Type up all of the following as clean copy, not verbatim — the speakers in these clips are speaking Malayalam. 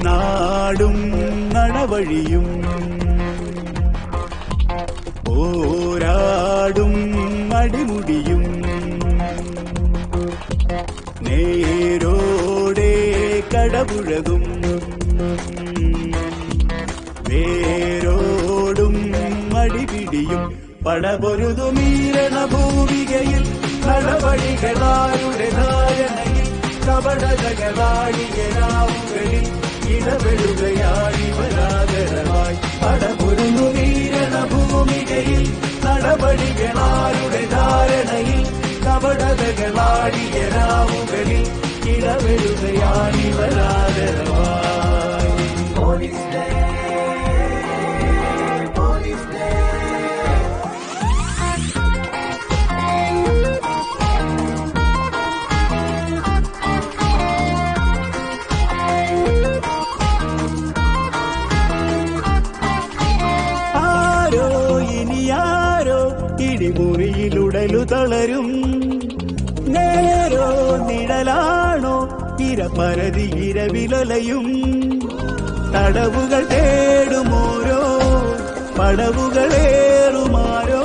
നാടും നടവഴിയും പോരാടും അടിമുടിയും നേരോടെ കടപുഴകും വേരോടും അടിപിടിയും പടപൊരുതുമീരണ ഭൂമികയിൽ നടവഴികളാരുടെ ധാരണയിൽ കപടതകളാടിയ രാവുകളിൽ ഇടപെടുകയാണിവരാദരമായി പടപൊരുതുമീരണ ഭൂമികയിൽ നടവഴികളാരുടെ ധാരണയിൽ കപടതകളാടിയ രാവുകളിൽ ഇടപെടുകയാണിവരാദരമായി. മുറിയിലുടലു തളരും നേരോ നിഴലാണോ ഇരപരതി ഇരവിലലയും തടവുകൾ തേടുമോരോ പടവുകളേറുമാരോ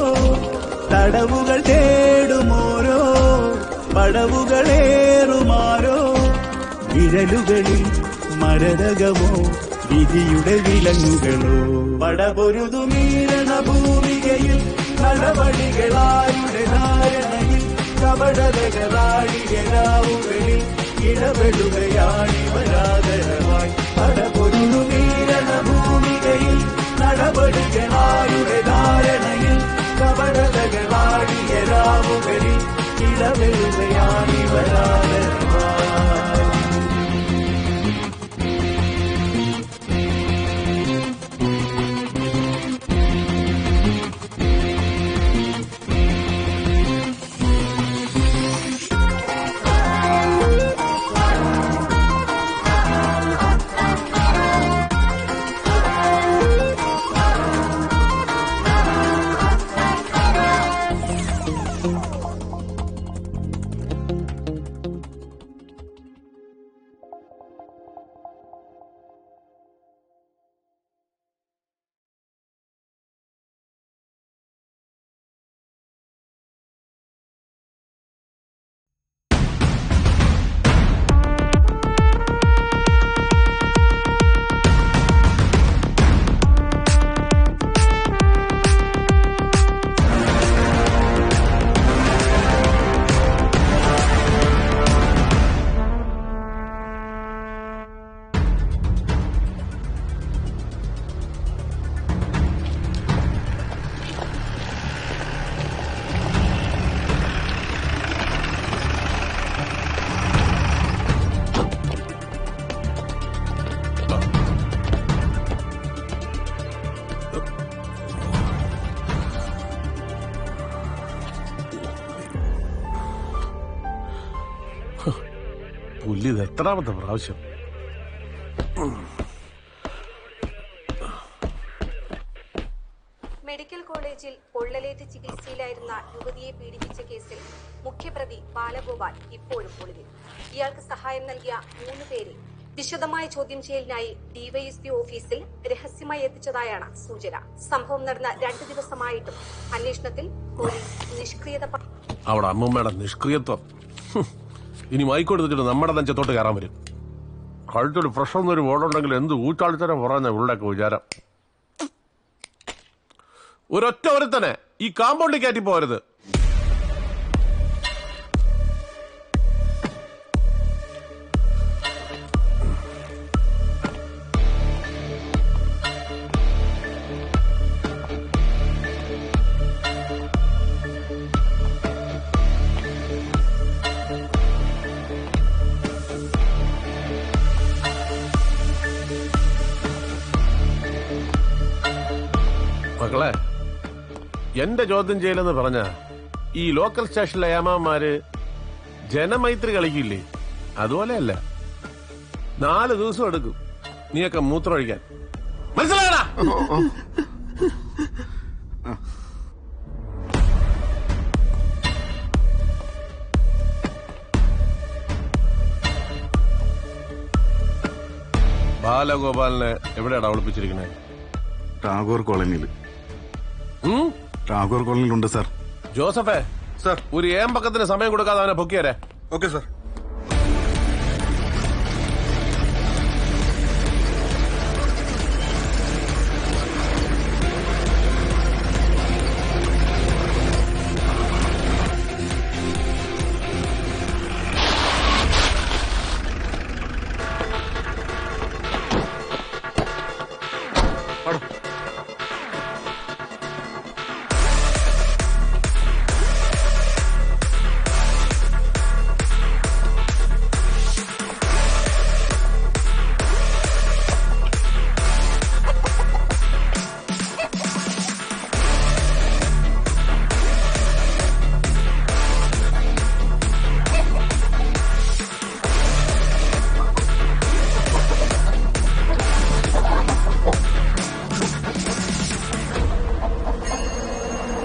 തടവുകൾ തേടുമോരോ പടവുകളേറുമാരോ വിരലുകളിൽ മരതകമോ വിധിയുടെ വിലങ്ങുകളോ പടപൊരുതുമീരണ ഭൂമികയിൽ നടവഴികളാരുടെ ധാരണയിൽ കപടതകളാടിയ രാവുകളിൽ ഇടപെടുകയാണിവരാദരമായി പടപൊരുതുമീരണ ഭൂമികയിൽ നടവഴികളാരുടെ ധാരണയിൽ കപടതകളാടിയ രാവുകളിൽ ഇടപെടുകയാണിവരാദരമായി. പുല്ലിത് എത്രാമത്തെ പ്രാവശ്യം? മെഡിക്കൽ കോളേജിൽ പൊള്ളലേറ്റ് ചികിത്സയിലായിരുന്ന യുവതിയെ പീഡിപ്പിച്ച കേസിൽ മുഖ്യപ്രതി ബാലഗോപാൽ ഇപ്പോഴും ഒളിവിൽ. ഇയാൾക്ക് സഹായം നൽകിയ 3 പേരെ വിശദമായ ചോദ്യം ചെയ്യലിനായി ഡിവൈഎസ്പി ഓഫീസിൽ രഹസ്യമായി എത്തിച്ചതായാണ് സൂചന. സംഭവം നടന്ന 2 ദിവസമായിട്ടും അന്വേഷണത്തിൽ പോലീസ് നിഷ്ക്രിയത. അവിടെ അമ്മൂമ്മയുടെ നിഷ്ക്രിയത്വം ഇനി മൈക്കൊടുത്തിട്ട് നമ്മുടെ നെഞ്ചത്തോട്ട് കയറാൻ വരും. കഴുത്തൊരു പ്രശ്നം ബോർഡുണ്ടെങ്കിൽ എന്ത് ഊറ്റാളിത്തരം പറയുന്ന ഉള്ളൊക്കെ വിചാരം. ഒരൊറ്റ ഒരുത്തനെ ഈ കാമ്പൗണ്ടിൽ കയറ്റി പോകരുത്. മക്കളെ, എന്റെ ചോദ്യം ചെയ്യലെന്ന് പറഞ്ഞ ഈ ലോക്കൽ സ്റ്റേഷനിലെ ഏമാന്മാര് ജനമൈത്രി കളിക്കില്ലേ, അതുപോലെയല്ല. 4 ദിവസം എടുക്കും നീയൊക്കെ മൂത്രം ഒഴിക്കാൻ. മനസ്സിലായടാ? ബാലഗോപാലിനെ എവിടെയാണ് ഒളിപ്പിച്ചിരിക്കുന്നത്? ടാഗോർ കോളനിയിൽ. ടാഗോർ കോളനിയിലുണ്ട് സാർ. ജോസഫേ സാർ, ഒരു ഏമ്പക്കത്തിന് സമയം കൊടുക്കാതെ അവനെ പൊക്കിയാരെ. Okay sir.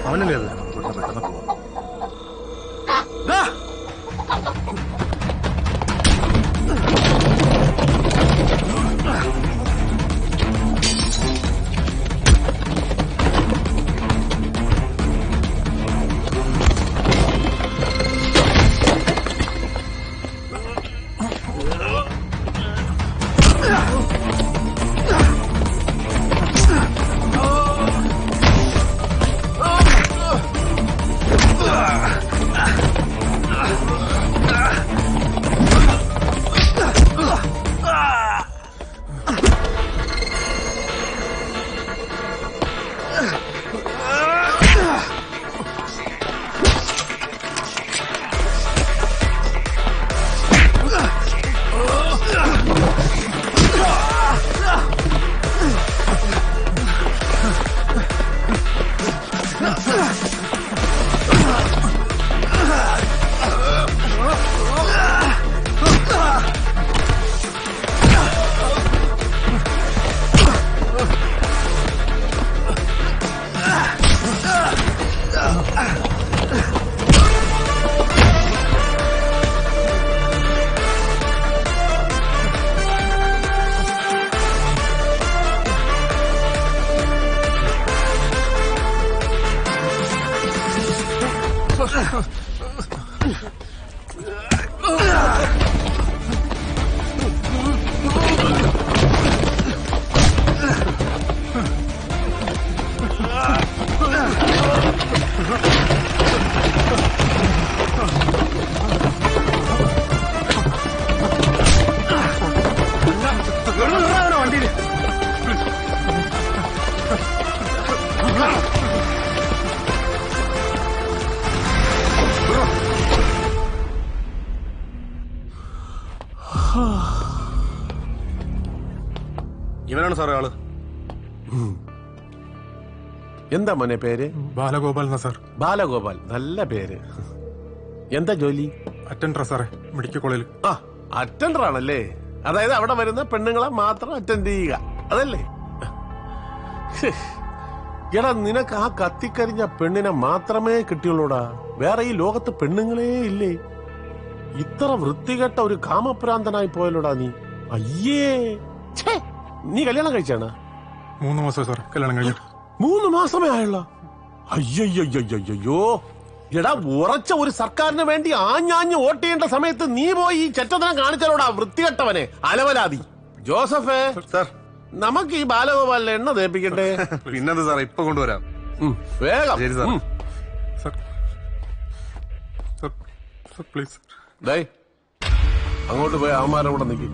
അവനല്ലേ അത്? പെട്ടെന്ന് പോവാം. ഇവനാണ് സാറേ ആള്. എന്താ മോനെ പേര്? ബാലഗോപാൽ എന്നാ സാർ. ബാലഗോപാൽ, നല്ല പേര്. എന്താ ജോലി? അറ്റൻഡർ സാറേ, മെഡിക്കൽ കോളേജിൽ. ആ, അറ്റൻഡർ ആണല്ലേ? അതായത് അവിടെ വരുന്ന പെണ്ണുങ്ങളെ മാത്രം അറ്റൻഡ് ചെയ്യുക, അതല്ലേ? എടാ, നിനക്ക് ആ കത്തിക്കരിഞ്ഞ പെണ്ണിനെ മാത്രമേ കിട്ടിയുള്ളൂടാ. വേറെ ഈ ലോകത്ത് പെണ്ണുങ്ങളേ ഇല്ലേ? ഇത്ര വൃത്തികെട്ട ഒരു കാമപ്രാന്തനായി പോയല്ലോടാ നീ. അയ്യേ, നീ കല്യാണം കഴിച്ചാണ്? 3 മാസം സാർ കല്യാണം കഴിഞ്ഞിട്ട്. 3 മാസമേ ആയുള്ള? അയ്യോ, എടാ, ഉറച്ച ഒരു സർക്കാരിന് വേണ്ടി ആഞ്ഞാഞ്ഞ് വോട്ട് ചെയ്യേണ്ട സമയത്ത് നീ പോയി ഈ ചെറ്റത്തനം കാണിച്ചാലോടാ, വൃത്തികെട്ടവനെ, അലവലാതി. ജോസഫേ സാർ, നമുക്ക് ഈ ബാലഗോപാലിനെ എണ്ണ തേപ്പിക്കട്ടെ. പിന്നെന്താ സാറേ, ഇപ്പൊ കൊണ്ടുവരാം. വേഗം. ശരി sir. Sir sir please. Day, അങ്ങോട്ട് പോയി അവന്മാരെ കൂടെ നിൽക്കും.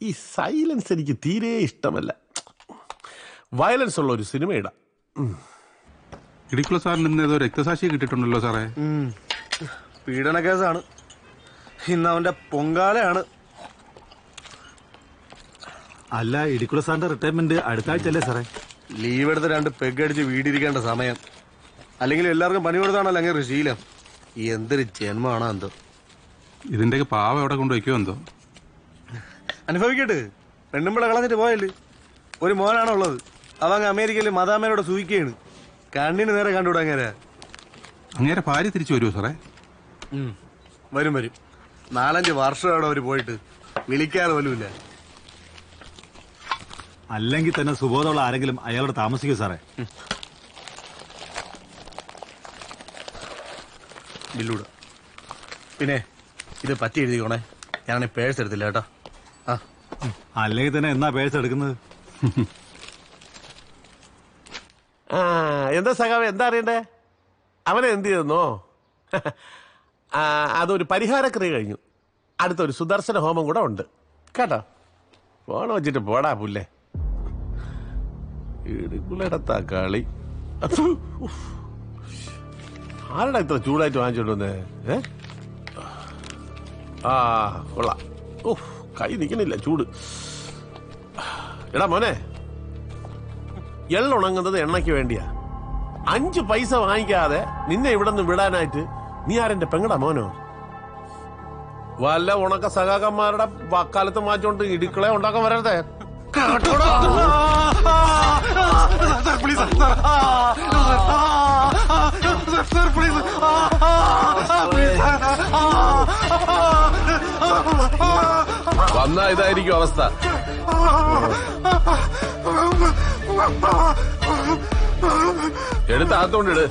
ഈ സൈലൻസ് എനിക്ക് തീരെ ഇഷ്ടമല്ല. വയലൻസ് ഉള്ള ഒരു സിനിമ ഇടാം. ഇടിക്കുള്ള സാറിന് ഇന്ന് ഏതോ രക്തസാക്ഷിയെ കിട്ടിയിട്ടുണ്ടല്ലോ സാറേ. പീഡന കേസാണ്. ഇന്ന് അവന്റെ പൊങ്കാലയാണ്. അല്ല, ഇടിക്കുള്ള സാറിന്റെ റിട്ടയർമെന്റ് അടുത്ത ആഴ്ചയല്ലേ സാറേ? ലീവ് എടുത്ത് 2 പെഗ് അടിച്ച് വീടിരിക്കേണ്ട സമയം. അല്ലെങ്കിൽ എല്ലാവർക്കും പണി കൊടുത്താണല്ലോ അങ്ങനെ ശീലം. എന്തൊരു ജന്മമാണോ എന്തോ. ഇതിന്റെയൊക്കെ പാവം എവിടെ കൊണ്ട് വയ്ക്കുമോ എന്തോ. അനുഭവിക്കട്ടെ. പെണ്ണുമ്പിള കളഞ്ഞിട്ട് പോയല്ലേ. ഒരു മോനാണോ ഉള്ളത്. അവങ്ങ് അമേരിക്കയിൽ മദാമേനോട് സൂയിക്കുകയാണ്. കണ്ണിന് നേരെ കണ്ടുവിടാങ്ങാരാ. അങ്ങേരെ ഭാര്യ തിരിച്ചു വരുമോ സാറേ? വരും വരും. 4-5 വർഷമാണ് അവര് പോയിട്ട്, വിളിക്കാതെ പോലുമില്ല. അല്ലെങ്കിൽ തന്നെ സുബോധമുള്ള ആരെങ്കിലും അയാളോട് താമസിക്കൂ സാറേ. ബില്ലൂടെ. പിന്നെ ഇത് പറ്റി എഴുതിക്കോണേ, ഞാനാണെ പേഴ്സ് എടുത്തില്ല കേട്ടോ. ആ അല്ലെങ്കിൽ തന്നെ എന്നാ പേഴ്സ് എടുക്കുന്നത്? എന്താ സഖാവ്, എന്താ അറിയണ്ടേ? അവനെ എന്ത് ചെയ്തെന്നോ? അതൊരു പരിഹാരക്രിയ കഴിഞ്ഞു. അടുത്തൊരു സുദർശന ഹോമം കൂടെ ഉണ്ട് കേട്ടോ. ഫോൺ വെച്ചിട്ട് പോടാ പുല്ലേ. ഇടുക്കുള്ളടത്താ കളി. ആരടാ ഇത്ര ചൂടായിട്ട് വാങ്ങിച്ചോണ്ട് വന്നേ? ആ കൊള്ളാം. കൈ നിക്കണില്ല, ചൂട്. എടാ മോനെ, എള്ളുണങ്ങുന്നത് എണ്ണയ്ക്ക് വേണ്ടിയാ. 5 പൈസ വാങ്ങിക്കാതെ നിന്നെ ഇവിടെ നിന്ന് വിടാനായിട്ട് നീ ആരെന്റെ പെങ്ങടാ മോനോ? വല്ല ഉണക്ക സഖാക്കന്മാരുടെ വക്കാലത്ത് മാറ്റോണ്ട് ഇടുക്കളെ ഉണ്ടാക്കാൻ വരരുതേ. വന്നാ ഇതായിരിക്കും അവസ്ഥ. എടുത്ത് അകത്തോണ്ടിട്.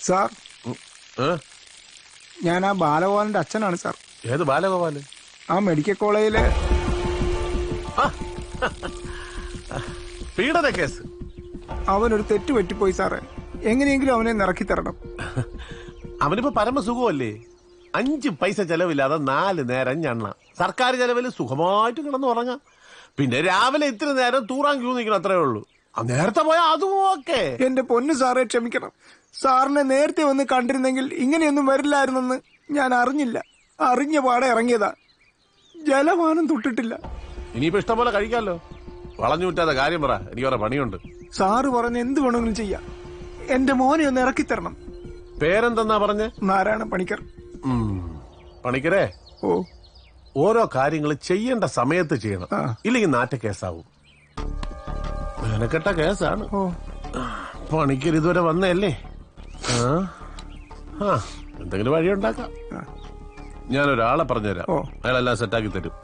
സാർ, ഞാൻ ആ ബാലഗോപാലിന്റെ അച്ഛനാണ് സാർ. ഏത് ബാലഗോപാല്? ആ മെഡിക്കൽ കോളേജിലെ പീഡന കേസ്. അവനൊരു തെറ്റ് പറ്റിപ്പോയി സാറേ. എങ്ങനെയെങ്കിലും അവനെ നിറക്കി തരണം. അവനിപ്പോ പരമസുഖമല്ലേ? 5 പൈസ ചെലവില്ലാതെ 4 നേരം ഞണ്ണ. സർക്കാർ ചെലവിൽ സുഖമായിട്ട് കിടന്ന് ഉറങ്ങാം. പിന്നെ രാവിലെ ഇത്തിരി നേരം തൂറാൻ ക്യൂ നിൽക്കണം, അത്രേ ഉള്ളൂ. നേരത്തെ പോയാൽ അതും ഓക്കെ. എന്റെ പൊന്നു സാറേ, ക്ഷമിക്കണം. സാറിനെ നേരത്തെ വന്ന് കണ്ടിരുന്നെങ്കിൽ ഇങ്ങനെയൊന്നും വരില്ലായിരുന്നെന്ന് ഞാൻ അറിഞ്ഞില്ല. അറിഞ്ഞ പാടെ ഇറങ്ങിയതാ. ജലപാനം തൊട്ടിട്ടില്ല. ഇനിയിപ്പോ ഇഷ്ടം പോലെ കഴിക്കാമല്ലോ. വളഞ്ഞുറ്റാതെ കാര്യം പറ, എനിക്ക് വേറെ പണിയുണ്ട്. സാറ് പറഞ്ഞ് എന്ത് വേണമെങ്കിലും ചെയ്യാം. എന്റെ മോനെ ഒന്ന് ഇറക്കി തരണം. പേരെന്തെന്നാ പറഞ്ഞേ? നാരായണ പണിക്കർ. പണിക്കരേ, ഓരോ കാര്യങ്ങൾ ചെയ്യേണ്ട സമയത്ത് ചെയ്യണം, ഇല്ലെങ്കിൽ നാറ്റ കേസാവും. മെനക്കെട്ട കേസാണ്. പണിക്കർ ഇതുവരെ വന്നല്ലേ? എന്തെങ്കിലും വഴി ഉണ്ടാക്കാം. ഞാനൊരാളെ പറഞ്ഞുതരാം, അയാളെല്ലാം സെറ്റാക്കി തരും.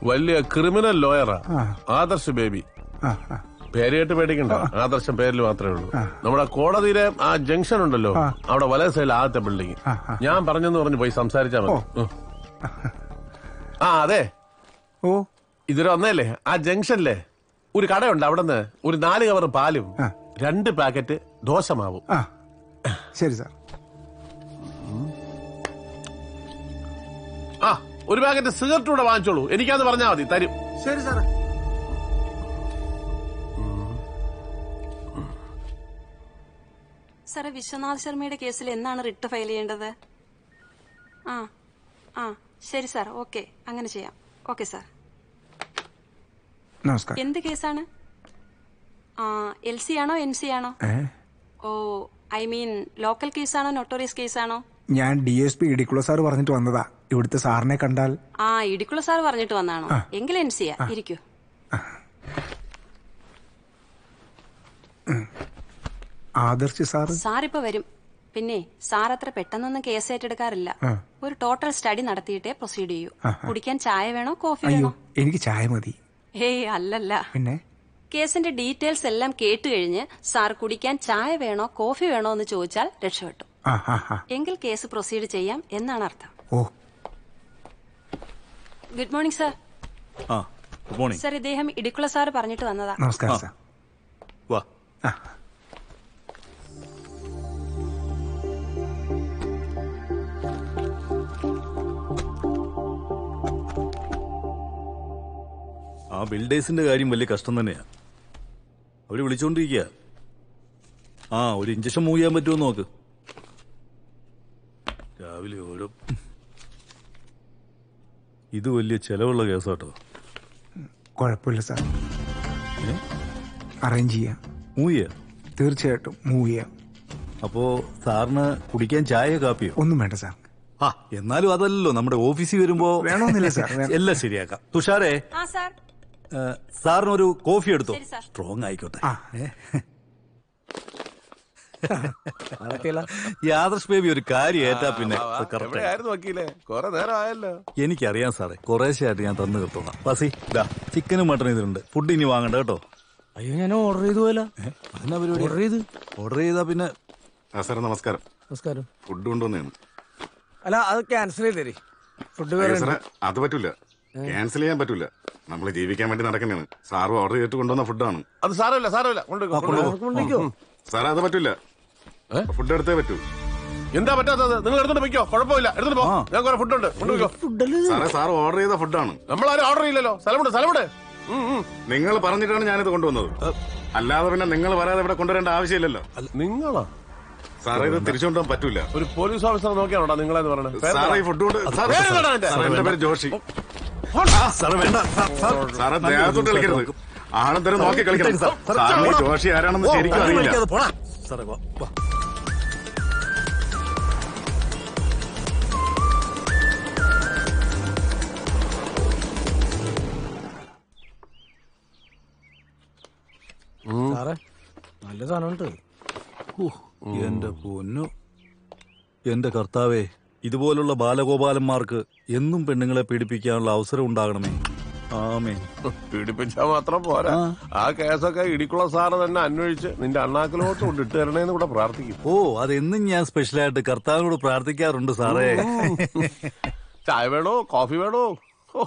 വലിയ ക്രിമിനൽ ലോയറാ, ആദർശ് ബേബി. പേര് കേട്ട് പേടിക്കണ്ട, ആദർശം പേരിൽ മാത്രമേ ഉള്ളൂ. നമ്മുടെ കോടതിയിലെ ആ ജംഗ്ഷൻ ഉണ്ടല്ലോ, അവിടെ വലത് സൈഡിൽ ആദ്യത്തെ ബിൽഡിംഗ്. ഞാൻ പറഞ്ഞെന്ന് പറഞ്ഞ് പോയി സംസാരിച്ചാ മതി. അതെ, ഇതുവരെ വന്നല്ലേ? ആ ജംഗ്ഷനിലെ ഒരു കടയുണ്ട്, അവിടെ നിന്ന് ഒരു 4 കവർ പാലും 2 പാക്കറ്റ് ദോശമാവും. ശരി സാർ. ഒരു പാക്കറ്റ് സിഗരറ്റ് കൂടെ വാങ്ങിച്ചോളൂ, എനിക്കത് പറഞ്ഞാൽ മതി, തരും. ശരി സാറേ. സാറേ, വിശ്വനാഥ് ശർമ്മയുടെ കേസിൽ എന്നാണ് റിട്ട് ഫയൽ ചെയ്യേണ്ടത്? ശരി സാർ, ഓക്കെ, അങ്ങനെ ചെയ്യാം. Okay sir. നമസ്കാരം. എന്ത് കേസാണ്? LC ആണോ NC ആണോ? ഐ മീൻ ലോക്കൽ കേസാണോ നൊട്ടോറിയസ് കേസാണോ? ഞാൻ DSP ഇടിക്കുള്ള സാർ പറഞ്ഞിട്ട് വന്നതാ. ഇവിടുത്തെ സാറിനെ കണ്ടാൽ. ഇടിക്കുള്ള സാർ പറഞ്ഞിട്ട് വന്നാണോ? എങ്കിൽ NC ഇരിക്കൂ. ആദർശ് സാർ? സാറിപ്പോ വരും. പിന്നെ സാർ അത്ര പെട്ടെന്നൊന്നും കേസ് ഏറ്റെടുക്കാറില്ല. ഒരു ടോട്ടൽ സ്റ്റഡി നടത്തിയിട്ടേ പ്രൊസീഡ് ചെയ്യൂ. കുടിക്കാൻ ചായ വേണോ കോഫി വേണോ? എനിക്ക് ചായ മതി. അല്ലല്ല, പിന്നെ കേസിന്റെ ഡീറ്റെയിൽസ് എല്ലാം കേട്ട് കഴിഞ്ഞ് സാർ കുടിക്കാൻ ചായ വേണോ കോഫി വേണോ എന്ന് ചോദിച്ചാൽ രക്ഷപ്പെട്ടു. എങ്കിൽ കേസ് പ്രൊസീഡ് ചെയ്യാം എന്നാണ് അർത്ഥം. Good morning sir. Good morning sir, ഇദ്ദേഹം ഇടിക്കുള്ള സാർ പറഞ്ഞിട്ട് വന്നതാ. നമസ്കാരം സാർ. വാ. ആ ബിൽഡേഴ്സിന്റെ കാര്യം വലിയ കഷ്ടം തന്നെയാ. അവര് വിളിച്ചോണ്ടിരിക്കുക. ഒരു ഇഞ്ചക്ഷൻ മൂവ് ചെയ്യാൻ പറ്റുമോ നോക്ക്. രാവിലെ ഓരോ ഇത് വലിയ ചെലവുള്ള കേസാട്ടോ. കുഴപ്പമില്ല സാർ, അറേഞ്ച് ചെയ്യാം. മൂവ് ചെയ്യാം? തീർച്ചയായിട്ടും മൂവ് ചെയ്യാം. അപ്പോ സാറിന് കുടിക്കാൻ ചായ കാപ്പിയോ? ഒന്നും വേണ്ട സാർ. ആ എന്നാലും അതല്ലോ നമ്മുടെ ഓഫീസിൽ വരുമ്പോ വേണമെന്നില്ല സാർ, വേണം. എല്ലാം ശരിയാക്കാം. തുഷാരേ, ആ സാർ. സാറിനൊരു കോഫി എടുത്തോ. ശരി, സാർ. സ്ട്രോങ് ആയിക്കോട്ടെ. യാദർശ് ബേബി ഒരു കാര്യം ഏറ്റാ പിന്നെ അത് correct ആയി. എവിടെയായിരുന്നു വക്കീലേ? കുറെ നേരം ആയല്ലോ. എനിക്കറിയാം സാറേ, കുറേശ്ശെയായിട്ട് ഞാൻ തന്നു കിട്ടോളാം. വാസി ദാ ചിക്കനും മട്ടനും ഇതിലുണ്ട്. ഫുഡ് ഇനി വാങ്ങണ്ട കേട്ടോ. അയ്യോ, ഞാൻ ഓർഡർ ചെയ്തു പോയല്ലോ. എന്നാ പരിപാടി? ഓർഡർ ചെയ്താ പിന്നെ സാറേ നമസ്കാരം. നമസ്കാരം. ഫുഡ് കൊണ്ടുവന്നതാണ്. അല്ല, അത് ക്യാൻസൽ ചെയ്തേ. ഫുഡ് അയ്യോ സാറേ, അത് പറ്റൂല. ക്യാൻസൽ ചെയ്യാൻ പറ്റൂല. നമ്മൾ ജീവിക്കാൻ വേണ്ടി നടക്കുന്നതാണ്. സാറ് ഓർഡർ ചെയ്തിട്ട് കൊണ്ടുവന്ന ഫുഡാണ്. അത് സാരമില്ല, സാരമില്ല. കൊണ്ടുപോ. സാറേ അത് പറ്റൂല. ഫുഡ് എടുത്തേ പറ്റൂ. എന്താ പറ്റാത്തത്? നിങ്ങൾ എടുത്തോണ്ട് പോയിക്കോ, കുഴപ്പമില്ല. എടുത്തോണ്ട് പോ. ഞാൻ കുറെ ഫുഡ് ഉണ്ട്, കൊണ്ടുപോയിക്കോ. സാറേ സാറ് ഓർഡർ ചെയ്ത ഫുഡാണ്. നമ്മളാരും ഓർഡർ ചെയ്യില്ലല്ലോ. സ്ഥലമുണ്ട്. നിങ്ങൾ പറഞ്ഞിട്ടാണ് ഞാനിത് കൊണ്ടുവന്നത്. അല്ലാതെ പിന്നെ നിങ്ങൾ പറയാതെ ഇവിടെ കൊണ്ടുവരേണ്ട ആവശ്യമില്ലല്ലോ. നിങ്ങളാ? സാറേ ഇത് തിരിച്ചു കൊണ്ടുപോകാൻ പറ്റൂല. ഒരു പോലീസ് ഓഫീസർ നോക്കിയാണോടാ നിങ്ങളെന്ന് പറഞ്ഞത്? സാറേ ഈ ഫുഡ് കൊണ്ട് എന്റെ പേര് ജോഷി. സാറേ വേണ്ട. സാറേ ദേഹത്തോട്ട് കളിക്കരുത്. ആണെന്തരം നോക്കി കളിക്കണം. സാറിന് ജോഷി ആരാണെന്ന് ശരിക്കും അറിയില്ല. സാറേ വാ. സാറേ, നല്ല സാധനമുണ്ട്. എന്റെ പൊന്നു, എന്റെ കർത്താവേ, ഇതുപോലുള്ള ബാലഗോപാലന്മാർക്ക് എന്നും പെണ്ണുങ്ങളെ പീഡിപ്പിക്കാനുള്ള അവസരം ഉണ്ടാകണമേ. ആമേൻ. പീഡിപ്പിച്ചാൽ മാത്രം പോരാ, ആ കേസൊക്കെ ഇടിക്കുള്ള സാറ് തന്നെ അന്വേഷിച്ച് നിന്റെ അണ്ണാക്കിലോട്ട് കൊണ്ടിട്ട് തരണേന്ന് കൂടെ പ്രാർത്ഥിക്കും. ഓ, അതെന്നും ഞാൻ സ്പെഷ്യലായിട്ട് കർത്താവിനോട് പ്രാർത്ഥിക്കാറുണ്ട് സാറേ. ചായ വേണോ, കോഫി വേണോ? ഓ,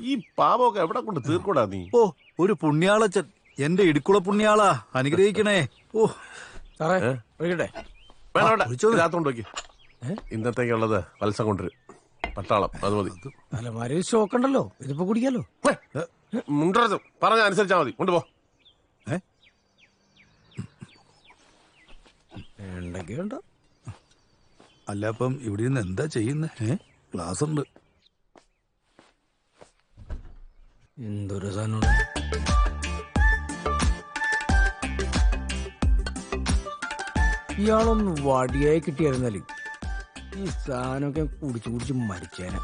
ഈ പാപമൊക്കെ എവിടെ കൊണ്ട് തീർക്കൂടാ നീ? ഓ, ഒരു പുണ്യാളച്ചൻ, എന്റെ ഇടുക്കുള പുണ്യാളാ, അനുഗ്രഹിക്കണേ. ഓ സാറേ, ഒഴിക്കട്ടെ? രാത്രി നോക്കി. ഇന്നത്തേക്കുള്ളത് വത്സം കൊണ്ടുവരും. പട്ടാളം അത് മതി. അലമാരി സ്റ്റോക്ക് ഉണ്ടല്ലോ, ഇതിപ്പോ കുടിക്കാലോ. മുണ്ടത് പറഞ്ഞ അനുസരിച്ചാ മതി. കൊണ്ടുപോ. എന്തൊക്കെയുണ്ടോ? അല്ല, അപ്പം ഇവിടെ നിന്ന് എന്താ ചെയ്യുന്നേ? ക്ലാസ് ഉണ്ട്. എന്തൊരു സാധനം. ഇയാളൊന്ന് വടിയായി കിട്ടിയായിരുന്നാല് ഈ സാധനമൊക്കെ കുടിച്ചു മരിച്ചേനെ.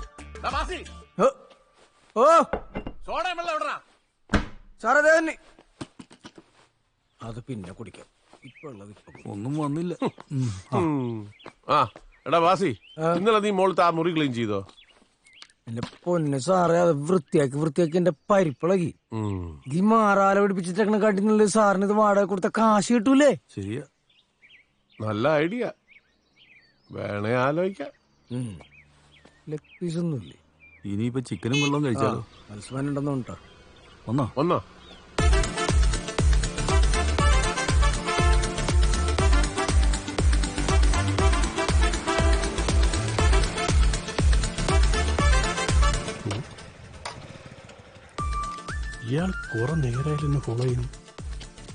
ഓ സാറേ, തന്നെ അത് പിന്നെ കുടിക്കാം. ഇപ്പൊ ഉള്ളത് ഒന്നും വന്നില്ല. ആ എടാ വാസി, ഇന്നലെ നീ മോളത്തെ ആ മുറി ക്ലീൻ ചെയ്തോ? എന്റെ പൊന്നെ സാറേ, അത് വൃത്തിയാക്കി എന്റെ പരിപ്പിളകി. ഈ മാറാല പിടിപ്പിച്ചിട്ടേക്കണ കാട്ടിനുള്ള സാറിന് ഇത് വാടക കൊടുത്ത കാശ് കിട്ടൂലേ? ശരിയാ, നല്ല ഐഡിയ. വേണേ ആലോചിക്കാം. ലെഗ് പീസ് ഒന്നുമില്ലേ? ഇനിയിപ്പോ ചിക്കനും വെള്ളം കഴിച്ചാലോ? മത്സ്യമാൻ ഉണ്ടെന്നോ? ഒന്നോ ഇയാൾ കുറെ നേരമായാലും എന്നെ ഫോളോ ചെയ്യുന്നു.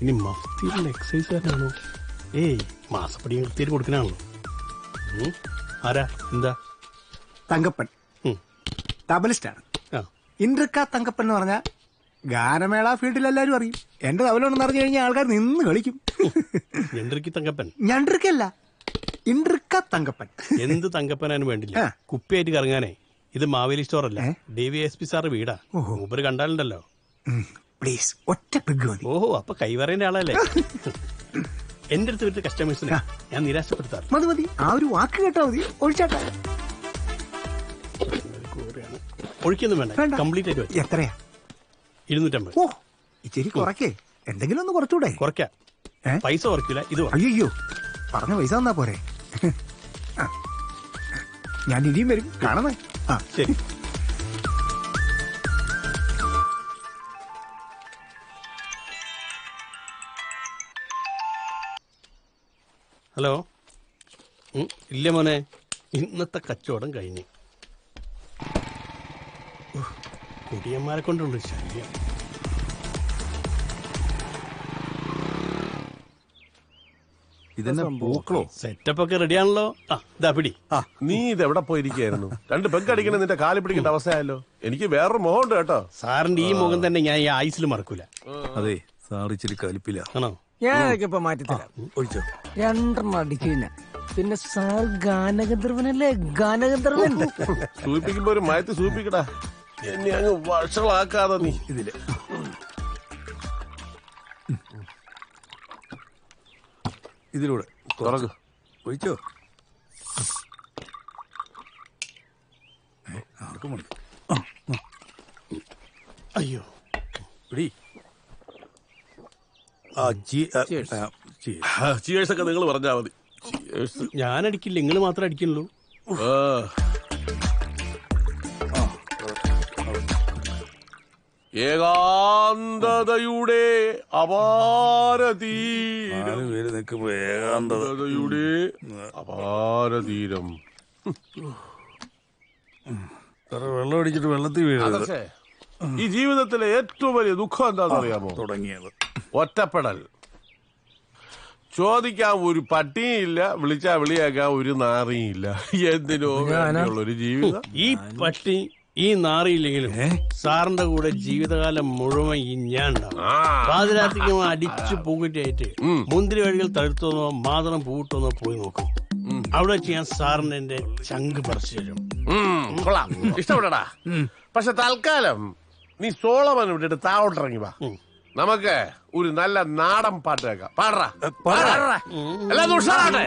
ഇനി മഫ്തിയിലുള്ള എക്സസൈസുകാരനാണോ? ഏയ്, മാസപ്പടി കൃത്യമായിട്ട് കൊടുക്കണാണല്ലോ. ആരാ? എന്താ? തങ്കപ്പൻ തബലിസ്റ്റാണ്. ഇൻട്രിക്ക തങ്കപ്പൻ എന്ന് പറഞ്ഞാൽ ഗാനമേള ഫീൽഡിൽ എല്ലാവരും അറിയും. എന്റെ തബലുണ്ടെന്ന് അറിഞ്ഞു കഴിഞ്ഞാൽ ആൾക്കാർ നിന്ന് കളിക്കും. ഞണ്ടിരിക്കി തങ്കപ്പൻ? ഞണ്ടിരിക്കല്ല, ഇൻട്രിക്ക തങ്കപ്പൻ. എന്ത് തങ്കപ്പനാനും വേണ്ടില്ല, കുപ്പിയായിട്ട് കറങ്ങാനേ. ഇത് മാവേലി സ്റ്റോർ അല്ല, DVSP സാറ് വീടാ. മൂപ്പര് കണ്ടാലുണ്ടല്ലോ. പ്ലീസ്, ഒറ്റ പെഗ് മതി. ഓഹോ, അപ്പൊ കൈവറേന്റെ ആളല്ലേ? എന്റെ അടുത്ത് വരുന്ന കസ്റ്റമേഴ്സിനെ ഞാൻ നിരാശപ്പെടുത്താറ്. മതി, ആ ഒരു വാക്ക് കേട്ടാ മതി. ഒഴിച്ചാട്ടാ. ഒഴിക്കൊന്നും വേണ്ട, കംപ്ലീറ്റ് ആയിട്ട്. എത്രയാ? 250. ഓ, ഇച്ചിരി കുറയ്ക്കേ. എന്തെങ്കിലും ഒന്ന് കുറച്ചൂടെ? കുറയ്ക്കാം. പൈസ കുറയ്ക്കില്ല. ഇത് അയ്യോ, പറഞ്ഞ പൈസ തന്നാ പോരെ. ഞാൻ ഇനിയും വരും, കാണണേ. ആ ശരി. ഹലോ. ഇല്ല മോനെ, ഇന്നത്തെ കച്ചവടം കഴിഞ്ഞു. കുടിയന്മാരെ കൊണ്ടുണ്ട് ശല്യം. ഇതെന്നെ പൂക്കളോ? സെറ്റപ്പ് ഒക്കെ റെഡിയാണല്ലോ. ഇതാ പിടി. നീ ഇതെവിടെ പോയിരിക്കായിരുന്നു? 2 പെഗ് അടിക്കണ നിന്റെ കാലി പിടിക്കേണ്ട അവസ്ഥയല്ലോ. എനിക്ക് വേറൊരു മുഖമുണ്ട് കേട്ടോ. സാറിന്റെ ഈ മുഖം തന്നെ ഞാൻ ഈ ആയുസിൽ മറക്കൂല. അതെ, സാർ ഇച്ചിരി കലിപ്പില്ല. ആണോ? ഞാനൊക്കെ ഇപ്പൊ മാറ്റിത്തരാം. ഒഴിച്ചോ? 2 അടിച്ചു. പിന്നെ സാർ ഗാനഗന്ധർവനല്ലേ? ഗാനഗന്ധർവൻ. സൂചിപ്പിക്കുമ്പോ ഒരു മയത്ത് സൂചിപ്പിക്കടാ, എന്നെ അങ്ങ് വഷളാക്കാതെ നീ. ഇതില് ഇതിലൂടെ തുറക്ക്. ഒഴിച്ചോ. ആർക്കും മതി. അയ്യോ പിടി. ചിയേഴ്സൊക്കെ നിങ്ങൾ പറഞ്ഞാ മതി. ഞാൻ അടിക്കില്ല, നിങ്ങൾ മാത്രം അടിക്കുള്ളൂ. ഏകാന്തതയുടെ അപാരതീരം, ഏകാന്തതയുടെ അപാരതീരം. വെള്ളം അടിച്ചിട്ട് വെള്ളത്തിൽ വീഴരുത്. ഈ ജീവിതത്തിലെ ഏറ്റവും വലിയ ദുഃഖം എന്താണെന്നറിയാമോ? തുടങ്ങിയത് ഒറ്റപ്പെടൽ. ചോദിക്കാൻ ഒരു പട്ടിയില്ല, വിളിച്ചാ വിളിയാക്കാൻ ഒരു നാറിയില്ല. എന്തിനോ വേണ്ടിയുള്ളൊരു ജീവിതം. ഈ പട്ടി ഈ നാറിയില്ലെങ്കിലും സാറിന്റെ കൂടെ ജീവിതകാലം മുഴുവൻ ഈ ഞാൻ ഉണ്ടാവും. പാതിരാത്രിക്ക് അടിച്ചു പൂക്കുറ്റിയായിട്ട് മുന്തിരി വഴികൾ തഴുത്തോന്നോ മാതളം പൂട്ടോന്നോ പോയി നോക്കും. അവിടെ വെച്ച് ഞാൻ സാറിന് എന്റെ ചങ്ക് പറിച്ചു തരും. കൊള്ളാം, ഇഷ്ടപ്പെടാ. പക്ഷെ തൽക്കാലം നീ സോളമൻ വിട്ടിട്ട് താഴോട്ടിറങ്ങി വാ. നമുക്ക് ഒരു നല്ല നാടൻ പാട്ട് കേൾക്കാം. പാടാ എല്ലാം ഉഷാറാട്ടെ.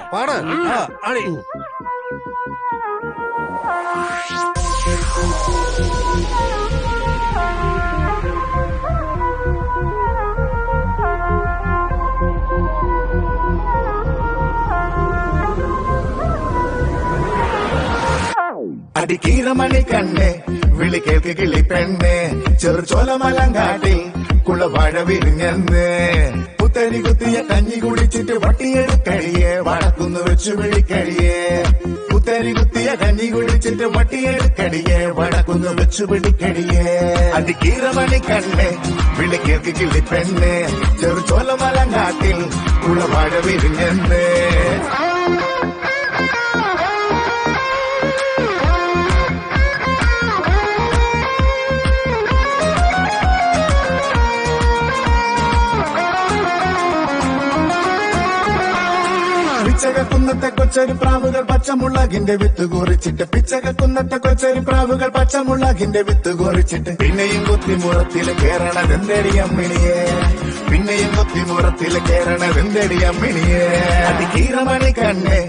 അടിക്കീറമണി കണ്ണേ വിളി കേൾക്ക് കിളി പെണ്ണേ ചെറുചോലമലങ്കാട്ടിൽ കുളവാഴ വിരിഞ്ഞെന്ന് പുത്തരി കുത്തിയ കഞ്ഞി കുടിച്ചിട്ട് വട്ടിയെടുക്കടിയേ വടക്കുന്ന് വെച്ചു വിളിക്കടിയേ പുത്തരി കുത്തിയ കഞ്ഞി കുടിച്ചിട്ട് വട്ടിയെടുക്കടിയേ വടക്കുന്ന് വെച്ചു പിടിക്കടിയേ അടിക്കീറമണി കണ്ണേ വിളി കേൾക്ക് കിളി പെണ്ണേ ചെറുചോലമലങ്കാട്ടിൽ കുളവാഴ വിരിഞ്ഞെന്ന് പിച്ചകക്കുന്നത്തെ കൊച്ചൊരു പ്രാവുകൾ പച്ചമുളകിന്റെ വിത്ത് കുറിച്ചിട്ട് പിച്ചകക്കുന്നത്തെ കൊച്ചൊരു പ്രാവുകൾ പച്ചമുളകിന്റെ വിത്ത് കുറിച്ചിട്ട് പിന്നെയും കുത്തിമുറത്തില് കേറണതെന്തടിയമ്മിണിയെ പിന്നെയും കുത്തിമുറത്തില് കേറണതെന്തടിയമ്മിണിയെ അടിക്കീറമണി കണ്ണേ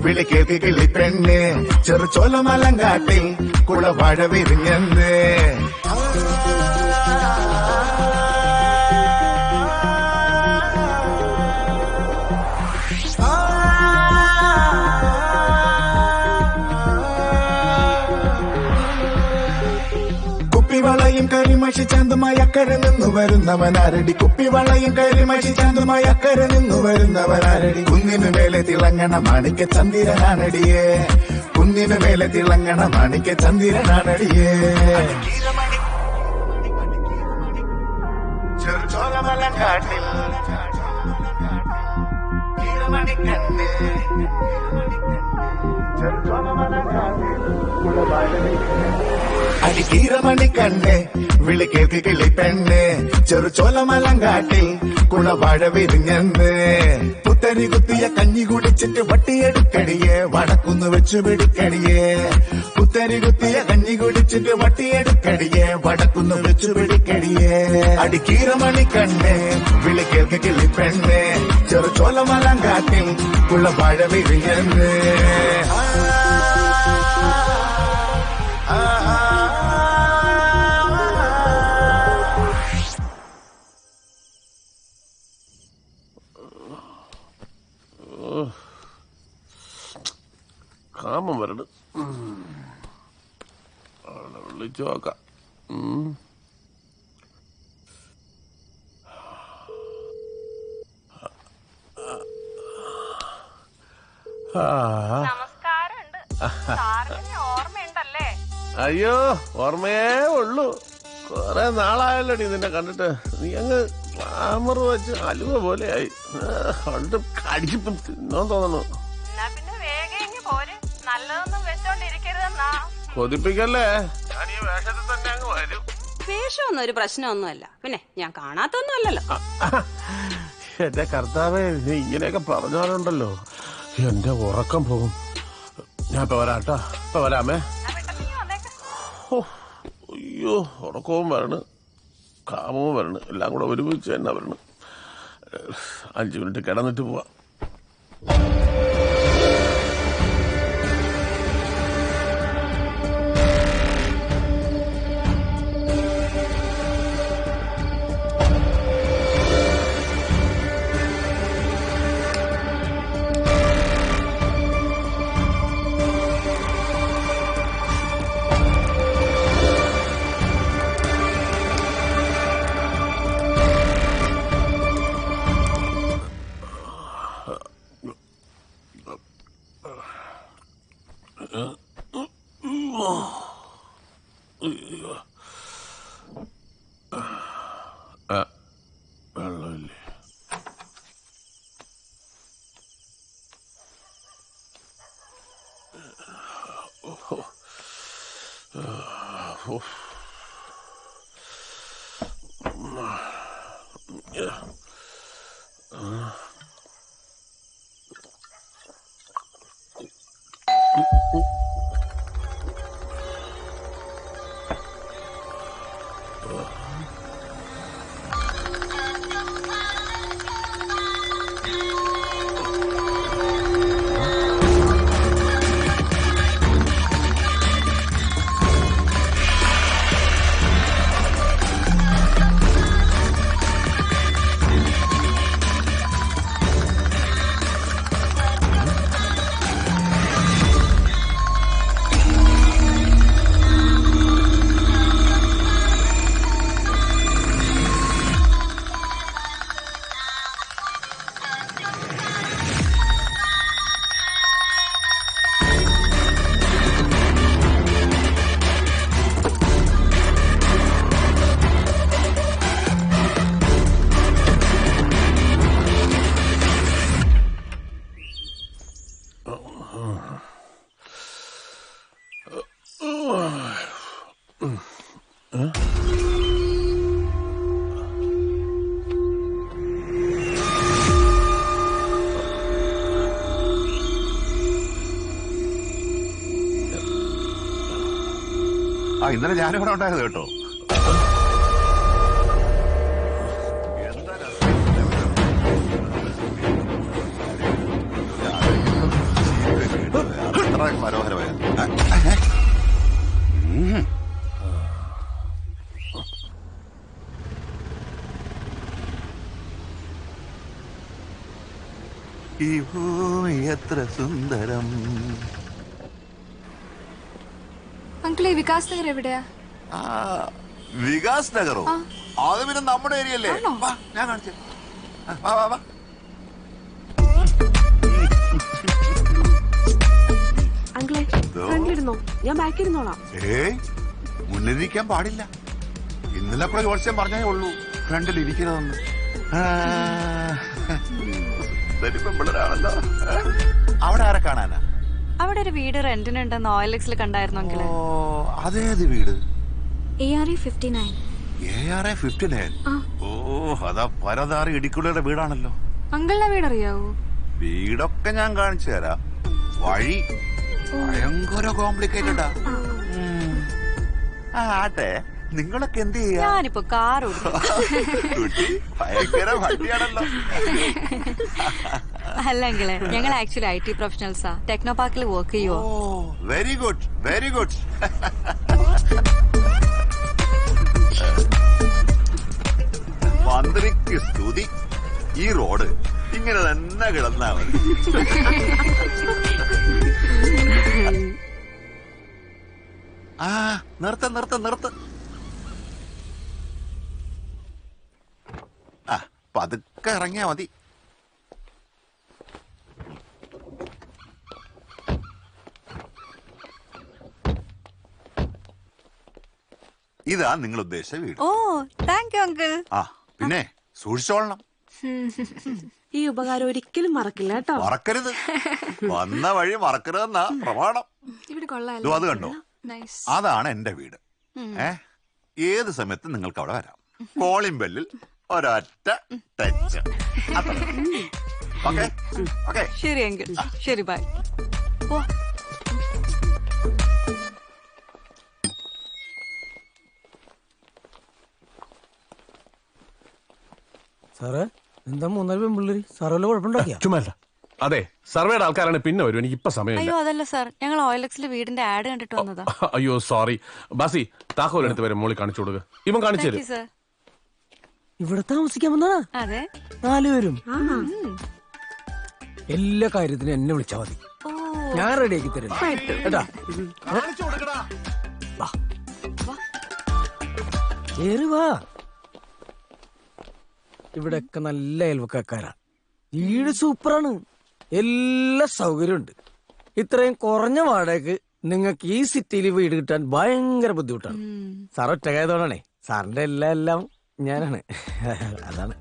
വിളി കേൾക്ക് കിളി പെണ്ണേ ചെറുചോലമലങ്കാട്ടിൽ കുളവാഴ വിരിഞ്ഞെന്ന് കുപ്പിവളയും കരിമഷി ചാന്തുമായി അക്കരെ നിന്നു വരുന്നവനാരടി കുപ്പിവളയും കരിമഷി ചാന്തുമായി അക്കരെ നിന്നു വരുന്നവനാരടി കുന്നിനു മേലെ തിളങ്ങണ മാണിക്ക ചന്ദ്രനാണടിയേ കുന്നിനു മേലെ തിളങ്ങണ മാണിക്ക ചന്ദ്രനാണടിയേ ചെറുചോലമലങ്കാട്ടിൽ അടിക്കീറമണി കണ്ണേ വിളി കേൾക്ക് കിളി പെണ്ണേ ചെറുചോലമലങ്കാട്ടിൽ കുളവാഴ വിരിഞ്ഞെന്ന് പുത്തരി കുത്തിയ കഞ്ഞി കുടിച്ചിട്ട് വട്ടിയെടുക്കടിയേ വടക്കുന്ന് വെച്ചു പിടിക്കടിയേ പുത്തരി കുത്തിയ കഞ്ഞി കുടിച്ചിട്ട് വട്ടിയെടുക്കടിയേ വടക്കുന്ന് വെച്ചു പിടിക്കടിയേ അടിക്കീറമണി കണ്ണേ വിളി കേൾക്ക് കിളി പെണ്ണേ ചെറുചോലമലങ്കാട്ടിൽ കുളവാഴ വിരിഞ്ഞെന്ന് കാമം വരട് വിളിച്ചു നോക്കാം. അയ്യോ ഓർമ്മയേ ഉള്ളൂ. കൊറേ നാളായല്ലോടി നിന്നെ കണ്ടിട്ട്. നീ അങ്ങ് ഗ്ലാമർ വെച്ച് അലുവ പോലെയായി. കടിച്ചിപ്പം തിന്നാൻ തോന്നണു. കൊതിപ്പിക്കല്ലേ, ഞാൻ ഈ വേഷത്തിൽ തന്നെ അങ്ങ് വരും. വേഷമൊന്നും ഒരു പ്രശ്നമൊന്നുമല്ല. പിന്നെ ഞാൻ കാണാത്തൊന്നും അല്ലല്ലോ. എന്റെ കർത്താവേ, നീ ഇങ്ങനെയൊക്കെ പറഞ്ഞാലുണ്ടല്ലോ എന്റെ ഉറക്കം പോകും. ഞാൻ ഇപ്പൊ വരാട്ടാ, ഇപ്പൊ വരാമേ. അയ്യോ, ഉറക്കവും വരണ്, കാമവും വരണ്, എല്ലാം കൂടെ ഒരുമിച്ച് തന്നെ വരണ്. 5 മിനിറ്റ് കിടന്നിട്ട് പോവാ. വെള്ളമില്ലേ? ഇന്നലെ ഞാനിവിടെ ഉണ്ടായത് കേട്ടോ. അത്ര മനോഹരമായ ഈ ഭൂമി എത്ര സുന്ദരം. അങ്കിളെ വികാസ് നഗർ എവിടെയാ? വികാസ് നഗറോ? അത് പിന്നെ നമ്മുടെ ഏരിയ അല്ലേ? ഞാൻ കാണിച്ചു. അങ്കിളെ ഫ്രണ്ടിലിരുന്നോ, ഞാൻ ബാക്കിലിരുന്നോളാം. മുന്നിലിരിക്കാൻ പാടില്ല. ഇന്നലെ കൂടെ ജോത്സ്യം പറഞ്ഞേ ഉള്ളൂ ഫ്രണ്ടിൽ ഇരിക്കണമെന്ന്. പിള്ളേരാണല്ലോ. അവിടെ ആരെ കാണാനാ? അവിടെ ഒരു വീട് റെന്റിനുണ്ടെന്ന് OLX കണ്ടായിരുന്നു അങ്കിള്. അതേത് വീട്? ARA59. ARA59? ഓ, അതാ പരതാറി ഇടിക്കുള്ളയുടെ വീടാണല്ലോ. അങ്കിളിന്റെ വീട് അറിയാവോ? വീടൊക്കെ ഞാൻ കാണിച്ചു തരാം. വഴി ഭയങ്കര കോംപ്ലിക്കേറ്റഡാ. ആട്ടെ, നിങ്ങളൊക്കെ എന്ത് ചെയ്യാ? ഞാനിപ്പോ കാർ ഭയങ്കര വണ്ടിയാണല്ലോ. അല്ലെങ്കിലേ ഞങ്ങൾ ആക്ച്വലി IT പ്രൊഫഷണൽസാ. ടെക്നോ പാർക്കിൽ വർക്ക് ചെയ്യുവോ? Very good, very good. മന്ത്രിക്ക് സ്തുതി. ഈ റോഡ് ഇങ്ങനെ തന്നെ കിടന്നാ മതി. നിർത്ത നിർത്ത നിർത്ത. പതുക്കെ ഇറങ്ങിയാ മതി. ഇതാ നിങ്ങൾ ഉദ്ദേശിച്ച വീട്. ഓ, താങ്ക് യു അങ്കിൾ. പിന്നെ സൂക്ഷിച്ചോളണം. ഈ ഉപകാരം ഒരിക്കലും മറക്കില്ല കേട്ടോ. മറക്കരുത്. വന്ന വഴി മറക്കരുതെന്നാ പ്രമാണം. ഇവിടെ കൊള്ളാലോ. അത് കണ്ടോ? അതാണ് എന്റെ വീട്. ഏത് സമയത്തും നിങ്ങൾക്ക് അവിടെ വരാം. കോളിംഗ് ബെല്ലിൽ ഒരൊറ്റ ടച്ച്. ശരി എങ്കിൽ ശരി ബൈ. ഓ സാറേ എന്താ മൂന്നാല് പെൺപിള്ളേര് സാറ് വല്ല കുഴപ്പമുണ്ടാക്കിയ? ചുമല്ല. അതെ, സർവേയുടെ ആൾക്കാരാണ് പിന്നെ വരും. എനിക്ക് ഇപ്പൊ സമയമില്ല. അയ്യോ അതല്ല സാർ, ഞങ്ങൾ ഓയിലക്സിലെ വീടിന്റെ ആഡ് കണ്ടിട്ട് വന്നതാ. അയ്യോ സോറി. ബാസി താക്കോൽ എടുത്ത് വരും, മോളി കാണിച്ചു കൊടുക്കുക. ഇവൻ കാണിച്ചു തരും. സാർ ഇവിടെ താമസിക്കാൻ വന്നാ? അതെ. 4 പേരും. എല്ലാ കാര്യത്തിനും എന്നെ വിളിച്ചാ മതി, ഞാൻ റെഡിയാക്കി തരും കേട്ടാ. വാ, ഇവിടെയൊക്കെ നല്ല അയൽവക്കാരാ. വീട് സൂപ്പറാണ്, എല്ലാ സൗകര്യമുണ്ട്. ഇത്രയും കുറഞ്ഞ വാടകയ്ക്ക് നിങ്ങൾക്ക് ഈ സിറ്റിയിൽ വീട് കിട്ടാൻ ഭയങ്കര ബുദ്ധിമുട്ടാണ്. സാർ ഒറ്റക്കായതോടാണേ, സാറിന്റെ എല്ലാം ഞാനാണ്. അതാണ്.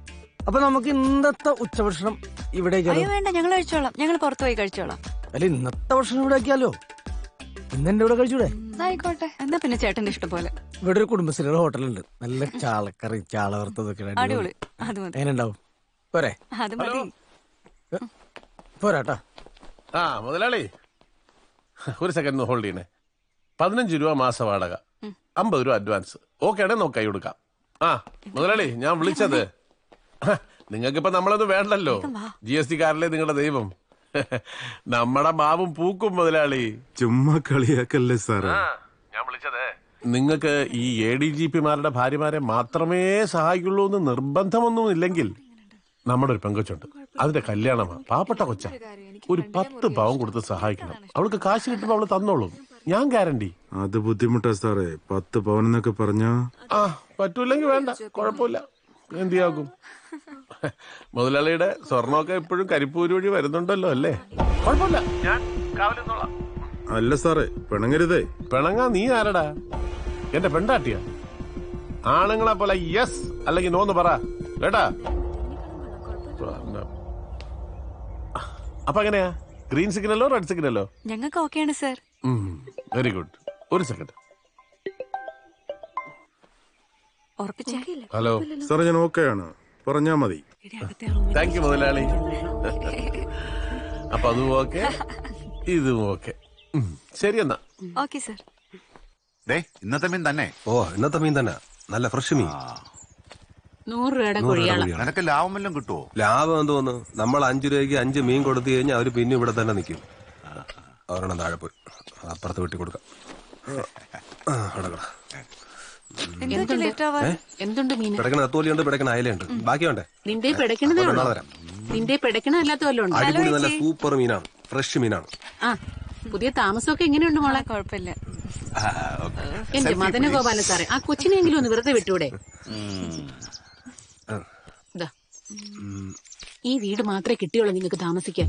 അപ്പൊ നമുക്ക് ഇന്നത്തെ ഉച്ചഭക്ഷണം ഇവിടെ വേണ്ട, ഞങ്ങൾ കഴിച്ചോളാം. ഞങ്ങൾ പുറത്തു പോയി കഴിച്ചോളാം. അല്ല, ഇന്നത്തെ ഭക്ഷണം ഇവിടെ ആക്കിയാലോ? ഇന്നെന്റെ ഇവിടെ കഴിച്ചൂടെ? ആയിക്കോട്ടെ, എന്നാ പിന്നെ ചേട്ടന്റെ ഇഷ്ടം പോലെ. ഇവിടെ ഒരു കുടുംബശ്രീയുടെ ഹോട്ടലുണ്ട്, നല്ല ചാളക്കറി ചാള വറുത്തതൊക്കെ അടിപൊളി. അത് മതി. എങ്ങനെയുണ്ടാവും? പോരെ? അത് മതി. പോരാട്ടാ. ആ മുതലാളി, ഒരു സെക്കൻഡ് ഹോൾഡ് ചെയ്യണേ. 15 രൂപ മാസ വാടക, 50 രൂപ അഡ്വാൻസ്. ഓക്കെ ആണേ നോക്കായി കൊടുക്കാം. ആ മുതലാളി, ഞാൻ വിളിച്ചത് നിങ്ങൾക്കിപ്പോ നമ്മളൊന്നും വേണ്ടല്ലോ. GST കാരല്ലേ നിങ്ങളുടെ ദൈവം. നമ്മടെ മാവും പൂക്കും മുതലാളി. ചുമ്മാ കളിയാക്കല്ലേ സാറേ. ഞാൻ വിളിച്ചത് നിങ്ങൾക്ക് ഈ ADGP-മാരുടെ ഭാര്യമാരെ മാത്രമേ സഹായിക്കുള്ളൂ എന്ന് നിർബന്ധമൊന്നും ഇല്ലെങ്കിൽ, നമ്മുടെ ഒരു പെങ്കൊച്ചുണ്ട്, അതിന്റെ കല്യാണമാണ്. പാവപ്പെട്ട കൊച്ച. ഒരു 10 പവൻ കൊടുത്ത് സഹായിക്കണം. അവൾക്ക് കാശ് കിട്ടുമ്പോ അവള് തന്നോളും, ഞാൻ ഗ്യാരണ്ടി. അത് ബുദ്ധിമുട്ടാ സാറേ, 10 പവൻ എന്നൊക്കെ പറഞ്ഞാ. ആ പറ്റൂല്ലെങ്കിൽ വേണ്ട, കുഴപ്പമില്ല. എന്തിയാകും? മുതലാളിയുടെ സ്വർണ്ണമൊക്കെ ഇപ്പോഴും കരിപ്പൂര് വഴി വരുന്നുണ്ടല്ലോ അല്ലേ? കുഴപ്പമില്ല, ഞാൻ കാവലിന്നോളാം. അല്ല സാറേ, പിണങ്ങരുതേ. പിണങ്ങാ നീ ആരടാ? എന്റെ പെണ്ടാട്ടിയ. ആണുങ്ങളെ പോലെ യെസ് അല്ലെങ്കിൽ നോന്ന് പറ കേട്ടാ. അപ്പൊ എങ്ങനെയാ, ഗ്രീൻ സിഗ്നലോ റെഡ് സിഗ്നലോ? ഞങ്ങൾക്ക് ഓക്കെയാണ് സാർ. Very good. ഒരു സെക്കൻഡ്. ഹലോ സാറേ, ഞാൻ ഓക്കെയാണ്, പറഞ്ഞാ മതി. താങ്ക് യു മുതലാളി. അപ്പൊ അതും ഓക്കെ, ഇതും ഓക്കെ. ശരി എന്നാ. Okay sir. ഇന്നത്തെ മീൻ തന്നെ. ഓ, ഇന്നത്തെ മീൻ തന്നെ, നല്ല ഫ്രഷ് മീൻ. 100 രൂപയുടെ കൊഴിയാണ്. നിനക്ക് ലാഭം വല്ലതും കിട്ടുമോ? ലാഭം എന്തോന്ന്, നമ്മൾ 5 രൂപയ്ക്ക് 5 മീൻ കൊടുത്തു കഴിഞ്ഞാൽ അവര് പിന്നെ ഇവിടെ തന്നെ നിൽക്കും. അവരെണ്ണം താഴെ പോയി അപ്പുറത്ത് വെട്ടി കൊടുക്കാം. എന്തുണ്ട് മീൻ? പിടക്കണ അത്തോലിയുണ്ട്, പിടക്കണ അയലുണ്ട്. ബാക്കി വേണ്ടേ? നിന്റെ പിടക്കണതേ ഉള്ളൂ. വരാം. നിന്റെ പിടക്കണ അല്ലാത്ത വല്ലതും ഉണ്ട്? അടിപൊളി നല്ല സൂപ്പർ മീനാണ്, ഫ്രഷ് മീനാണ്. ആ, പുതിയ താമസമൊക്കെ എങ്ങനെയുണ്ട് മോളെ? കുഴപ്പമില്ല. എന്റെ മദന ഗോപാല സാറേ, ആ കൊച്ചിനെങ്കിലും ഒന്ന് വെറുതെ വിട്ടൂടെ? ഈ വീട് മാത്രമേ കിട്ടിയുള്ളൂ നിങ്ങൾക്ക് താമസിക്കാൻ.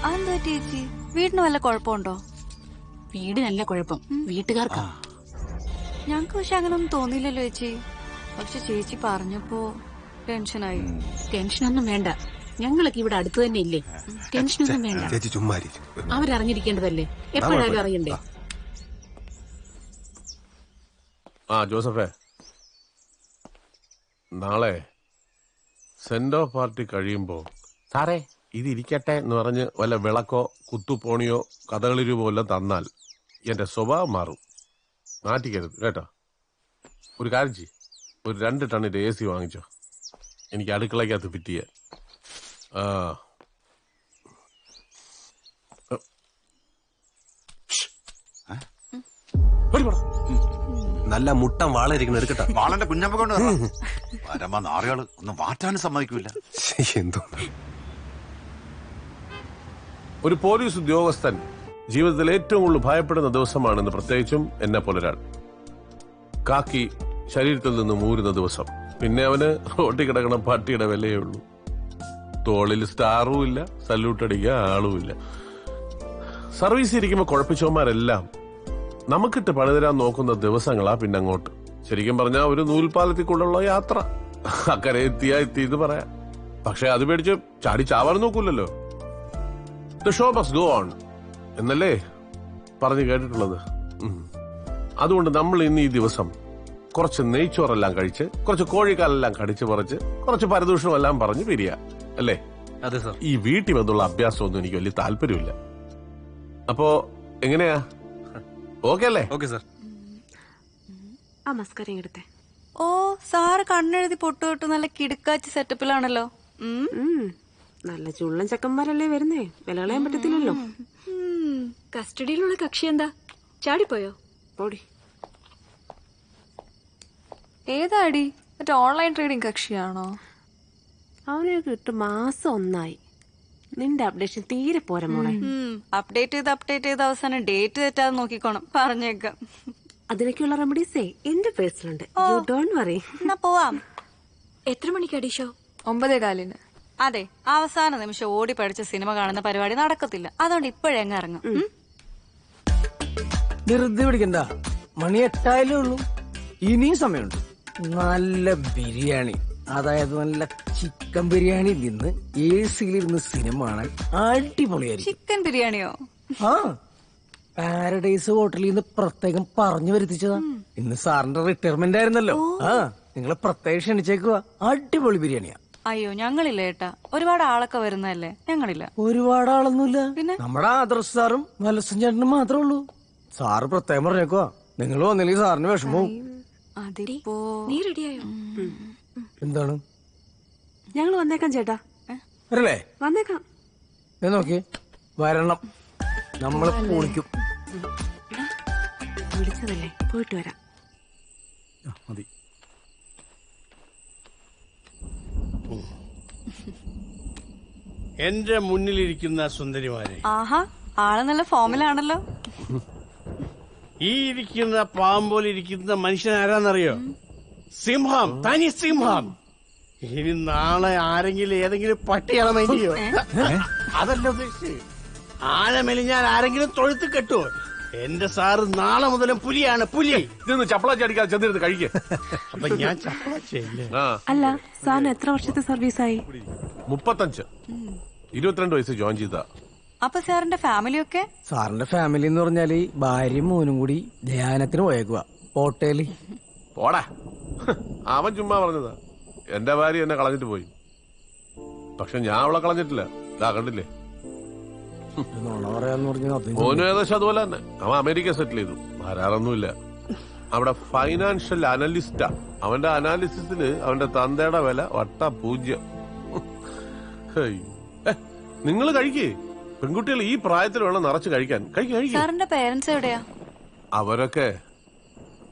അതെന്താ ചേച്ചി, വീടിന് വല്ല കുഴപ്പമുണ്ടോ? വീടിനല്ല കുഴപ്പം, വീട്ടുകാർക്കാ. ഞങ്ങക്ക് പക്ഷെ അങ്ങനൊന്നും തോന്നിയില്ലല്ലോ ചേച്ചി. പക്ഷെ ചേച്ചി പറഞ്ഞപ്പോ ടെൻഷനായി. ടെൻഷനൊന്നും വേണ്ട, ഞങ്ങളൊക്കെ ഇവിടെ അടുത്ത് തന്നെ ഇല്ലേ. ടെൻഷനൊന്നും വേണ്ട. ചേച്ചി ചുമ്മാ അവരറിഞ്ഞിരിക്കേണ്ടതല്ലേ, എപ്പോഴായാലും അറിയണ്ടേ. ആ ജോസഫേ, നാളെ സെന്റ് ഓഫ് പാർട്ടി കഴിയുമ്പോ സാറേ ഇതിരിക്കട്ടെ എന്ന് പറഞ്ഞ് വല്ല വിളക്കോ കുത്തുപോണിയോ കഥകളി രൂപോ എല്ലാം തന്നാൽ എന്റെ സ്വഭാവം മാറും. നാട്ടിക്കരുത് കേട്ടോ. ഒരു കാര്യം ചെയ്യ്, ഒരു 2 ടണ്ണിന്റെ AC വാങ്ങിച്ചോ, എനിക്ക് അടുക്കളയ്ക്കകത്ത് ഫിറ്റ് ചെയ്യാൻ. ആ നല്ല മുട്ടൻ വാളയിരിക്കണം, എടുക്കട്ടെ. വാളന്റെ കുഞ്ഞമ്മ കൊണ്ട് വരമ്പ നാറികള് ഒന്നും മാറ്റാനും സമ്മതിക്കൂല. എന്തോ ഒരു പോലീസ് ഉദ്യോഗസ്ഥൻ ജീവിതത്തിൽ ഏറ്റവും കൂടുതൽ ഭയപ്പെടുന്ന ദിവസമാണെന്ന്, പ്രത്യേകിച്ചും എന്നെ പോലൊരാൾ. കാക്കി ശരീരത്തിൽ നിന്ന് മൂരുന്ന ദിവസം. പിന്നെ അവന് റോട്ടി കിടക്കണ പട്ടിയുടെ വിലയേ ഉള്ളൂ. തോളിൽ സ്റ്റാറും ഇല്ല, സല്യൂട്ട് അടിക്കാൻ ആളുമില്ല. സർവീസ് ഇരിക്കുമ്പോ കുഴപ്പിച്ചവന്മാരെല്ലാം നമുക്കിട്ട് പണിതരാൻ നോക്കുന്ന ദിവസങ്ങളാ പിന്നെ അങ്ങോട്ട്. ശരിക്കും പറഞ്ഞാൽ ഒരു നൂൽപാലത്തിൽ കൂടെയുള്ള യാത്ര. അക്കരെ എത്തിയെന്ന് പറയാം. പക്ഷെ അത് പേടിച്ച് ചാടി ചാവാൻ നോക്കൂലല്ലോ. The show must go on എന്നല്ലേ പറഞ്ഞു കേട്ടിട്ടുള്ളത്. അതുകൊണ്ട് നമ്മൾ ഇന്ന് ഈ ദിവസം കുറച്ച് നെയ്ച്ചോറെല്ലാം കഴിച്ച്, കുറച്ച് കോഴിക്കാലെല്ലാം കടിച്ചു പറിച്ച്, കുറച്ച് പരദൂഷണമെല്ലാം പറഞ്ഞ് പിരിയ അല്ലേ. അതെ സാർ. ഈ വീട്ടിൽ വന്നുള്ള അഭ്യാസമൊന്നും എനിക്ക് വലിയ താല്പര്യമില്ല. അപ്പോ എങ്ങനെയാ, ഓക്കെ അല്ലേ? Okay sir. ആ മസ്കാരം എടുത്തേ. ഓ സാറ് കണ്ണെഴുതി പൊട്ടുതൊട്ട് നല്ല കിടുക്കാച്ചി സെറ്റപ്പിലാണല്ലോ. നല്ല ചുള്ളൻ ചക്കന്മാരല്ലേ വരുന്നേ, വില കളയാൻ പറ്റത്തില്ലല്ലോ. കസ്റ്റഡിയിലുള്ള കക്ഷി എന്താ ചാടിപ്പോയോ? പോടി. ഏതാടി? മറ്റേ ഓൺലൈൻ ട്രേഡിംഗ് കക്ഷിയാണോ? അവനൊക്കെ ഇട്ട് മാസം 1 നിന്റെ അപ്ഡേഷൻ തീരെ പോരാ മോളെ. അപ്ഡേറ്റ് ചെയ്ത് അവസാനം ഡേറ്റ് തെറ്റാതെ നോക്കിക്കോണം, പറഞ്ഞേക്കാം. അതിനൊക്കെയുള്ള റെമഡീസേ എന്റെ പേഴ്സണുണ്ട്. You don't worry. എന്നാ പോവാം. എത്ര മണിക്കടി ഷോ? 9:15. അതെ, അവസാന നിമിഷം ഓടി പഠിച്ച സിനിമ കാണുന്ന പരിപാടി നടക്കത്തില്ല. അതുകൊണ്ട് ഇപ്പോഴെങ്ങ ഇറങ്ങും. ധൃതി പിടിക്കണ്ട, മണി 8 ഉള്ളൂ, ഇനിയും സമയമുണ്ട്. നല്ല ബിരിയാണി, അതായത് നല്ല ചിക്കൻ ബിരിയാണി നിന്ന് AC-ലിരുന്ന് സിനിമ കാണാൻ അടിപൊളിയായിരിക്കും. ചിക്കൻ ബിരിയാണിയോ? ആ, പാരഡൈസ് ഹോട്ടലിൽ നിന്ന് പ്രത്യേകം പറഞ്ഞു വരുത്തിച്ചതാ. ഇന്ന് സാറിന്റെ റിട്ടയർമെന്റ് ആയിരുന്നല്ലോ. ആ, നിങ്ങളെ പ്രത്യേകം ക്ഷണിച്ചേക്കുവാ. അടിപൊളി ബിരിയാണിയാ. അയ്യോ ഞങ്ങളില്ല ഏട്ടാ, ഒരുപാട് ആളൊക്കെ വരുന്നതല്ലേ, ഞങ്ങളില്ല. ഒരുപാട് ആളൊന്നുമില്ല, പിന്നെ നമ്മുടെ ആദർശ് സാറും മലസൻ ചേട്ടനും മാത്രമേ ഉള്ളൂ. സാറ് പ്രത്യേകം പറഞ്ഞേക്കുവാ, നിങ്ങൾ വന്നില്ലെങ്കിൽ സാറിന് വിഷമവും. അതിപ്പോ നീ റെഡിയായോ? എന്താണ്? ഞങ്ങൾ വന്നേക്കാം ചേട്ടാ. വരല്ലേ? വന്നേക്കാം. നോക്കി വരണം, നമ്മളെ പൊളിക്കും. വിളിച്ചതല്ലേ, പോയിട്ട് വരാം. മതി. എന്റെ മുന്നിലിരിക്കുന്ന സുന്ദരിമാരെ, ആഹാ, ആള് നല്ല ഫോമിലാണല്ലോ. ഈ ഇരിക്കുന്ന പാമ്പോലിരിക്കുന്ന മനുഷ്യൻ ആരാന്നറിയോ? സിംഹം, തനി സിംഹം. ഇനി നാളെ ആരെങ്കിലും ഏതെങ്കിലും പട്ടിയാളെ മെലിയോ? അതല്ല ഉദ്ദേശിച്ച്, ആന മെലിഞ്ഞാൽ ആരെങ്കിലും തൊഴുത്ത് കെട്ടുവോ? എന്റെ സാറ് നാളെ മുതലും പുലിയാണ്, പുലി. ഇതൊന്ന് ചപ്പളാച്ചി അടിക്കാതെ ചെന്നിരുന്ന് കഴിക്കുക. അപ്പൊ ഞാൻ ചപ്പളാച്ചല്ലേ? അല്ല, സാറിന് എത്ര വർഷത്തെ സർവീസായി? 35. 22 വയസ്സ് ജോയിൻ ചെയ്ത. അപ്പൊ സാറിന്റെ ഫാമിലിയൊക്കെ? സാറിന്റെ ഫാമിലി എന്ന് പറഞ്ഞാല് ഭാര്യയും മോനും കൂടി ധ്യാനത്തിന് പോയേക്കുവാ ഹോട്ടല്. പോടാ, അവൻ ചുമ്മാ പറഞ്ഞതാ. എന്റെ ഭാര്യ എന്നെ കളഞ്ഞിട്ട് പോയി, പക്ഷെ ഞാൻ അവളെ കളഞ്ഞിട്ടില്ല. ഇതാ കണ്ടില്ലേ, മോനും ഏകദേശം അതുപോലെ തന്നെ. അവൻ അമേരിക്ക സെറ്റിൽ ചെയ്തു, ധാരാളൊന്നുമില്ല. അവിടെ ഫൈനാൻഷ്യൽ അനലിസ്റ്റാ. അവന്റെ അനാലിസിസില് അവന്റെ തന്തയുടെ വില വട്ട 0. നിങ്ങൾ കഴിക്കേ, പെൺകുട്ടികൾ ഈ പ്രായത്തിൽ വേണം നിറച്ച് കഴിക്കാൻ. കഴിക്കുക. സാറിന്റെ പേരൻസ് എവിടെയാ? അവരൊക്കെ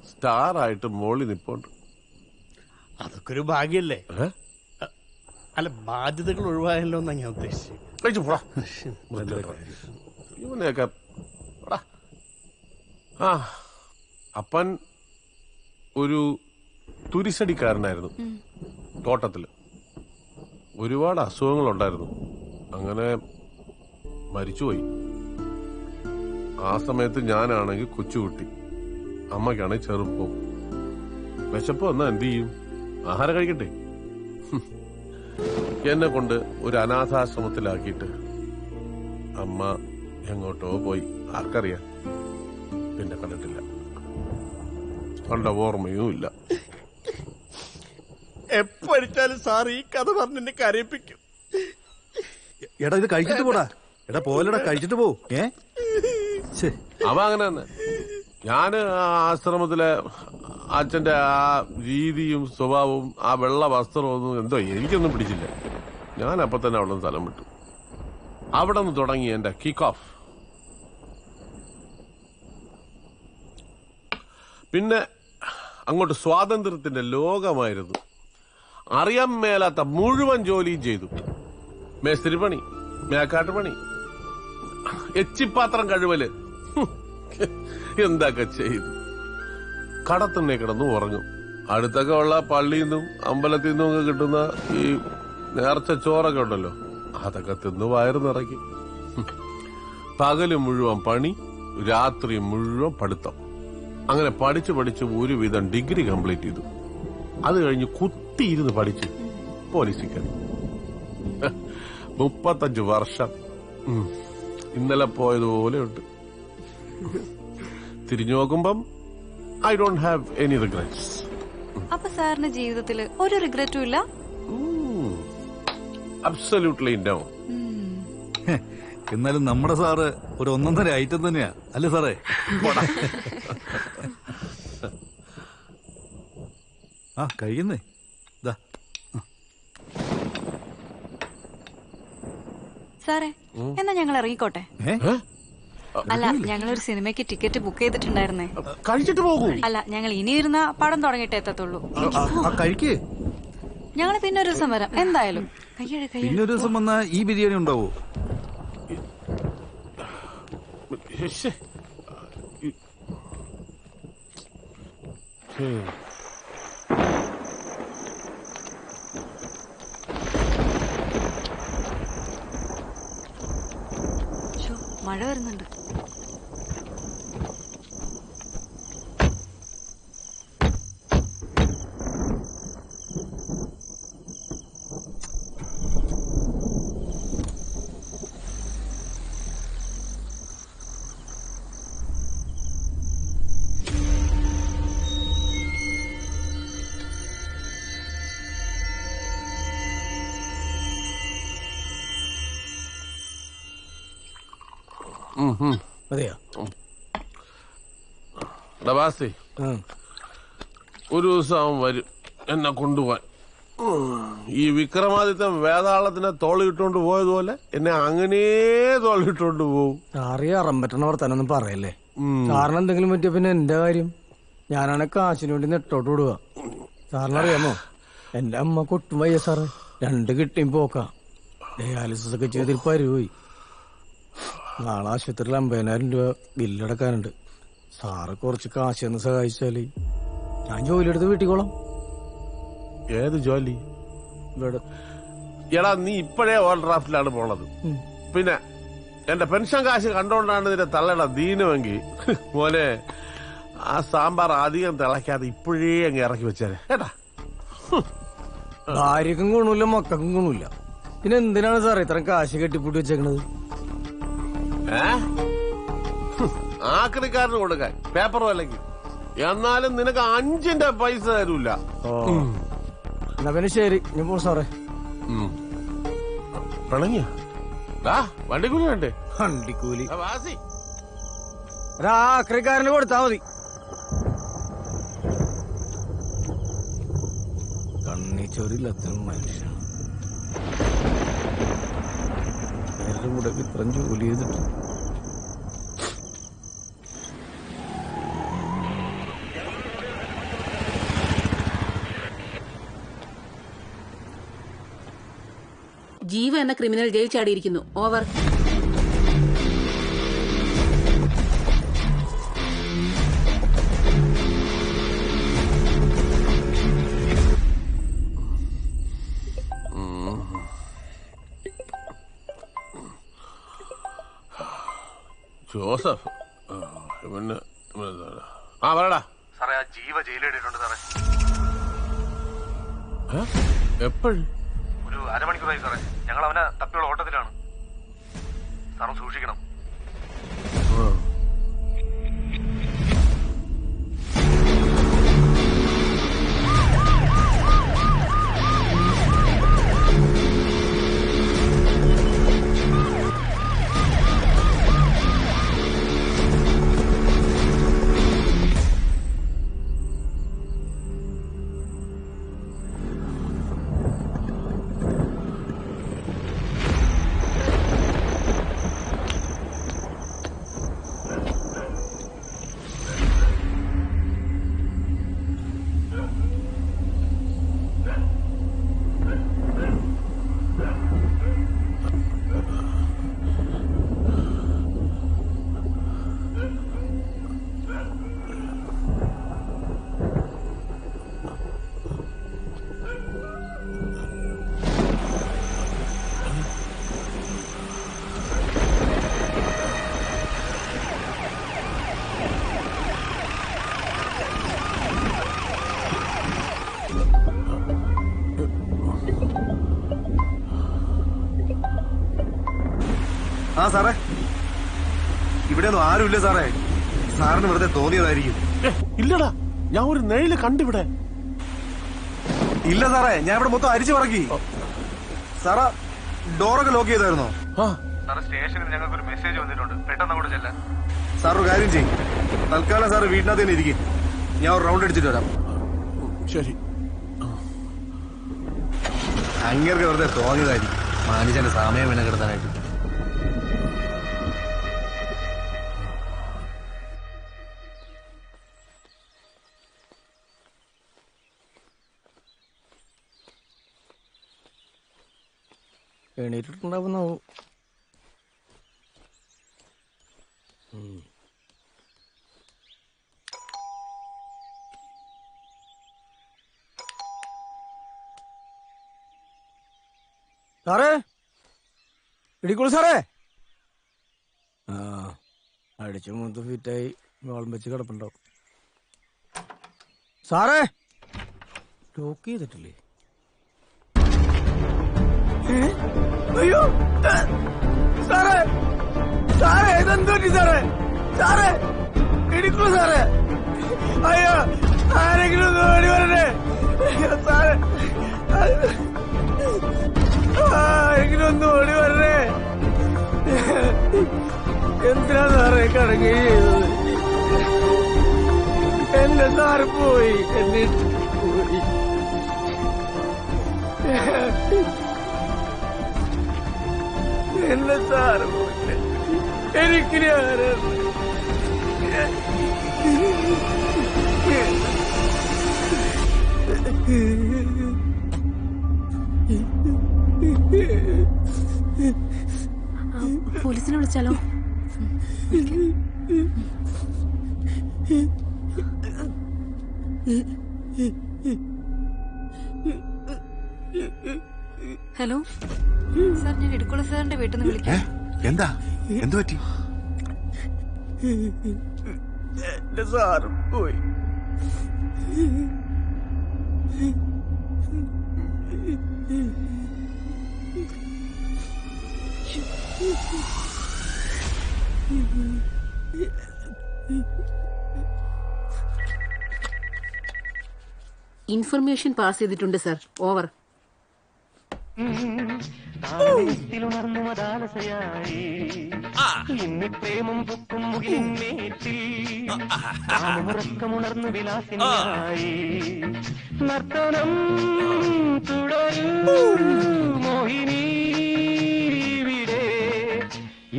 സ്റ്റാർ ആയിട്ട് മോളിൽ നിപ്പുണ്ട്. അതൊക്കെ ഒരു ഭാഗ്യല്ലേ? അല്ല, ബാധ്യതകൾ ഒഴിവായല്ലോ എന്നാ ഞാൻ ഉദ്ദേശിച്ചത്. ഇവനെയൊക്കെ ആ, അപ്പൻ ഒരു തുരിശടിക്കാരനായിരുന്നു. തോട്ടത്തില് ഒരുപാട് അസുഖങ്ങളുണ്ടായിരുന്നു. അങ്ങനെ മരിച്ചുപോയി. ആ സമയത്ത് ഞാനാണെങ്കിൽ കൊച്ചുകുട്ടി, അമ്മയ്ക്കാണെങ്കിൽ ചെറുപ്പം. വിശപ്പ് വന്നാ എന്ത് ചെയ്യും? ആഹാരം കഴിക്കട്ടെ. എന്നെ കൊണ്ട് ഒരു അനാഥാശ്രമത്തിലാക്കിയിട്ട് അമ്മ എങ്ങോട്ടോ പോയി, ആർക്കറിയാം. പിന്നെ കണ്ടിട്ടില്ല, കണ്ട ഓർമ്മയും ഇല്ല. എപ്പടിച്ചാലും സാർ ഈ കഥ പറഞ്ഞെന്നെ കരയിപ്പിക്കും. എടാ ഇത് കഴിച്ചിട്ട് പോടാ. എടാ പോലടാ, കഴിച്ചിട്ട് പോ. അവ അങ്ങനെ തന്നെ. ഞാന് ആ ആശ്രമത്തിലെ അച്ഛന്റെ ആ രീതിയും സ്വഭാവവും ആ വെള്ള വസ്ത്രമൊന്നും എന്തോ എനിക്കൊന്നും പിടിച്ചില്ല. ഞാൻ അപ്പൊ തന്നെ അവിടെ നിന്ന് സ്ഥലം വിട്ടു. അവിടെ നിന്ന് തുടങ്ങി എന്റെ കിക്ക് ഓഫ്. പിന്നെ അങ്ങോട്ട് സ്വാതന്ത്ര്യത്തിന്റെ ലോകമായിരുന്നു. അറിയാൻ മേലാത്ത മുഴുവൻ ജോലിയും ചെയ്തു. മേസ്തിരി പണി, മേക്കാട്ട് പണി, എച്ചിപ്പാത്രം കഴുവല്, എന്തൊക്കെ ചെയ്തു. കടത്തുണ്ണി കിടന്നു ഉറങ്ങും. അടുത്തൊക്കെ ഉള്ള പള്ളിയിൽ നിന്നും അമ്പലത്തിൽ നിന്നും ഒക്കെ കിട്ടുന്ന ഈ നേർച്ച ചോറൊക്കെ ഉണ്ടല്ലോ, അതൊക്കെ തിന്ന് വയറ് നിറയ്ക്കും. പകല് മുഴുവൻ പണി, രാത്രി മുഴുവൻ പഠിത്തം. അങ്ങനെ പഠിച്ച് പഠിച്ച് ഒരുവിധം ഡിഗ്രി കംപ്ലീറ്റ് ചെയ്തു. അത് കഴിഞ്ഞ് കുത്തിയിരുന്ന് പഠിച്ച് പോലീസിൽ കയറി. 35 വർഷം ഇന്നലെ പോയതുപോലെയുണ്ട്. തിരിഞ്ഞു നോക്കുമ്പം I don't have any regrets. അപ്പൊ സാറിന്റെ ജീവിതത്തില് ഒരു റിഗ്രറ്റും ഇല്ല? Absolutely no. എന്നാലും നമ്മുടെ സാറ് ഒരു ഒന്നൊന്നര ഐറ്റം തന്നെയാ അല്ലേ സാറേ? ആ കഴിയുന്നേ. സാറേ എന്നാ ഞങ്ങൾ ഇറങ്ങിക്കോട്ടെ. അല്ല ഞങ്ങളൊരു സിനിമയ്ക്ക് ടിക്കറ്റ് ബുക്ക് ചെയ്തിട്ടുണ്ടായിരുന്നേ. കഴിച്ചിട്ട് പോകൂ. അല്ല ഞങ്ങൾ ഇനി ഇരുന്ന പടം തുടങ്ങിയിട്ടേ എത്തത്തുള്ളൂ. കഴിക്കേ. ഞങ്ങൾ പിന്നെ ഒരു ദിവസം വരാം എന്തായാലും. പിന്നെ ഒരു ദിവസം വന്നാ ഈ ബിരിയാണി ഉണ്ടാവോ? മഴ വരുന്നുണ്ട്. ഒരു ദിവസം അവൻ വരും എന്നെ കൊണ്ടുപോവാൻ. ഈ വിക്രമാദിത്യൻ വേതാളത്തിനെ തോളിട്ടുകൊണ്ട് പോയതുപോലെ എന്നെ അങ്ങനെ തോളിട്ടുകൊണ്ട് പോകും. അറിയാൻ പറ്റണ വർത്താനൊന്നും പറയല്ലേ. സാറിന് എന്തെങ്കിലും പറ്റിയ പിന്നെ എന്റെ കാര്യം. ഞാനാണ് കാശിന് വേണ്ടി നെട്ടോട്ട് വിടുക. സാറിനറിയാമോ എന്റെ അമ്മ കൊട്ടും വയ്യ സാറ്. 2 കിട്ടിയും പോക്ക. ഡയാലിസിസ് ഒക്കെ ചെയ്തിൽ പരുപോയി. നാളെ ആശുപത്രിയിൽ 50,000 രൂപ ബില്ലടക്കാനുണ്ട്. സാറ് കുറച്ച് കാശ് എന്ന് സഹായിച്ചാല് ഞാൻ ജോലി എടുത്ത് വീട്ടിക്കോളാം. ഏത് ജോലി? എടാ നീ ഇപ്പോഴേ ഓവർ ഡ്രാഫ്റ്റിലാണ് പോണത്. പിന്നെ എന്റെ പെൻഷൻ കാശ് കണ്ടോണ്ടാണ് ഇതിന്റെ തള്ളയുടെ ദീനമെങ്കിൽ മോനെ ആ സാമ്പാർ അധികം തിളയ്ക്കാതെ ഇപ്പോഴേ അങ്ങ് ഇറക്കി വെച്ചേരെ കേട്ടാ. ഭാര്യക്കും ഗുണമില്ല മക്കൾക്കും ഗുണമില്ല. പിന്നെ എന്തിനാണ് സാറേ ഇത്രയും കാശ് കെട്ടിപ്പൂട്ടി വെച്ചേക്കണത്? ആക്രിക്കാരന് കൊടുക്കാൻ പേപ്പർ വിലക്ക്. എന്നാലും നിനക്ക് 5 പൈസ തരൂല. എന്നാ പിന്നെ ശരി ഞാൻ പോ സാറേ. പിണങ്ങിയ വണ്ടിക്കൂലി വേണ്ടേ? വണ്ടിക്കൂലി ആക്രിക്കാരന് കൊടുത്താ മതി. കണ്ണിച്ചോരില്ലാത്ത മനുഷ്യൻ കൂടെ ഇത്രയും ജോലി ചെയ്തിട്ട് ജീവ എന്ന ക്രിമിനൽ ജയിൽ ചാടിയിരിക്കുന്നു. ഓവർ. ജോസഫ് പറയടാ സാറേ. ആ ജീവ ജയിലിട്ടിട്ടുണ്ട് സാറേ. എപ്പോഴും ഒരു അരമണിക്കൂറായി സാറേ. ഞങ്ങൾ അവനെ തപ്പിയുള്ള ഓട്ടത്തിലാണ്. സാറും സൂക്ഷിക്കണം. ആ സാറേ, ഇവിടെ ഒന്നും ആരുമില്ല സാറേ. സാറിന് വെറുതെ തോന്നിയതായിരിക്കും. ഇല്ലടാ, ഞാൻ ഒരു നെയില് കണ്ടിവിടെ. ഇല്ല സാറേ, ഞാൻ ഇവിടെ മൊത്തം അരിച്ചു പറക്കി. സാറാ ഡോറൊക്കെ ലോക്ക് ചെയ്തായിരുന്നോ? സാറ് സ്റ്റേഷനിൽ ഞങ്ങൾക്ക് ഒരു മെസ്സേജ് വന്നിട്ടുണ്ട്, പെട്ടെന്ന് അങ്ങോട്ട് ചെല്ലാൻ. സാർ ഒരു കാര്യം ചെയ്യും, തൽക്കാലം സാറ് വീട്ടിനകത്ത് തന്നെ ഇരിക്കും, ഞാൻ ഒരു റൗണ്ട് അടിച്ചിട്ട് വരാം. ശരി. അങ്ങേർക്ക് വെറുതെ തോന്നിയതായിരിക്കും മനുഷ്യന്റെ സമയം വേണം കിടത്താനായിട്ട്. എണീറ്റിട്ടുണ്ടാവുന്നാവും. സാറേ, ഇടിക്കോളൂ സാറേ. ആ, അടിച്ചു മൂന്ന് ഫീറ്റായി വളം വെച്ച് കിടപ്പുണ്ടാവും. സാറേ, ലോക്ക് ചെയ്തിട്ടില്ലേ? അയ്യോ സാറേ, സാറേ ഇതെന്തോട്ടി സാറേ? സാറേ ഇടിക്കൂ സാറേ. അയ്യോ, ആരെങ്കിലും ഒന്ന് ഓടി വരണേ സാറേ, ആരെങ്കിലും ഒന്ന് ഓടി വരണേ. എന്തിനാ സാറേ കടങ്ങി ചെയ്തത്? എന്റെ സാറ് പോയി, എന്നിട്ട് പോയി. എന്റെ സാറ് പോയി, എനിക്കിനി ആരാണ്? പോലീസിനെ വിളിച്ചാലോ? ഹലോ സാർ, ഞാൻ ഇടുക്കുള സാറിന്റെ വീട്ടിൽ നിന്ന് വിളിക്കാം. എന്താ, എന്തു പറ്റി? എന്റെ സാറ് പോയി. ഇൻഫർമേഷൻ പാസ് ചെയ്തിട്ടുണ്ട് സാർ. ഓവർ. പ്രേമം പൊക്കും മുകിലിന്മേറ്റിൽ ഉറക്കമുണർന്നു വിലാസിനായി നർത്തനം തുടരൂ മോഹിനി ഇവിടെ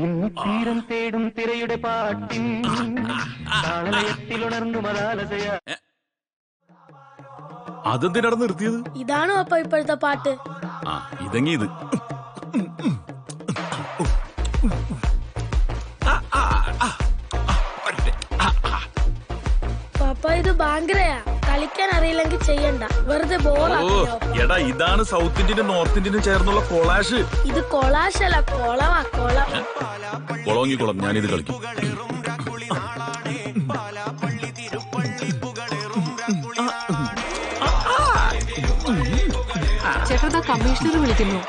ഇന്ന് തീരം തേടും തിരയുടെ പാട്ടിൻ താളലയത്തിലുണർന്നു മതാലസയ. അതെന്തിനാണ് നിർത്തിയത്? ഇതാണോ അപ്പൊ ഇപ്പോഴത്തെ പാട്ട്? ആ, ഇതെങ്ങി ഇത്. പപ്പ ഇത് ബാങ്കറയാ, കളിക്കാൻ അറിയില്ലെങ്കിൽ ചെയ്യണ്ട, വെറുതെ ബോറാക്കി. എടാ, ഇതാണ് സൗത്ത് ഇന്ത്യനും നോർത്ത് ഇന്ത്യനും ചേർന്നുള്ള കൊളാഷ്. ഇത് കൊളാഷല്ല, കൊളവാ, കൊളം. കൊളോങ്ങി കുളം, ഞാനിത് കളിക്കും. ചേട്ടാ, കമ്മീഷണർ വിളിക്കുന്നു.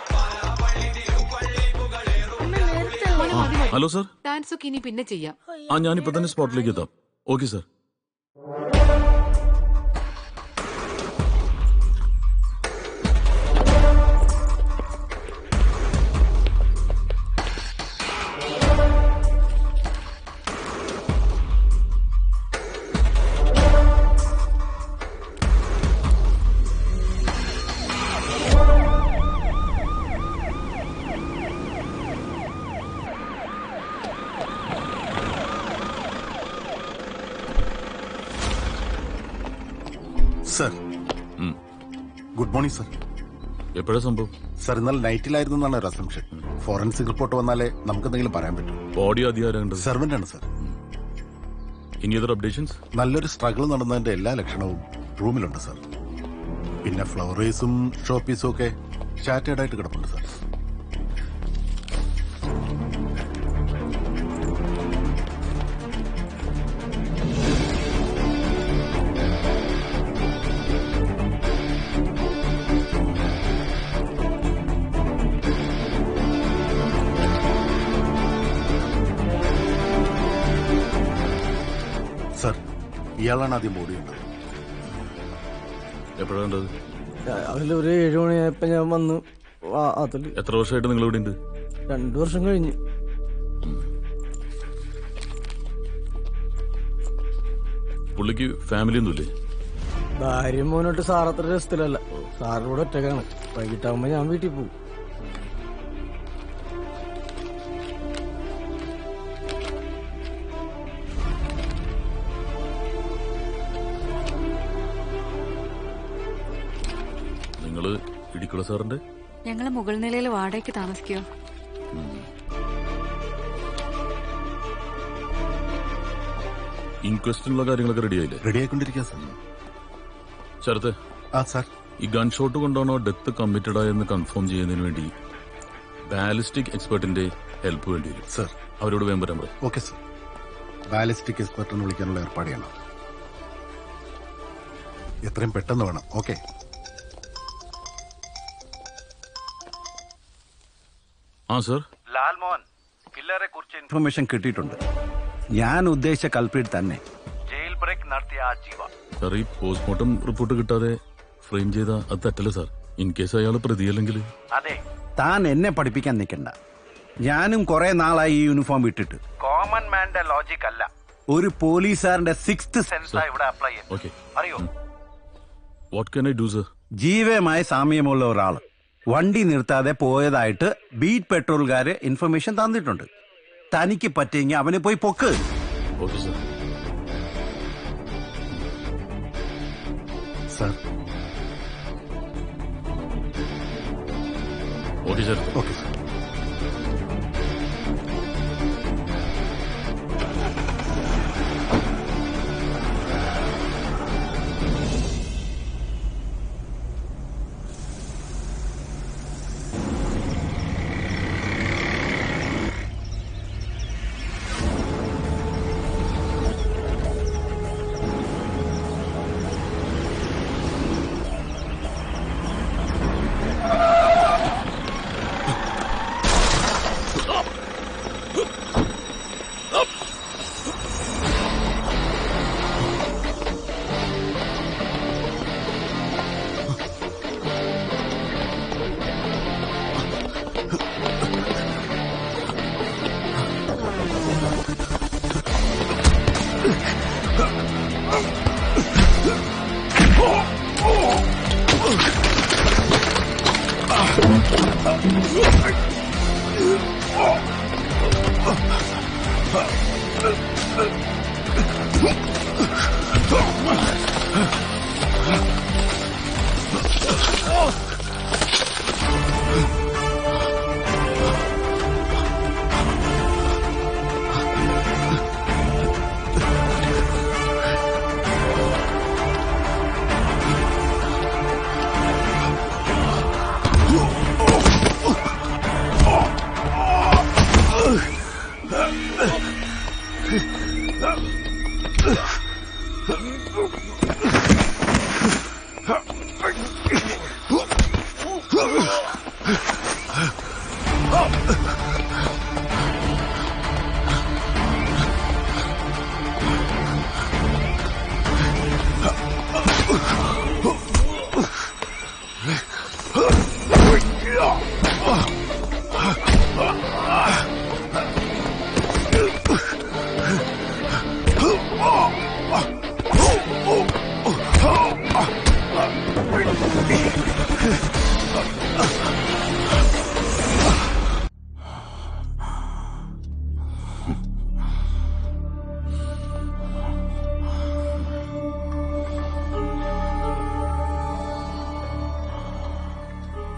Hello sir. ഡാൻസ് ഒക്കെ ഇനി പിന്നെ ചെയ്യാം. ആ, ഞാനിപ്പോ തന്നെ സ്പോട്ടിലേക്ക് എത്താം. Okay sir. Sir, good morning sir. എപ്പോഴാ സംഭവം? സർ, ഇന്നലെ നൈറ്റിലായിരുന്നു എന്നാണ് ഒരു അസംഷൻ. ഫോറൻസിക് റിപ്പോർട്ട് വന്നാലേ നമുക്ക് എന്തെങ്കിലും പറയാൻ പറ്റും. ബോഡി അധികാരം സെർവന്റ് ആണ് സർ. ഇനി അതർ അപ്ഡേഷൻസ്? നല്ലൊരു സ്ട്രഗിൾ നടന്നതിന്റെ എല്ലാ ലക്ഷണവും റൂമിലുണ്ട് സർ. പിന്നെ ഫ്ലവറേസും ഷോപ്പീസും ഒക്കെ ഷാറ്റേഡ് ആയിട്ട് കിടപ്പുണ്ട് സർ. സർ, ഇയാളാണ് ആദ്യം ബോഡി ഉണ്ടത്. എപ്പോഴാണ് കണ്ടത്? രാവിലെ ഒരു 7 മണിയായപ്പോ ഞാൻ വന്നു. അതില് എത്ര വർഷമായിട്ട് നിങ്ങൾ ഇവിടെ ഉണ്ട്? 2 വർഷം കഴിഞ്ഞ്. പുള്ളിക്ക് ഫാമിലി ഒന്നുമില്ലേ? ഭാര്യയും മോനോട്ട് സാർ അത്ര രസത്തിലല്ല. സാറിനോട് ഒറ്റക്കാണ്. വൈകിട്ടാകുമ്പോ ഞാൻ വീട്ടിൽ പോകും. നിങ്ങള് ഇടിക്കുള സാറിന്റെ? ഞങ്ങള് മുകൾ നിലയിൽ വാടകയ്ക്ക് താമസിക്കോ? ഇൻക്വസ്റ്റിനുള്ള കാര്യങ്ങളൊക്കെ റെഡിയായില്ലേ? റെഡിയായിക്കൊണ്ടിരിക്കുക സാർ. ശരത്തെ, സാർ, ഈ ഗൺ ഷോട്ട് കൊണ്ടാണോ ഡെത്ത് കമ്മിറ്റഡ് ആയെന്ന് കൺഫേം ചെയ്യുന്നതിന് വേണ്ടി ബാലിസ്റ്റിക് എക്സ്പെർട്ടിന്റെ ഹെൽപ്പ് വേണ്ടി വരും സാർ. അവരോട് വേഗം വരാൻ പറയും. Okay sir. ബാലിസ്റ്റിക് എക്സ്പെർട്ടിനെ വിളിക്കാനുള്ള ഏർപ്പാട് ചെയ്യണം. എത്രയും പെട്ടെന്ന് വേണം. ഓക്കെ. ആ സർ. ലാൽമോഹൻ, കില്ലറെ കുറിച്ച് ഇൻഫർമേഷൻ കിട്ടിയിട്ടുണ്ട്. ഞാൻ ഉദ്ദേശിച്ച കൾപ്രിറ്റ് തന്നെ. ജയിൽ ബ്രേക്ക് നടത്തിയ ആ ജീവ. സാർ, ഈ പോസ്റ്റ്മോർട്ടം റിപ്പോർട്ട് കിട്ടാതെ ഫ്രെയിം ചെയ്ത അത് തെറ്റല്ലേ സാർ? ഇൻ കേസ് അയാൾ പ്രതിയല്ലെങ്കിൽ? അതെ, താൻ എന്നെ പഠിപ്പിക്കാൻ നിൽക്കണ്ട. ഞാനും കുറെ നാളായി ഈ യൂണിഫോം ഇട്ടിട്ട്. കോമൺ മാന്റെ ലോജിക് അല്ല, ഒരു പോലീസുകാരന്റെ 6th സെൻസാ ഇവിടെ അപ്ലൈ ഓക്കെ. അറിയോ? What can I do sir? ജീവയുമായി സാമ്യമുള്ള ഒരാള് വണ്ടി നിർത്താതെ പോയതായിട്ട് ബീറ്റ് പെട്രോളുകാര് ഇൻഫർമേഷൻ തന്നിട്ടുണ്ട്. തനിക്ക് പറ്റിയെങ്കിൽ അവന് പോയി പൊക്ക്. Okay sir. Sir. Okay sir. Okay sir.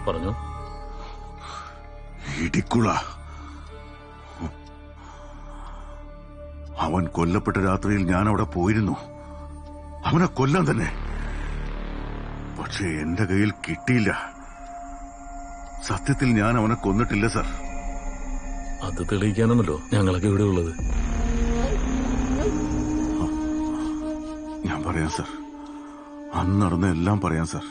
പറഞ്ഞോ. ഇടിക്കുള അവൻ കൊല്ലപ്പെട്ട രാത്രിയിൽ ഞാൻ അവിടെ പോയിരുന്നു. അവനെ കൊല്ലാൻ തന്നെ. പക്ഷേ എന്റെ കയ്യിൽ കിട്ടിയില്ല. സത്യത്തിൽ ഞാൻ അവനെ കൊന്നിട്ടില്ല സർ. അത് തെളിയിക്കാനാണല്ലോ ഞങ്ങളൊക്കെ ഇവിടെ ഉള്ളത്. ഞാൻ പറയാം സർ. അന്ന് നടന്ന എല്ലാം പറയാം sir.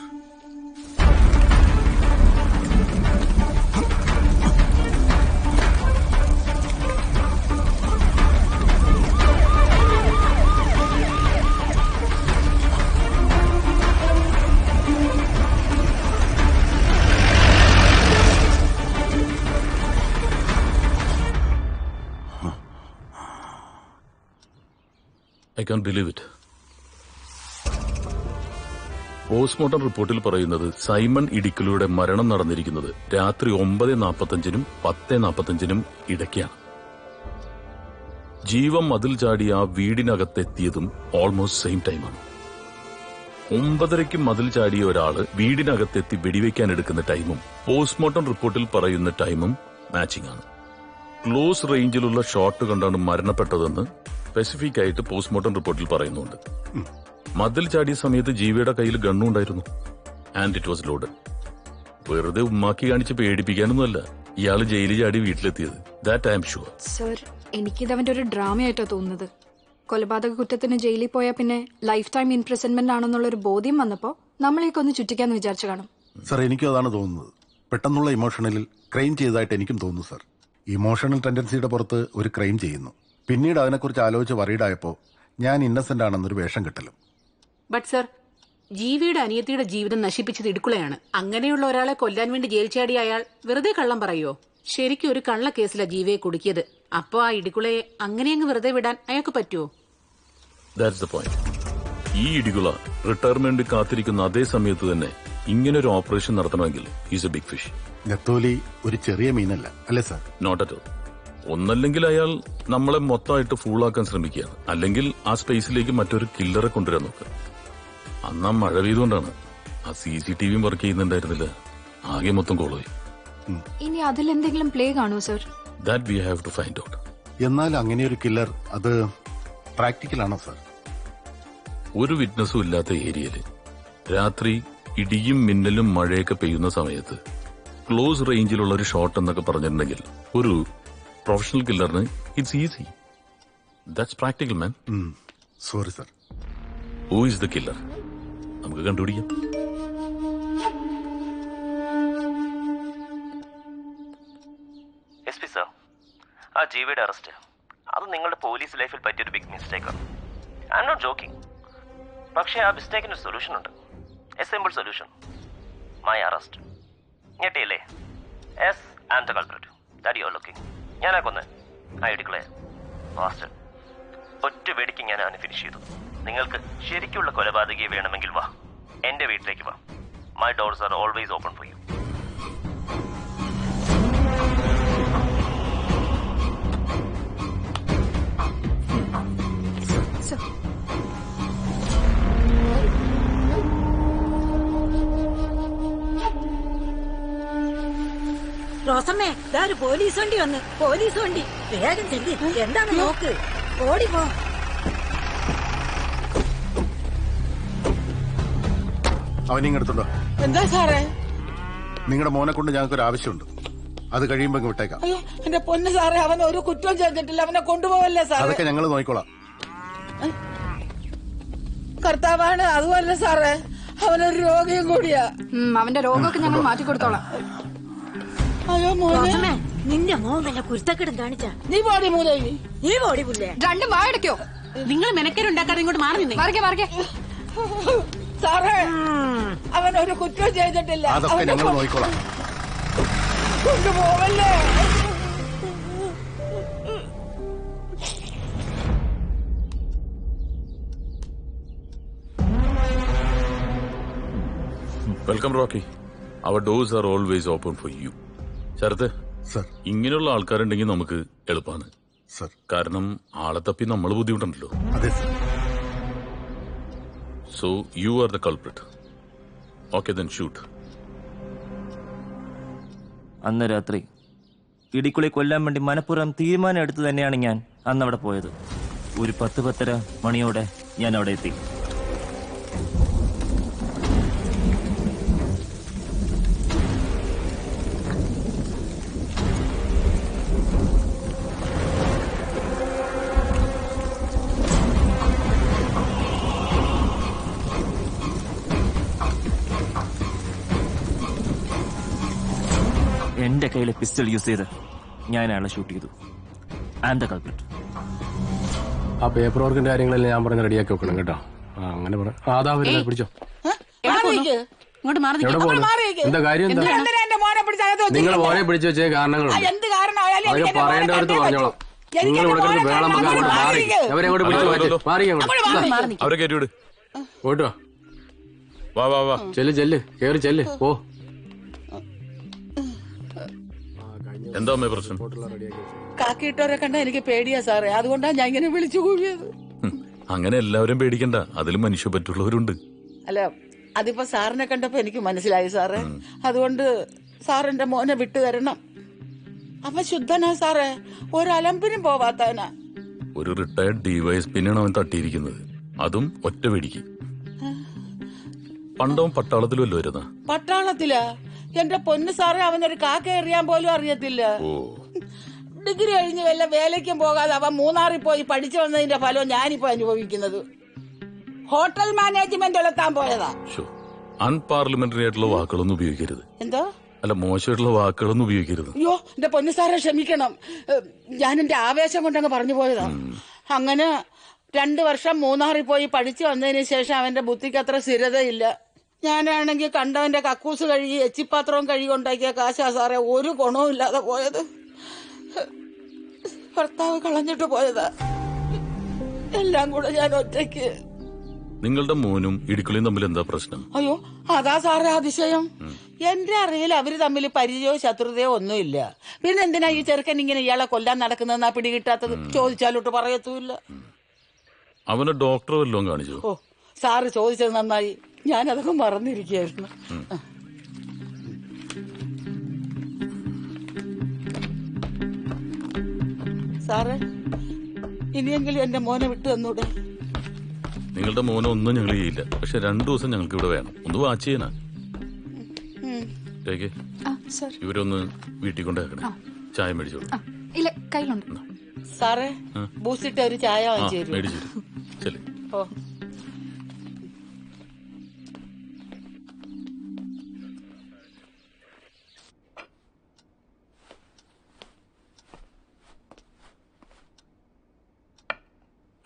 I can believe it. Postmortem റിപ്പോർട്ടിൽ പറയുന്നത് സൈമൺ ഇടിക്കലൂടെ മരണം നടന്നിരിക്കുന്നത് രാത്രി 9:45-നും 10:45-നും ഇടയ്ക്കാണ്. ജീവൻ മതിൽ ചാടി ആ വീടിനകത്തെത്തിയതും ഓൾമോസ്റ്റ് സെയിം ടൈമാണ്. 9:30-ക്ക് മതിൽ ചാടിയ ഒരാള് വീടിനകത്തെത്തി വെടിവെക്കാൻ എടുക്കുന്ന ടൈമും പോസ്റ്റ്മോർട്ടം റിപ്പോർട്ടിൽ പറയുന്ന ടൈമും മാച്ചിങ് ആണ്. ക്ലോസ് റേഞ്ചിലുള്ള ഷോട്ട് കണ്ടാണ് മരണപ്പെട്ടതെന്ന് സ്പെസിഫിക് ആയിട്ട് പോസ്റ്റ്മോർട്ടം റിപ്പോർട്ടിൽ പറയുന്നുണ്ട്. മതിൽ ചാടിയ സമയത്ത് ജീവയുടെ കയ്യിൽ ഗണ്ണുണ്ടായിരുന്നു. And it was loaded. വെറുതെ ഉമ്മാക്കി കാണിച്ച് പേടിപ്പിക്കാനൊന്നുമല്ല ഇയാള് ജയിലിൽ ചാടി വീട്ടിലെത്തിയത്. That I am sure. Sir, എനിക്കിത് അവന്റെ ഒരു ഡ്രാമയായിട്ടാ തോന്നുന്നത്. കൊലപാതക കുറ്റത്തിന് ജയിലിൽ പോയാൽ പിന്നെ ലൈഫ് ടൈം ഇംപ്രിസൺമെന്റ് ആണെന്നുള്ള ഒരു ബോധ്യം വന്നപ്പോ നമ്മളെയൊക്കെ ഒന്ന് ചുറ്റിക്കാന്ന് വിചാരിച്ചു കാണും. സർ, എനിക്കും അതാണ് തോന്നുന്നത്. പെട്ടെന്നുള്ള ഇമോഷണലിൽ ക്രൈം ചെയ്തതായിട്ട് എനിക്കും തോന്നുന്നു സർ. ഇമോഷണൽ ടെൻഡൻസിയുടെ പുറത്ത് ഒരു ക്രൈം ചെയ്യുന്നു, പിന്നീട് അതിനെക്കുറിച്ച് ആലോചിച്ച് വറീഡായപ്പോ ഞാൻ ഇന്നസെന്റ് ആണെന്നൊരു വേഷം കിട്ടലും. ബട്ട് സർ, ജീവിയുടെ അനിയത്തിയുടെ ജീവിതം നശിപ്പിച്ചത് ഇടുക്കുളയാണ്. അങ്ങനെയുള്ള ഒരാളെ കൊല്ലാൻ വേണ്ടി ജയിൽ ചാടി അയാൾ വെറുതെ കള്ളം പറയുമോ? ശരിക്കും ഒരു കള്ള കേസിലാ ജീവയെ കുടുക്കിയത്. അപ്പോ ആ ഇടുക്കുളയെ അങ്ങനെയങ്ങ് വെറുതെ വിടാൻ അയാൾക്ക് പറ്റുമോ? That's the point. ഈ ഇടികുള റിട്ടയർമെന്റ് കാത്തിരിക്കുന്ന അതേ സമയത്ത് തന്നെ ഇങ്ങനൊരു ഓപ്പറേഷൻ നടത്തണമെങ്കിൽ ഈസ് എ ബിഗ് ഫിഷ്. നെത്തോലി ഒരു ചെറിയ മീനല്ല അല്ലേ സാർ? Not at all. ഒന്നല്ലെങ്കിൽ അയാൾ നമ്മളെ മൊത്തമായിട്ട് ഫൂളാക്കാൻ ശ്രമിക്കുകയാണ്, അല്ലെങ്കിൽ ആ സ്പേസിലേക്ക് മറ്റൊരു കില്ലറെ കൊണ്ടുവരാൻ നോക്കുക. അന്ന് ആ മഴ പെയ്തുകൊണ്ടാണ്. ആ CCTV വർക്ക് ചെയ്യുന്നുണ്ടായിരുന്നില്ല. ആകെ മൊത്തം കോളായി. ഇനി അതിലെന്തെങ്കിലും പ്ലേ കാണുമോ sir? That we have to find out. എന്നാൽ അങ്ങനെ ഒരു കില്ലർ അത് പ്രാക്ടിക്കൽ ആണോ സർ? ഒരു വിറ്റ്നസും ഇല്ലാത്ത ഏരിയയില് രാത്രി ഇടിയും മിന്നലും മഴയൊക്കെ പെയ്യുന്ന സമയത്ത് ക്ലോസ് റേഞ്ചിലുള്ള ഒരു ഷോട്ട് എന്നൊക്കെ പറഞ്ഞിട്ടുണ്ടെങ്കിൽ ഒരു പ്രൊഫഷണൽ കില്ലറിന് it's easy. That's practical man. Sorry sir. Who is the killer? നമുക്ക് കണ്ടുപിടിക്കാം. SP സർ, ആ ജീവിയുടെ അറസ്റ്റ് അത് നിങ്ങളുടെ പോലീസ് ലൈഫിൽ പറ്റിയൊരു ബിഗ് മിസ്റ്റേക്കാണ്. I am not joking. പക്ഷേ ആ മിസ്റ്റേക്കിന് ഒരു സൊല്യൂഷൻ ഉണ്ട്. A simple solution. My arrest. ഞെട്ടിയല്ലേ? Yes, I am the culprit that you are looking. ഞാനാ കൊന്ന് ആ ഇടുക്കളെ ബാസ്റ്റർഡ്. ഒറ്റ വെടിക്ക് ഞാൻ അവനെ ഫിനിഷ് ചെയ്തു. നിങ്ങൾക്ക് ശരിക്കുള്ള കൊലപാതകയെ വേണമെങ്കിൽ വാ, എന്റെ വീട്ടിലേക്ക് വാ. My doors are always open for you. റോസമ്മേ, ഇതാ ഒരു പോലീസ് വണ്ടി വന്ന്. പോലീസ് വണ്ടി, വേഗം ചെല്ലി. എന്താണ് നോക്ക്, ഓടി പോ. അവനിങ്ങെടുത്തുണ്ടോ? എന്താ സാറേ? നിങ്ങളുടെ മോനെ കൊണ്ട് ഞങ്ങൾക്കൊരു ആവശ്യമുണ്ട്. അത് കഴിയുമ്പോ വിട്ടേക്കാം. അയ്യോ എന്റെ പൊന്ന് സാറേ, അവൻ ഒരു കുറ്റവും ചെയ്തിട്ടില്ല. അവനെ കൊണ്ടുപോവല്ലേ സാറേ? അതൊക്കെ ഞങ്ങൾ നോക്കിക്കോളാം. കർത്താവാണ്. അതുമല്ല സാറേ, അവനൊരു രോഗിയും കൂടിയാ. അവന്റെ രോഗമൊക്കെ ഞങ്ങൾ മാറ്റിക്കൊടുത്തോളാം. അയ്യോ മോനെ, നിന്റെ മോൻ വല്ല കുരുത്തക്കെടും കാണിച്ച. നീ പോടി മൂലി, നീ പോടി പുല്ലേ. രണ്ടും വായടക്കോ? നിങ്ങൾ മെനക്കേടുണ്ടാക്കാതെ ഇങ്ങോട്ട് മാറി നിന്നേ. മറിക്കെ സാറേ, അവനൊരു കുറ്റവും ചെയ്തിട്ടില്ല. അതൊക്കെ ഞങ്ങൾ നോക്കിക്കോളാം. കൊണ്ടുപോവല്ലേ? Welcome Rocky. Our doors are always open for you. Sarath, ഇങ്ങനെയുള്ള ആൾക്കാരുണ്ടെങ്കിൽ നമുക്ക് എളുപ്പമാണ്. കാരണം ആളെ തപ്പി നമ്മൾ ബുദ്ധിമുട്ടുണ്ടല്ലോ. So you are the culprit. Okay, then shoot. അന്ന് രാത്രി ഇടിക്കുളി കൊല്ലാൻ വേണ്ടി മനഃപൂർവ്വം തീരുമാനം എടുത്തു തന്നെയാണ് ഞാൻ അന്ന് അവിടെ പോയത്. ഒരു 10-10:30 മണിയോടെ ഞാൻ അവിടെ എത്തി. എന്റെ കയ്യിലെ പിസ്റ്റൾ യൂസ് ചെയ്ത് ഞാൻ അയാളെ ഷൂട്ട് ചെയ്തു. I am the culprit. ആ പേപ്പർ വർക്കിന്റെ കാര്യങ്ങളെല്ലാം ഞാൻ പറഞ്ഞ് റെഡിയാക്കി വെക്കണം കേട്ടോ. അങ്ങനെ അതാ പിടിച്ചോ. ഇങ്ങോട്ട് മാറി. എവിടെ പോകുന്നു? എന്താ കാര്യം? എന്താ നിങ്ങൾ മോനെ പിടിച്ച് വെച്ചേ കാരണങ്ങളുണ്ട്. അതൊക്കെ പറയേണ്ടവർക്ക് പറഞ്ഞോളാം. എനിക്ക് എന്റെ മോനെ കാണണം. അങ്ങോട്ട് മാറിയിരിക്ക്. അവരെ കയറ്റിവിട്. പോയിട്ട് വാ. വാ വാ വാ. ചെല്ല് കേറി ചെല്ല്. ഓ എന്താ അമ്മേ പ്രശ്നം? കാക്കിയിട്ടവരെ കണ്ട എനിക്ക് പേടിയാ സാറേ, അതുകൊണ്ടാണ് ഞാൻ ഇങ്ങനെ വിളിച്ചു കൂവിയത്. അങ്ങനെ എല്ലാവരും പേടിക്കണ്ട, അതിലും മനുഷ്യ പറ്റുള്ളവരുണ്ട്. അല്ല, അതിപ്പോ സാറിനെ കണ്ടപ്പോ എനിക്ക് മനസ്സിലായി സാറേ. അതുകൊണ്ട് സാറിന്റെ മോനെ വിട്ടു തരണം. അവൻ ശുദ്ധനാ സാറേ, ഒരലമ്പിനും പോവാത്തവനാ. ഒരു റിട്ടയർഡ് ഡിവൈഎസ്പിന്നാണ് അവൻ തട്ടിയിരിക്കുന്നത്, അതും ഒറ്റ വെടിക്ക്. പണ്ടവൻ പട്ടാളത്തിൽ വല്ല വരുന്ന? പട്ടാളത്തിലാ? എന്റെ പൊന്നു സാറേ, അവനൊരു കാക്ക എറിയാൻ പോലും അറിയത്തില്ല. ഡിഗ്രി കഴിഞ്ഞ് വല്ല വേലയ്ക്കും പോകാതെ അവൻ മൂന്നാറിൽ പോയി പഠിച്ചു വന്നതിന്റെ ഫലവും ഞാനിപ്പോ അനുഭവിക്കുന്നത്. ഹോട്ടൽ മാനേജ്മെന്റ് എത്താൻ പോയതാ. അൺപാർലമെന്ററി ആയിട്ടുള്ള വാക്കുകളൊന്നും ഉപയോഗിക്കരുത്. എന്തോ? അല്ല, മോശമായിട്ടുള്ള വാക്കുകളൊന്നും ഉപയോഗിക്കരുത്. അയ്യോ, എന്റെ പൊന്നു സാറെ ക്ഷമിക്കണം, ഞാൻ എന്റെ ആവേശം കൊണ്ടങ്ങ് പറഞ്ഞു പോയതാ. അങ്ങനെ 2 വർഷം മൂന്നാറിൽ പോയി പഠിച്ചു വന്നതിന് ശേഷം അവന്റെ ബുദ്ധിക്ക് അത്ര സ്ഥിരതയില്ല. ഞാനാണെങ്കിൽ കണ്ടവന്റെ കക്കൂസ് കഴുകി എച്ചിപ്പാത്രവും കഴുകി ഉണ്ടാക്കിയ കാശാ സാറേ, ഒരു ഗുണവും ഇല്ലാതെ പോയത്. ഭർത്താവ് കളഞ്ഞിട്ട് പോയതാ. എല്ലാം കൂടെ ഞാൻ ഒറ്റയ്ക്ക്. നിങ്ങളുടെ മോനും ഇടുക്കളിയും തമ്മിൽ എന്താ പ്രശ്നം? അയ്യോ, അതാ സാറേ അതിശയം. എന്റെ അറിവിൽ അവര് തമ്മിൽ പരിചയമോ ശത്രുതയോ ഒന്നുമില്ല. പിന്നെ എന്തിനാ ഈ ചെറുക്കൻ ഇങ്ങനെ ഇയാളെ കൊല്ലാൻ നടക്കുന്നതെന്നാ പിടികിട്ടാത്തത്? ചോദിച്ചാലോട്ട് പറയത്തുമില്ല. അവനെ ഡോക്ടർ വല്ലതും കാണിച്ചു? ഓ, സാറ് ചോദിച്ചത് നന്നായി, ഞാനതൊക്കെ മറന്നിരിക്കുകയായിരുന്നു. സാറേ, ഇനിയെങ്കിലും എന്റെ മോനെ വിട്ടു തന്നൂടെ? നിങ്ങളുടെ മോനെ ഒന്നും ഞങ്ങൾ ചെയ്യില്ല, പക്ഷെ 2 ദിവസം ഞങ്ങൾക്ക് ഇവിടെ വേണം. ഒന്ന് വാച്ച് ചെയ്യാനാ. ഇവരൊന്ന് വീട്ടിൽ കൊണ്ടുവെക്കണേ. ചായ മേടിച്ചോളൂ. ഇല്ല, കയ്യിലുണ്ട്. സാറേ, ബൂസ്റ്റിട്ട് ഒരു ചായ വാങ്ങിച്ചു തരൂ. മേടിച്ചു. ശരി. ഓ,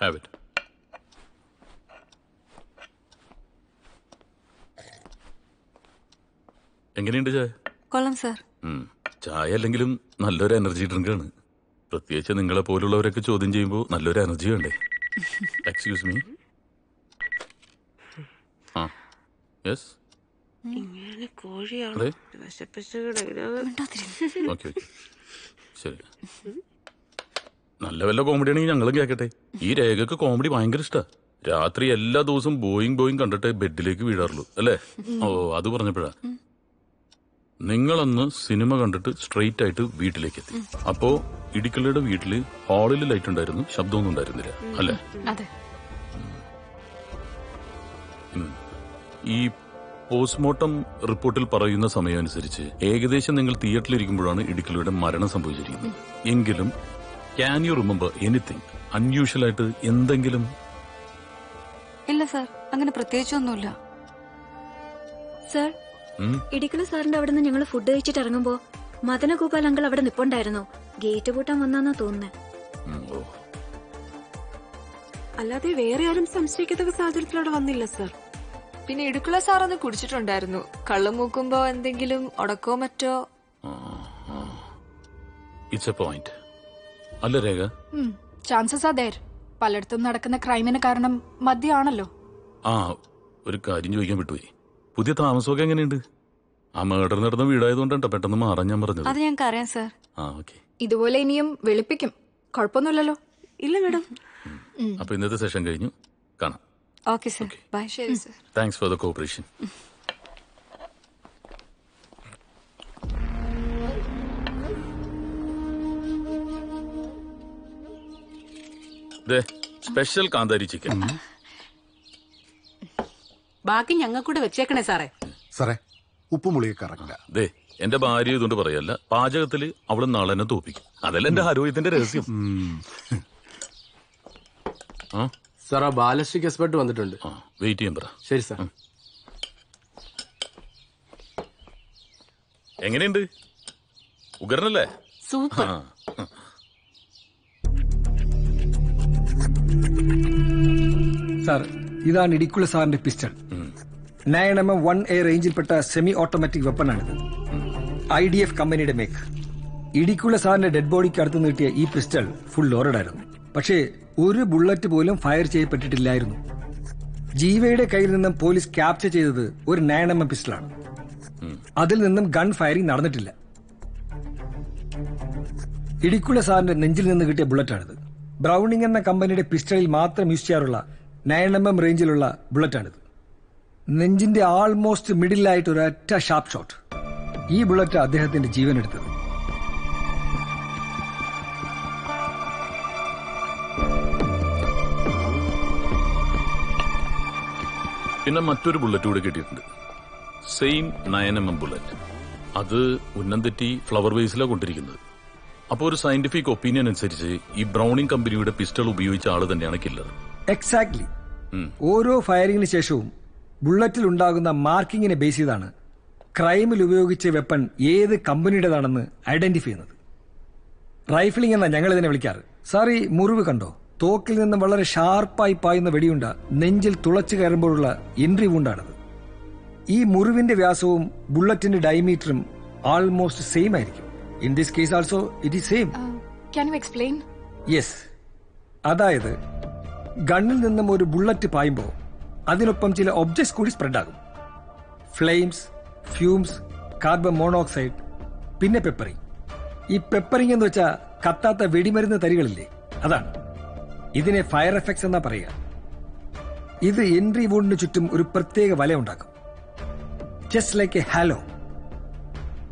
Have it. എങ്ങനെയുണ്ട് ചായ? കൊള്ളാം സാർ. ചായ അല്ലെങ്കിലും നല്ലൊരു എനർജി ഡ്രിങ്ക് ആണ്. പ്രത്യേകിച്ച് നിങ്ങളെ പോലുള്ളവരൊക്കെ ചോദ്യം ചെയ്യുമ്പോൾ നല്ലൊരു എനർജി വേണ്ടേ? Excuse me. ആ, യെസ്. അതെ, ഓക്കെ. ശരി. നല്ല വല്ല കോമഡി ആണെങ്കിൽ ഞങ്ങളും കേൾക്കട്ടെ. ഈ രേഖക്ക് കോമഡി ഭയങ്കര ഇഷ്ടാ. രാത്രി എല്ലാ ദിവസവും ബോയിങ് കണ്ടിട്ട് ബെഡിലേക്ക് വീഴാറുള്ളൂ അല്ലേ? ഓ, അത് പറഞ്ഞപ്പോഴാ. നിങ്ങളന്ന് സിനിമ കണ്ടിട്ട് സ്ട്രെയിറ്റ് ആയിട്ട് വീട്ടിലേക്ക് എത്തി. അപ്പോ ഇടിക്കള്ളിയുടെ വീട്ടില് ഹാളിൽ ലൈറ്റ് ഉണ്ടായിരുന്നു, ശബ്ദമൊന്നും ഉണ്ടായിരുന്നില്ല അല്ലേ? ഈ പോസ്റ്റ്മോർട്ടം റിപ്പോർട്ടിൽ പറയുന്ന സമയം അനുസരിച്ച് ഏകദേശം നിങ്ങൾ തിയേറ്ററിൽ ഇരിക്കുമ്പോഴാണ് ഇടിക്കള്ളിയുടെ മരണം സംഭവിച്ചിരിക്കുന്നത്. എങ്കിലും can you remember anything unusual ആയിട്ട് എന്തെങ്കിലും? ഇല്ല സാർ, അങ്ങനെ പ്രത്യേകിച്ചൊന്നുമില്ല. സാർ, ഇടിക്കല് സാറിന്റെ അവിടെ നിന്ന് ഞങ്ങൾ ഫുഡ് കഴിച്ചിട്ട് ഇറങ്ങുമ്പോ മദനഗോപാൽ അങ്കിൾ അവിടെ നിപ്പുണ്ടായിരുന്നു. ഗേറ്റ് പൂട്ടാൻ വന്നാന്നാ തോന്നുന്നേ. അല്ലാതെ വേറെ ആരും സംശയിക്കത്തക്ക സാഹചര്യത്തിലൂടെ വന്നില്ല സാർ. പിന്നെ ഇടുക്കുള്ള സാർ ഒന്ന് കുടിച്ചിട്ടുണ്ടായിരുന്നു. കള്ളു മൂക്കുമ്പോ എന്തെങ്കിലും ഉടക്കോ മറ്റോ. ഇറ്റ്സ് എ പോയിന്റ് അല്ല രേഖ? Chances are there. പലയിടത്തും നടക്കുന്ന ക്രൈമിന് കാരണം മദ്യമാണല്ലോ. ആ, ഒരു കാര്യം ചോദിക്കാൻ വിട്ടുപോയി. പുതിയ താമസമൊക്കെ എങ്ങനെയുണ്ട്? ആ മേഡർ നടന്ന വീടായതുകൊണ്ടാണ് പെട്ടെന്ന് മാറാൻ ഞാൻ പറഞ്ഞത്. അത് ഞങ്ങൾക്ക് അറിയാം സാർ. ആ, ഓക്കെ. ഇതുപോലെ ഇനിയും വെളുപ്പിക്കും, കുഴപ്പമൊന്നുമില്ലല്ലോ? ഇല്ല മേഡം. അപ്പൊ ഇന്നത്തെ സെഷൻ കഴിഞ്ഞു, കാണാം. Okay sir, bye. ശരി sir. Thanks for the cooperation. Special kanthari chicken. ബാക്കി ഞങ്ങൾക്കൂടെ വെച്ചേക്കണേ സാറേ. സാറേ, ഉപ്പുമുളിയൊക്കെ കറക്കില്ല. ദേ, എന്റെ ഭാര്യ ഇതുകൊണ്ട് പറയല്ല, പാചകത്തില് അവള് നാളെന്നെ തോപ്പിക്കും. അതല്ല എന്റെ ആരോഗ്യത്തിന്റെ രഹസ്യം. സാർ, ആ ബാലസ്റ്റിക് എക്സ്പെർട്ട് വന്നിട്ടുണ്ട്. വെയിറ്റ് ചെയ്യാൻ പറ. ശരി സാർ. എങ്ങനെയുണ്ട്? ഉഗ്രനല്ലേ? സൂപ്പർ. സാർ, ഇതാണ് ഇടിക്കുള്ള സാറിന്റെ പിസ്റ്റൾ. 9mm 1A റേഞ്ചിൽപ്പെട്ട സെമി ഓട്ടോമാറ്റിക് വെപ്പണാണിത്. IDF കമ്പനിയുടെ മേക്ക്. ഇടിക്കുള്ള സാറിന്റെ ഡെഡ് ബോഡിക്ക് അടുത്ത് നീട്ടിയ ഈ പിസ്റ്റൾ ഫുൾ ലോഡഡ് ആയിരുന്നു. പക്ഷേ ഒരു ബുള്ളറ്റ് പോലും ഫയർ ചെയ്യപ്പെട്ടിട്ടില്ലായിരുന്നു. ജീവയുടെ കയ്യിൽ നിന്നും പോലീസ് ക്യാപ്ചർ ചെയ്തത് ഒരു 9mm പിസ്റ്റളാണ്. അതിൽ നിന്നും ഗൺ ഫയറിംഗ് നടന്നിട്ടില്ല. ഇടിക്കുള്ള സാറിന്റെ നെഞ്ചിൽ നിന്ന് കിട്ടിയ ബുള്ളറ്റാണിത്. ബ്രൌണിംഗ് എന്ന കമ്പനിയുടെ പിസ്റ്റളിൽ മാത്രം യൂസ് ചെയ്യാറുള്ള 9mm റേഞ്ചിലുള്ള ബുള്ളറ്റാണിത്. നെഞ്ചിന്റെ ആൾമോസ്റ്റ് മിഡിലായിട്ട് ഒരൊറ്റ ഷാർപ്പ് ഷോട്ട്. ഈ ബുള്ളറ്റ് അദ്ദേഹത്തിന്റെ ജീവൻ എടുത്തത്. പിന്നെ മറ്റൊരു ബുള്ളറ്റ് കൂടെ കിട്ടിയിട്ടുണ്ട്. Same 9mm bullet. അത് ഉന്നം തെറ്റി ഫ്ലവർ വേസിലാണ് കൊണ്ടിരിക്കുന്നത്. അപ്പോൾ ഒരു സയന്റിഫിക് ഒപ്പീനിയൻ അനുസരിച്ച് ഈ ബ്രൌണിംഗ് കമ്പനിയുടെ പിസ്റ്റൾ ഉപയോഗിച്ച ആള് തന്നെയാണ് കില്ലർ. എക്സാക്ട്ലി. ഓരോ ഫയറിംഗിന് ശേഷവും ബുള്ളറ്റിൽ ഉണ്ടാകുന്ന മാർക്കിങ്ങിനെ ബേസ് ചെയ്താണ് ക്രൈമിൽ ഉപയോഗിച്ച വെപ്പൺ ഏത് കമ്പനിയുടേതാണെന്ന് ഐഡന്റിഫൈ ചെയ്യുന്നത്. റൈഫിളിംഗ് എന്നാ ഞങ്ങൾ ഇതിനെ വിളിക്കാറ്. സാർ, ഈ മുറിവ് കണ്ടോ? തോക്കിൽ നിന്നും വളരെ ഷാർപ്പായി പായുന്ന വെടിയുണ്ട നെഞ്ചിൽ തുളച്ചു കയറുമ്പോഴുള്ള എൻട്രി വൂണ്ടാണത്. ഈ മുറിവിന്റെ വ്യാസവും ബുള്ളറ്റിന്റെ ഡയമീറ്ററും ആൾമോസ്റ്റ് സെയിം ആയിരിക്കും. In this case also it is same. Can you explain? Yes. അതായത് ഗണ്ണിൽ നിന്നും ഒരു ബുള്ളറ്റ് പായുമ്പോൾ അതിനൊപ്പം ചില ഒബ്ജക്ട്സ് കൂടി സ്പ്രെഡ് ആകും. ഫ്ലെയിംസ്, ഫ്യൂംസ്, കാർബൺ മോണോക്സൈഡ്, പിന്നെ പെപ്പറിംഗ്. ഈ പെപ്പറിംഗ് എന്ന് വെച്ചാൽ കത്താത്ത വെടിമരുന്ന് തരികളില്ലേ, അതാണ്. ഇതിനെ ഫയർ എഫക്ട്സ് എന്നാ പറയുക. ഇത് എൻട്രി വൂണ്ടിന് ചുറ്റും ഒരു പ്രത്യേക വല ഉണ്ടാക്കും. Just like a halo.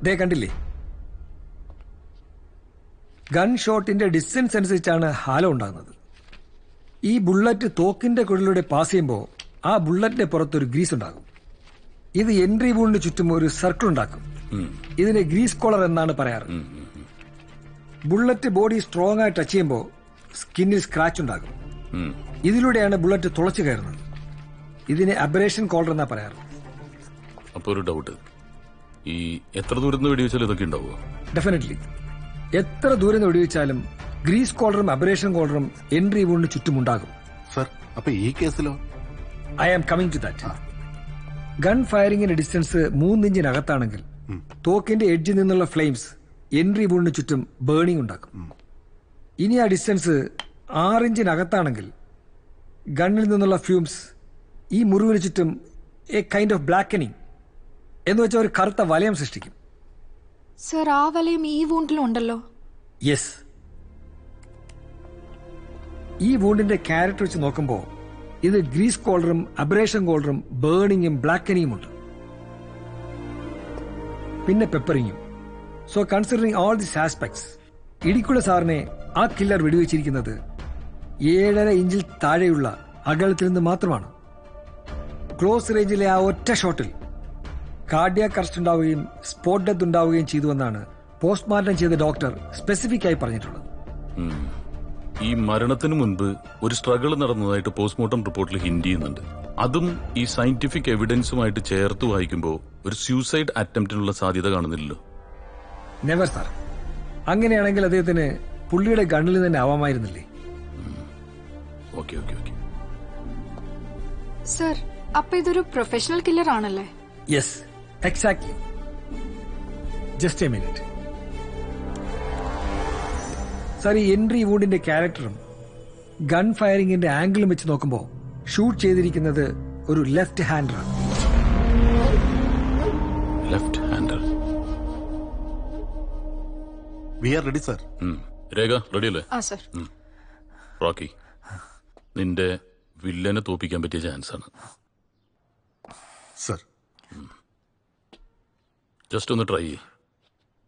ദേ കണ്ടില്ലേ? ഗൺ ഷോട്ടിന്റെ ഡിസ്റ്റൻസ് അനുസരിച്ചാണ് ഹാലോ ഉണ്ടാകുന്നത്. ഈ ബുള്ളറ്റ് തോക്കിന്റെ കുഴലിലൂടെ പാസ് ചെയ്യുമ്പോൾ ആ ബുള്ളറ്റിന്റെ പുറത്തൊരു ഗ്രീസ് ഉണ്ടാകും. ഇത് എൻട്രി വൂണ്ടിന് ചുറ്റും ഒരു സർക്കിൾ ഉണ്ടാക്കും. ഇതിനെ ഗ്രീസ് കോളർ എന്നാണ് പറയാറ്. ബുള്ളറ്റ് ബോഡി സ്ട്രോങ് ആയി ടച്ച് ചെയ്യുമ്പോൾ സ്കിന്നിൽ സ്ക്രാച്ച് ഉണ്ടാകും. ഇതിലൂടെയാണ് ബുള്ളറ്റ് തുളച്ചു കയറുന്നത്. ഇതിനെ അബറേഷൻ കോളർ എന്നാ പറയാറ്. അപ്പൊ ഒരു ഡൗട്ട്, ഈ എത്ര ദൂരത്ത് വെടിവെച്ചാലും ഇതൊക്കെ ഉണ്ടാവുമോ? ഡെഫിനറ്റ്ലി. എത്ര ദൂരം വെടിവെച്ചാലും ഗ്രീസ് കോളറും അബറേഷൻ കോളറും എൻട്രി വൂണ്ടിന് ചുറ്റും ഉണ്ടാകും. സർ, അപ്പൊ ഈ കേസിലോ? I am coming to that. Gun ഫയറിംഗിന്റെ ഡിസ്റ്റൻസ് 3 ഇഞ്ചിനകത്താണെങ്കിൽ തോക്കിന്റെ എഡ്ജിൽ നിന്നുള്ള ഫ്ലെയിംസ് എൻട്രി വൂണ്ടിന് ചുറ്റും ബേണിംഗ് ഉണ്ടാക്കും. ഇനി ആ ഡിസ്റ്റൻസ് 6 ഇഞ്ചിനകത്താണെങ്കിൽ ഗണ്ണിൽ നിന്നുള്ള ഫ്യൂംസ് ഈ മുറിവിന് ചുറ്റും എ കൈൻഡ് ഓഫ് ബ്ലാക്കനിങ് എന്ന് വെച്ചാൽ ഒരു കറുത്ത വലയം സൃഷ്ടിക്കും. സർ, ആ വലയം ഈ വൂണ്ടിലും ഉണ്ടല്ലോ. യെസ്. ഈ വൂണ്ടിന്റെ ക്യാരക്ടർ വെച്ച് നോക്കുമ്പോൾ ഇത് ഗ്രീസ് കോളറും അബ്രേഷൻ കോളറും ബേണിങ്ങും ബ്ലാക്കനിങ്ങും ഉണ്ട്. പിന്നെ പെപ്പറിങ്ങും. So considering all this aspects, Idikkula സാറിനെ ആ കില്ലർ വെടിവെച്ചിരിക്കുന്നത് 7.5 ഇഞ്ചിൽ താഴെയുള്ള അകലത്തിൽ നിന്ന് മാത്രമാണ്. ക്ലോസ് റേഞ്ചിലെ ആ ഒറ്റ ഷോട്ടിൽ കാർഡിയാക് അറസ്റ്റ് ഉണ്ടാവുകയും സ്പോട്ട് ഡെത്ത് ഉണ്ടാവുകയും ചെയ്തുവെന്നാണ് പോസ്റ്റ്മോർട്ടം ചെയ്ത ഡോക്ടർ സ്പെസിഫിക് ആയി പറഞ്ഞിട്ടുള്ളത്. ഈ മരണത്തിന് മുൻപ് ഒരു സ്ട്രഗിൾ നടന്നതായിട്ട് പോസ്റ്റ്മോർട്ടം റിപ്പോർട്ടിൽ ഹിന്റ് ചെയ്യുന്നുണ്ട്. അതും ഈ സയന്റിഫിക് എവിഡൻസുമായിട്ട് ചേർത്ത് വായിക്കുമ്പോൾ ഒരു സൂസൈഡ് അറ്റംപ്റ്റിനുള്ള സാധ്യത കാണുന്നില്ലല്ലോ. Never sir. അങ്ങനെയാണെങ്കിൽ അദ്ദേഹത്തിന് പുള്ളിയുടെ ഗണ്ണിൽ തന്നെ ആവാമായിരുന്നില്ലേ? Okay okay okay. സർ, അപ്പൊ ഇതൊരു പ്രൊഫഷണൽ കില്ലർ ആണല്ലേ? Yes, exactly. Just a minute. Sir, ഈ എൻട്രി വൂണ്ടിന്റെ ക്യാരക്ടറും ഗൺ ഫയറിംഗിന്റെ ആംഗിളും വെച്ച് നോക്കുമ്പോൾ ഷൂട്ട് ചെയ്തിരിക്കുന്നത് ഒരു ലെഫ്റ്റ് ഹാൻഡറാണ്. Left hander. We are ready sir. Rekha റെഡിയല്ലേ? സർ. റോക്കി, നിന്റെ വില്ലനെ തോപ്പിക്കാൻ പറ്റിയ ചാൻസ് ആണ് സർ. ജസ്റ്റ് ഒന്ന് ട്രൈ ചെയ്യ്.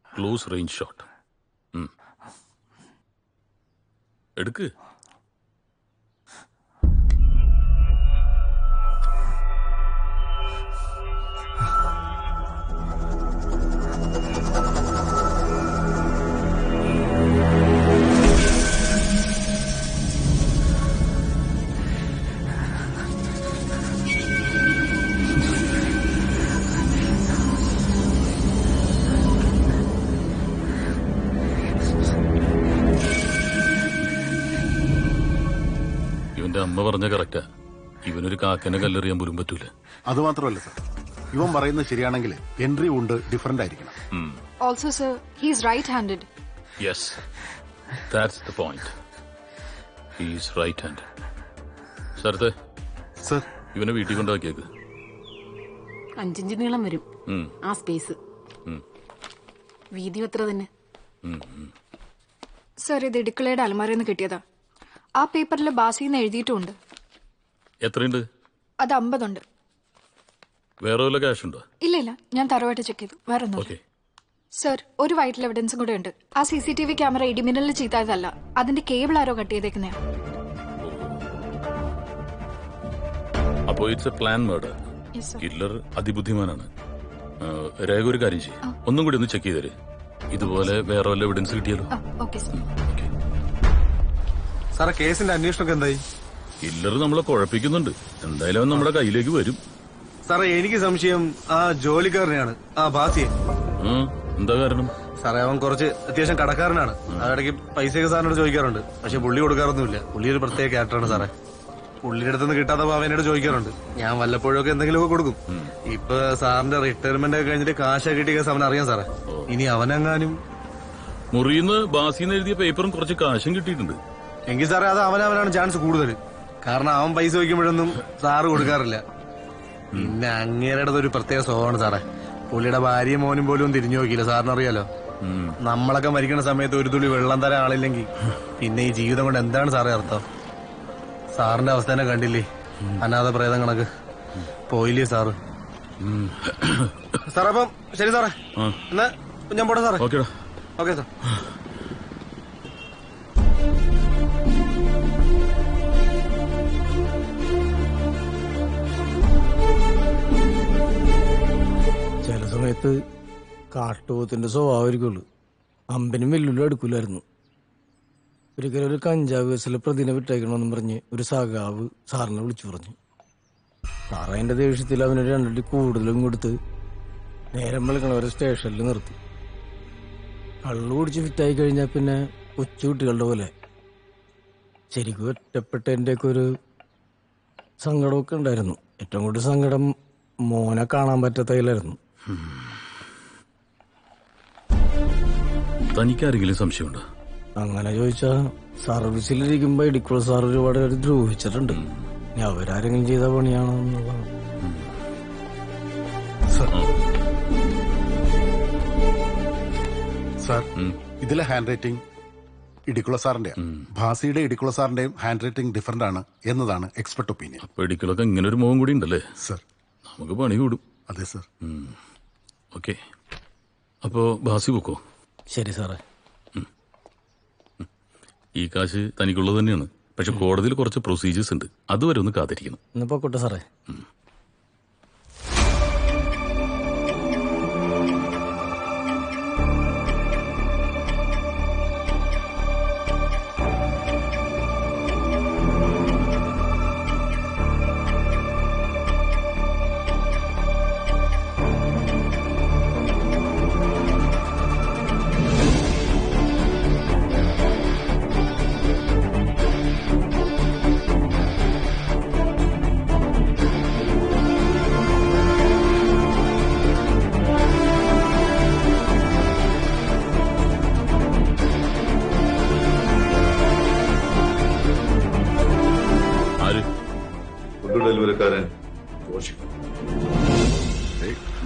ക്ലോസ് റേഞ്ച് ഷോട്ട് എടുക്ക്. അമ്മ പറഞ്ഞ കറക്റ്റാ. ഇവനൊരു കാക്കനെ കല്ലെറിയാൻ പോലും പറ്റൂല. അത് മാത്രമല്ല സർ, ഇവൻ പറയുന്നത് ശരിയാണെങ്കിൽ എൻട്രി ഉണ്ട് ഡിഫറന്റ് ആയിരിക്കണം. Also sir, he is right handed. Yes, that's the point. He's right hand. ശരത്തെ, സർ, ഇവനെ വീട്ടിൽ കൊണ്ടാക്കിയേക്ക്. 5 ഇഞ്ച് നീളം വരും ആ സ്പേസ്. വീതി എത്ര തന്നെ? സർ, ഇത് ഇടുക്കളയുടെ അലമാരയിൽ നിന്ന് കിട്ടിയതാ. ആ പേപ്പറിൽ ബാസിന്ന് എഴുതിയിട്ടുമുണ്ട്. എത്രയുണ്ട്? അത് 50 ഉണ്ട്. വേറെ വല്ല ക്യാഷ് ഉണ്ടോ? ഇല്ല, ഞാൻ തറവായിട്ട് ചെക്ക് ചെയ്തു. വേറെ ഒന്നും. സർ, ഒരു വൈറ്റൽ എവിഡൻസും കൂടെ ഉണ്ട്. ആ CCTV ക്യാമറ ഇടിമിന്നലിൽ ചീത്തായതല്ല, അതിന്റെ കേബിൾ ആരോ കട്ട് ചെയ്തേക്കുന്നേ. അപ്പോ it's a plan murder. Killer അതിബുദ്ധിമാനാണ്. രേഖ ഒരു കാര്യം ചെയ്യും, ഒന്നും കൂടി ഒന്ന് ചെക്ക് ചെയ്തേര്. ഇതുപോലെ വേറെ വല്ല എവിഡൻസ് കിട്ടിയാലോ? സാറേ, കേസിന്റെ അന്വേഷണമൊക്കെ എന്തായി? കില്ലർ നമ്മളെ കുഴപ്പിക്കുന്നുണ്ട്. എന്തായാലും അവൻ നമ്മുടെ കയ്യിലേക്ക് വരും. സാറേ, എനിക്ക് സംശയം ആ ജോലിക്കാരനെയാണ്, ആ ബാസിയെ. എന്താ കാരണം? സാറേ, അവൻ കുറച്ച് അത്യാവശ്യം കടക്കാരനാണ്. അതിടയ്ക്ക് പൈസയൊക്കെ സാറിനോട് ചോദിക്കാറുണ്ട്. പക്ഷെ പുള്ളി കൊടുക്കാറൊന്നുമില്ല. പുള്ളി ഒരു പ്രത്യേക ക്യാരക്ടറാണ് സാറേ. പുള്ളിയുടെ അടുത്തുനിന്ന് കിട്ടാത്ത അവനോട് ചോദിക്കാറുണ്ട്. ഞാൻ വല്ലപ്പോഴൊക്കെ എന്തെങ്കിലുമൊക്കെ കൊടുക്കും. ഇപ്പൊ സാറിന്റെ റിട്ടയർമെന്റ് ഒക്കെ കഴിഞ്ഞിട്ട് കാശൊക്കെ കിട്ടിയ കേസ് അവൻ അറിയാം സാറേ. ഇനി അവനെങ്ങാനും മുറിയിന്ന് ബാസിന്ന് എഴുതിയ പേപ്പറും കുറച്ച് കാശും കിട്ടിയിട്ടുണ്ട്. എങ്കിൽ സാറേ, അത് അവനവനാണ് ചാൻസ് കൂടുതൽ. കാരണം അവൻ പൈസ വയ്ക്കുമ്പോഴൊന്നും സാറ് കൊടുക്കാറില്ല. പിന്നെ അങ്ങേരുടെ ഒരു പ്രത്യേക സ്വഭാവമാണ് സാറേ. പുള്ളിയുടെ ഭാര്യയും മോനും പോലും തിരിഞ്ഞു നോക്കിയില്ല. സാറിനറിയാലോ, നമ്മളൊക്കെ മരിക്കുന്ന സമയത്ത് ഒരു തുള്ളി വെള്ളം തരാൻ ആളില്ലെങ്കിൽ പിന്നെ ഈ ജീവിതം കൊണ്ട് എന്താണ് സാറേ അർത്ഥം? സാറിന്റെ അവസ്ഥ തന്നെ കണ്ടില്ലേ, അനാഥ പ്രേതം കണക്ക് പോയില്ലേ സാറ്. സാറേ, അപ്പം ശരി സാറേ, എന്നാ ഞാൻ പോട്ടെ സാറേ. Okay sir. ചില സമയത്ത് കാട്ടുപോത്തിന്റെ സ്വഭാവമായിരിക്കുള്ളൂ. അമ്പനും വെല്ലുവിളി എടുക്കൂലായിരുന്നു. ഒരിക്കലും ഒരു കഞ്ചാവ് കേസിലെ പ്രതിനെ വിട്ടേക്കണമെന്നും പറഞ്ഞ് ഒരു സഖാവ് സാറിനെ വിളിച്ചു പറഞ്ഞു. സാറ് അതിന്റെ ദേഷ്യത്തിൽ അവനൊരു 2 അടി കൂടുതലും കൊടുത്ത് നേരം വെളുക്കണവരെ സ്റ്റേഷനിൽ നിർത്തി. കള്ളു കുടിച്ച് ഫിറ്റായി കഴിഞ്ഞാൽ പിന്നെ കൊച്ചു കുട്ടികളുടെ പോലെ ശരിക്കും ഒറ്റപ്പെട്ടതിൻ്റെയൊക്കെ ഒരു സങ്കടമൊക്കെ ഉണ്ടായിരുന്നു. ഏറ്റവും കൂടുതൽ സങ്കടം മോനെ കാണാൻ പറ്റാത്തതിലായിരുന്നു. തനിക്കാരെങ്കിലും സംശയമുണ്ടോ? അങ്ങനെ ചോദിച്ചാ സർവീസിലിരിക്കുമ്പോ ഇടിക്കുള്ള സാർ ഒരുപാട് പേര് ദ്രോഹിച്ചിട്ടുണ്ട്. അവരാരെങ്കിലും ചെയ്ത പണിയാണോ എന്നുള്ളതാണ്. സാർ, ഇതിലെ ഹാൻഡ് റൈറ്റിംഗ് ഇടിക്കുള്ള സാറിന്റെ, ഭാസിയുടെ ഇടിക്കുള്ള സാറിന്റെയും ഹാൻഡ് റൈറ്റിംഗ് ഡിഫറന്റ് ആണ് എന്നതാണ് എക്സ്പെർട്ട് ഒപ്പീനിയൻ. അപ്പൊ ഇടിക്കുളൊക്കെ ഇങ്ങനെ ഒരു മുഖം കൂടി ഉണ്ടല്ലേ? സർ, നമുക്ക് പണി കൂടും. അതെ സർ. ഓക്കെ, അപ്പോ ഭാസി പോക്കോ. ശരി സാറേ. ഈ കാശ് തനിക്കുള്ളത് തന്നെയാണ്. പക്ഷെ കോടതിയിൽ കുറച്ച് പ്രൊസീജിയേഴ്സ് ഉണ്ട്, അതുവരെ ഒന്ന് കാത്തിരിക്കണം. ഇന്ന് പോക്കോട്ടെ സാറേ.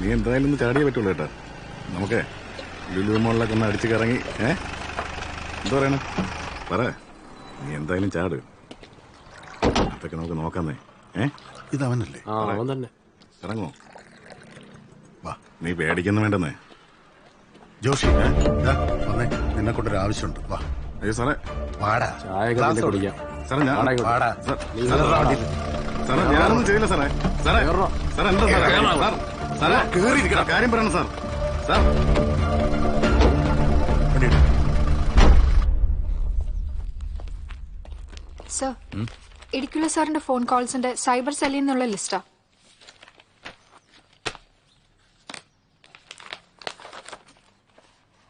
നീ എന്തായാലും ഒന്ന് ചാടിയേ പറ്റുള്ളൂ കേട്ടാ. നമുക്കേ ലുലു മോളിലൊക്കെ ഒന്ന് അടിച്ചു കറങ്ങി. എന്താ പറയണേ? പറ. നീ എന്തായാലും ചാട്. അതൊക്കെ നമുക്ക് നോക്കാന്നേ. ഇതവനല്ലേ? അവൻ തന്നെ. ഇറങ്ങോ? വാ, നീ പേടിക്കൊന്നും വേണ്ടെന്നേ. ജോഷി, വന്നേ, നിന്നെ കൊണ്ടൊരു ആവശ്യമുണ്ട്. വാ. അയ്യോ സാറേ, വാടാ. സാറേ വാടാ. സാറേ, ഞാനൊന്നും ചെയ്യില്ല സാറേ. സാറേ, സാറേ എന്താ സാറേ? സാറേ കേറിയിരിക്കണം, കാര്യം പറയണം സാർ. സാർ, സർ, ഇടിക്കുള്ള സാറിന്റെ ഫോൺ കോൾസിന്റെ സൈബർ സെല്ലിൽ നിന്നുള്ള ലിസ്റ്റാ.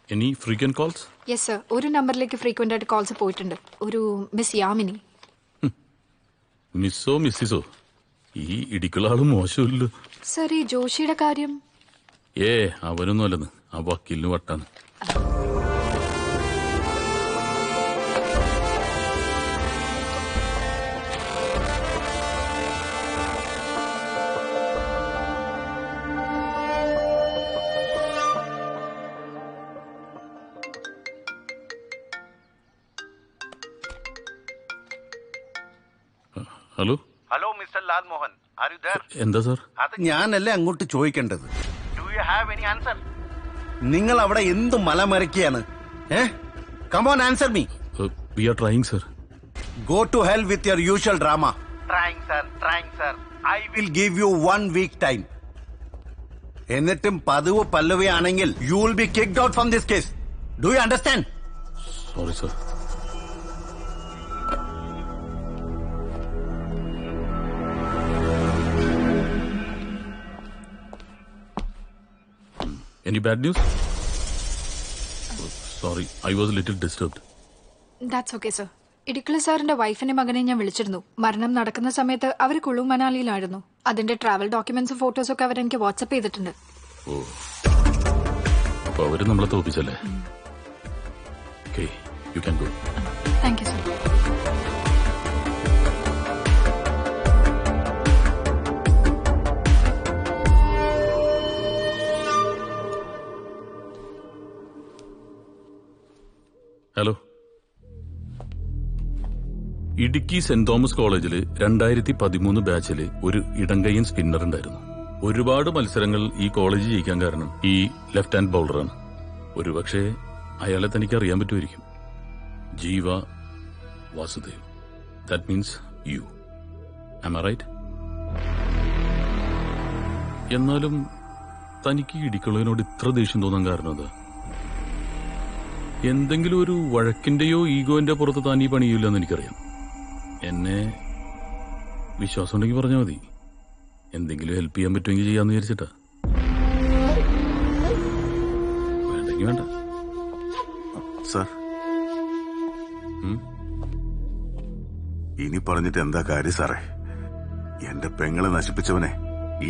Any frequent calls? Yes sir, ഒരു നമ്പറിലേക്ക് ഫ്രീക്വന്റ് ആയിട്ട് കോൾസ് പോയിട്ടുണ്ട്. ഒരു മിസ് യാമിനി. മിസ്സോ മിസ്സിസോ, ഈ ഇടിക്കുള്ള ആള് മോശമില്ലല്ലോ. സർ, ഈ ജോഷിയുടെ കാര്യം? അവനൊന്നും അല്ലെന്ന്, ആ വക്കീലിന് വട്ടാണ്. Hello hello mister Lal Mohan, are you there? എന്താ സാർ? അത് ഞാനല്ലേ അങ്ങോട്ട് ചോദിക്കേണ്ടത്. Do you have any answer? നിങ്ങൾ അവിടെ എന്ത് മലമറിക്കുകയാണ്? Come on, answer me. We are trying sir. Go to hell with your usual drama. Trying sir. I will give you 1 week time. എന്നിട്ടും പതിവ് പല്ലവിയാണെങ്കിൽ you will be kicked out from this case. Do you understand? Sorry sir. Any bad news? Sorry, I was a little disturbed. That's okay sir. Idikkula സാറിന്റെ വൈഫിന്റെ മകനെ ഞാൻ വിളിച്ചിരുന്നു. മരണം നടക്കുന്ന സമയത്ത് അവർ കുളു മനാലിയിലായിരുന്നു. അതിന്റെ ട്രാവൽ ഡോക്യുമെന്റ്സും ഫോട്ടോസും ഒക്കെ അവരെനിക്ക് വാട്സ്ആപ്പ് ചെയ്തിട്ടുണ്ട്. ഓ, അപ്പൊ അവര് നമ്മളെ തോപ്പിച്ചല്ലേ? Okay, you can go. Thank you sir. Hello. Idukki saint Thomas കോളേജിൽ 2013 ബാച്ചില് ഒരു ഇടങ്കയ്യൻ സ്പിന്നർ ഉണ്ടായിരുന്നു. ഒരുപാട് മത്സരങ്ങൾ ഈ കോളേജ് ജയിക്കാൻ കാരണം ഈ ലെഫ്റ്റ് ഹാൻഡ് ബൗളറാണ്. ഒരുപക്ഷെ അയാളെ തനിക്ക് അറിയാൻ പറ്റുമായിരിക്കും. Jeeva Vasudev. That means you. Am I right? എന്നാലും തനിക്ക് ഇടിക്കുള്ളതിനോട് ഇത്ര ദേഷ്യം തോന്നാൻ കാരണം എന്താ? എന്തെങ്കിലും ഒരു വഴക്കിന്റെയോ ഈഗോന്റെ പുറത്ത് താൻ ഈ പണിയില്ലെന്ന് എനിക്കറിയാം. എന്നെ വിശ്വാസം ഉണ്ടെങ്കിൽ പറഞ്ഞാൽ മതി. എന്തെങ്കിലും ഹെൽപ്പ് ചെയ്യാൻ പറ്റുമെങ്കിൽ ചെയ്യാന്ന് വിചാരിച്ചിട്ടാ. വേണ്ടെങ്കിൽ വേണ്ട. സാർ, ഇനി പറഞ്ഞിട്ട് എന്താ കാര്യം സാറേ? എന്റെ പെങ്ങളെ നശിപ്പിച്ചവനെ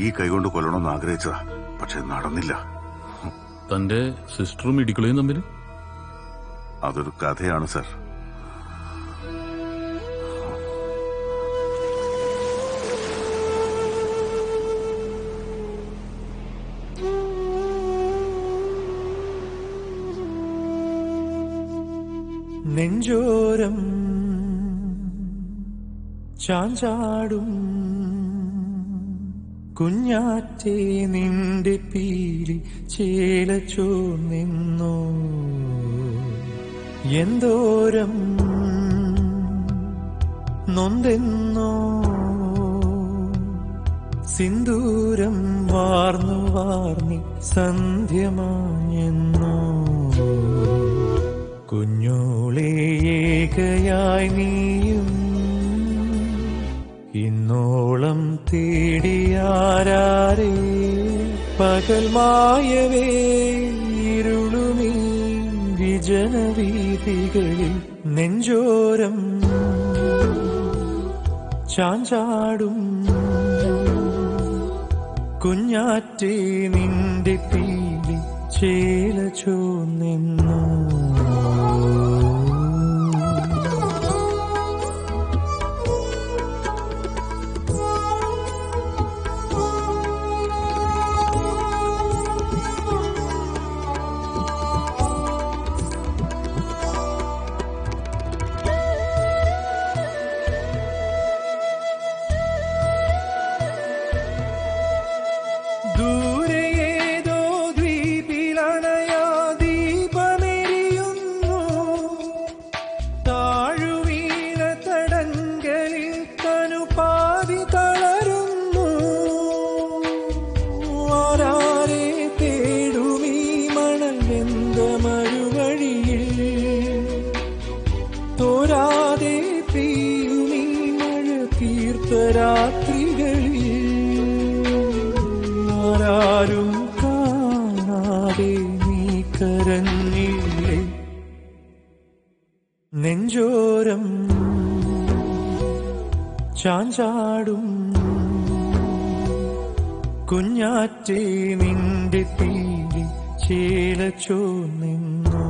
ഈ കൈകൊണ്ട് കൊല്ലണമെന്ന് ആഗ്രഹിച്ചതാ, പക്ഷെ നടന്നില്ല. തന്റെ സിസ്റ്ററും ഇടിക്കുളയും തമ്മിൽ അതൊരു കഥയാണ് സാർ. നെഞ്ചോരം ചാഞ്ചാടും കുഞ്ഞാറ്റേ നിന്റെ പീലി ചേല ചോർന്നിന്നോ, എന്തോരം നൊന്തെന്നോ, സിന്ദൂരം വാർന്നു വാർന്നി സന്ധ്യമാഞ്ഞെന്നോ, കുഞ്ഞോളെ ഏകയായി നീയും ഇന്നോളം തേടിയാരേ, പകൽ മായവേ ഇരുളുമീ വിജനവീഥികളിൽ നെഞ്ചോരം ചാഞ്ചാടും കുഞ്ഞാറ്റേ നിന്റെ പീലി ചേല ചോർന്നെന്നോ. ആരാരും കാണാതെ നീ കരഞ്ഞില്ലേ, നെഞ്ചോരം ചാഞ്ചാടും കുഞ്ഞാറ്റേ നിന്റെ പീലി ചേല ചോർന്നെന്നോ.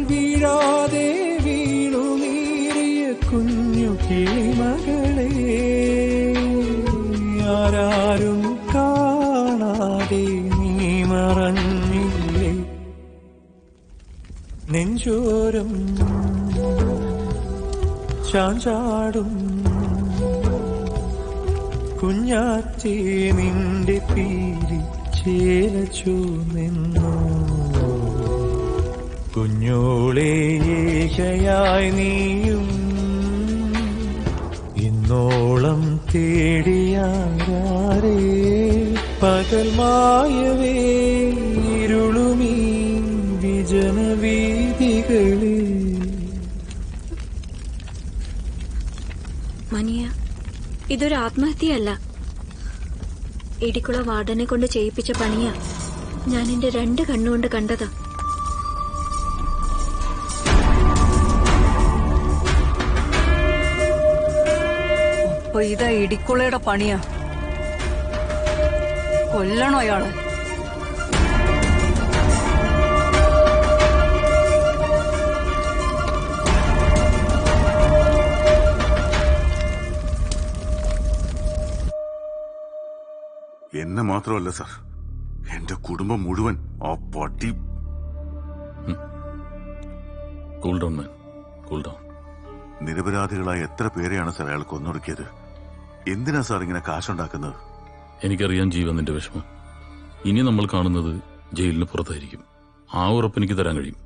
വീഴാതെ വീണു നീറിയ കുഞ്ഞു കിളിമകളെ ആരാരും കാണാതെ നീ മറഞ്ഞില്ലേ നെഞ്ചോരം ചാഞ്ചാടും കുഞ്ഞാറ്റേ നിന്റെ പീലി ചേലച്ചു നിന്നു കുഞ്ഞോളെ ഏകയായി നീയും ഇന്നോളം തേടിയാരേ പകൽ മായവേ ഇരുളുമീ വിജനവീതികളിൽ. മനിയ, ഇതൊരു ആത്മഹത്യയല്ല. ഇടിക്കുള വാർഡനെ കൊണ്ട് ചെയ്യിപ്പിച്ച പണിയാ. ഞാൻ എന്റെ 2 കണ്ണുകൊണ്ട് കണ്ടതാ. അപ്പൊ ഇതാ ഇടിക്കുളയുടെ പണിയാ. കൊല്ലണോ അയാള്? എന്നെ മാത്രമല്ല സാർ, എന്റെ കുടുംബം മുഴുവൻ ആ പട്ടി. കൂൾ ഡൗൺ മാൻ, കൂൾ ഡൗൺ. നിരപരാധികളായ എത്ര പേരെയാണ് സാർ അയാൾ കൊന്നൊടുക്കിയത്? എന്തിനാ സാർ ഇങ്ങനെ കാശുണ്ടാക്കുന്നത്? എനിക്കറിയാൻ ജീവൻ നിന്റെ വിഷമം. ഇനി നമ്മൾ കാണുന്നത് ജയിലിന് പുറത്തായിരിക്കും. ആ ഉറപ്പ് എനിക്ക് തരാൻ കഴിയും.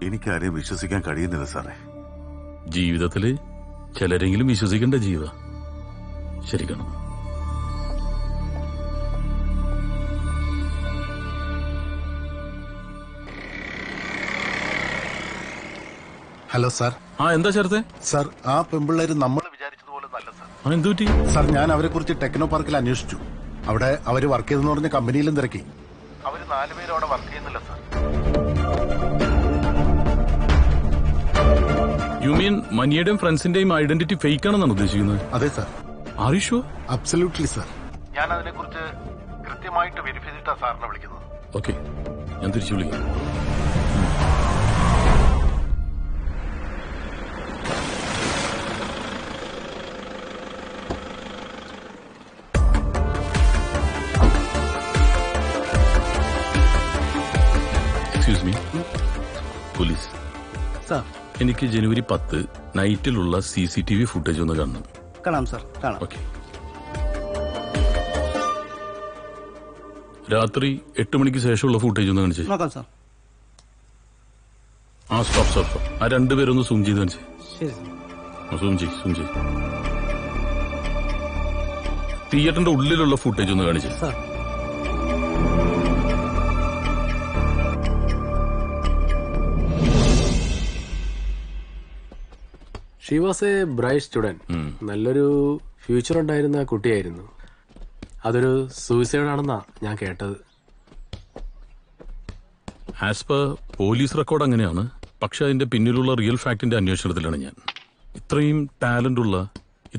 എനിക്കാരെയും വിശ്വസിക്കാൻ കഴിയുന്നില്ല സാറേ. ജീവിതത്തില് ചിലരെങ്കിലും വിശ്വസിക്കേണ്ട ജീവ. ശരിക്കണം. Hello sir. ആ എന്താ ചേർത്തെ? സാർ, ആ പെമ്പിള്ളേര് നമ്മൾ വിചാരിച്ചതുപോലെ നല്ല സാർ. എന്ത് പറ്റി? സാർ, ഞാൻ അവരെ കുറിച്ച് ടെക്നോ പാർക്കിൽ അന്വേഷിച്ചു. അവിടെ അവര് വർക്ക് ചെയ്തെന്ന് പറഞ്ഞ കമ്പനിയിലും തിരക്കി. അവര് 4 പേരും അവിടെ വർക്ക് ചെയ്യുന്നില്ല സാർ. യു മീൻ മനിയുടെയും ഫ്രണ്ട്സിന്റെയും ഐഡന്റിറ്റി ഫേക്ക് ആണെന്നാണ് ഉദ്ദേശിക്കുന്നത്? അതെ sir. Are you sure? Absolutely sir. ഞാൻ അതിനെ കുറിച്ച് കൃത്യമായിട്ട് വെരിഫൈ ചെയ്തിട്ടാ സാറിനെ വിളിക്കുന്നത്. ഓക്കെ, ഞാൻ തിരിച്ചു വിളിക്കാം. Excuse me, police. എനിക്ക് ജനുവരി 10 നൈറ്റിലുള്ള CCTV ഫുട്ടേജ് ഒന്ന് കാണണം. കാണാം സാർ, കാണാം. ഓക്കെ. രാത്രി 8 മണിക്ക് ശേഷമുള്ള ഫുട്ടേജ് ഒന്ന് കാണിച്ചേ. നോക്കാം സാർ. ആ സ്റ്റോപ്പ്. ആ 2 പേരൊന്ന് സൂം ചെയ്ത് കാണിച്ചേ. ശരി. സൂം ചെയ്. തിയേറ്ററിന്റെ ഉള്ളിലുള്ള ഫുട്ടേജ് ഒന്ന് കാണിച്ചേ. She was A bright student. നല്ലൊരു ഫ്യൂച്ചർ ഉണ്ടായിരുന്ന കുട്ടിയായിരുന്നു. അതൊരു സൂയിസൈഡ് ആണെന്നാ ഞാൻ കേട്ടത്. ആസ് പെർ പോലീസ് റെക്കോർഡ് അങ്ങനെയാണ്. പക്ഷെ അതിന്റെ പിന്നിലുള്ള റിയൽ ഫാക്ടിന്റെ അന്വേഷണത്തിലാണ് ഞാൻ. ഇത്രയും ടാലന്റ് ഉള്ള,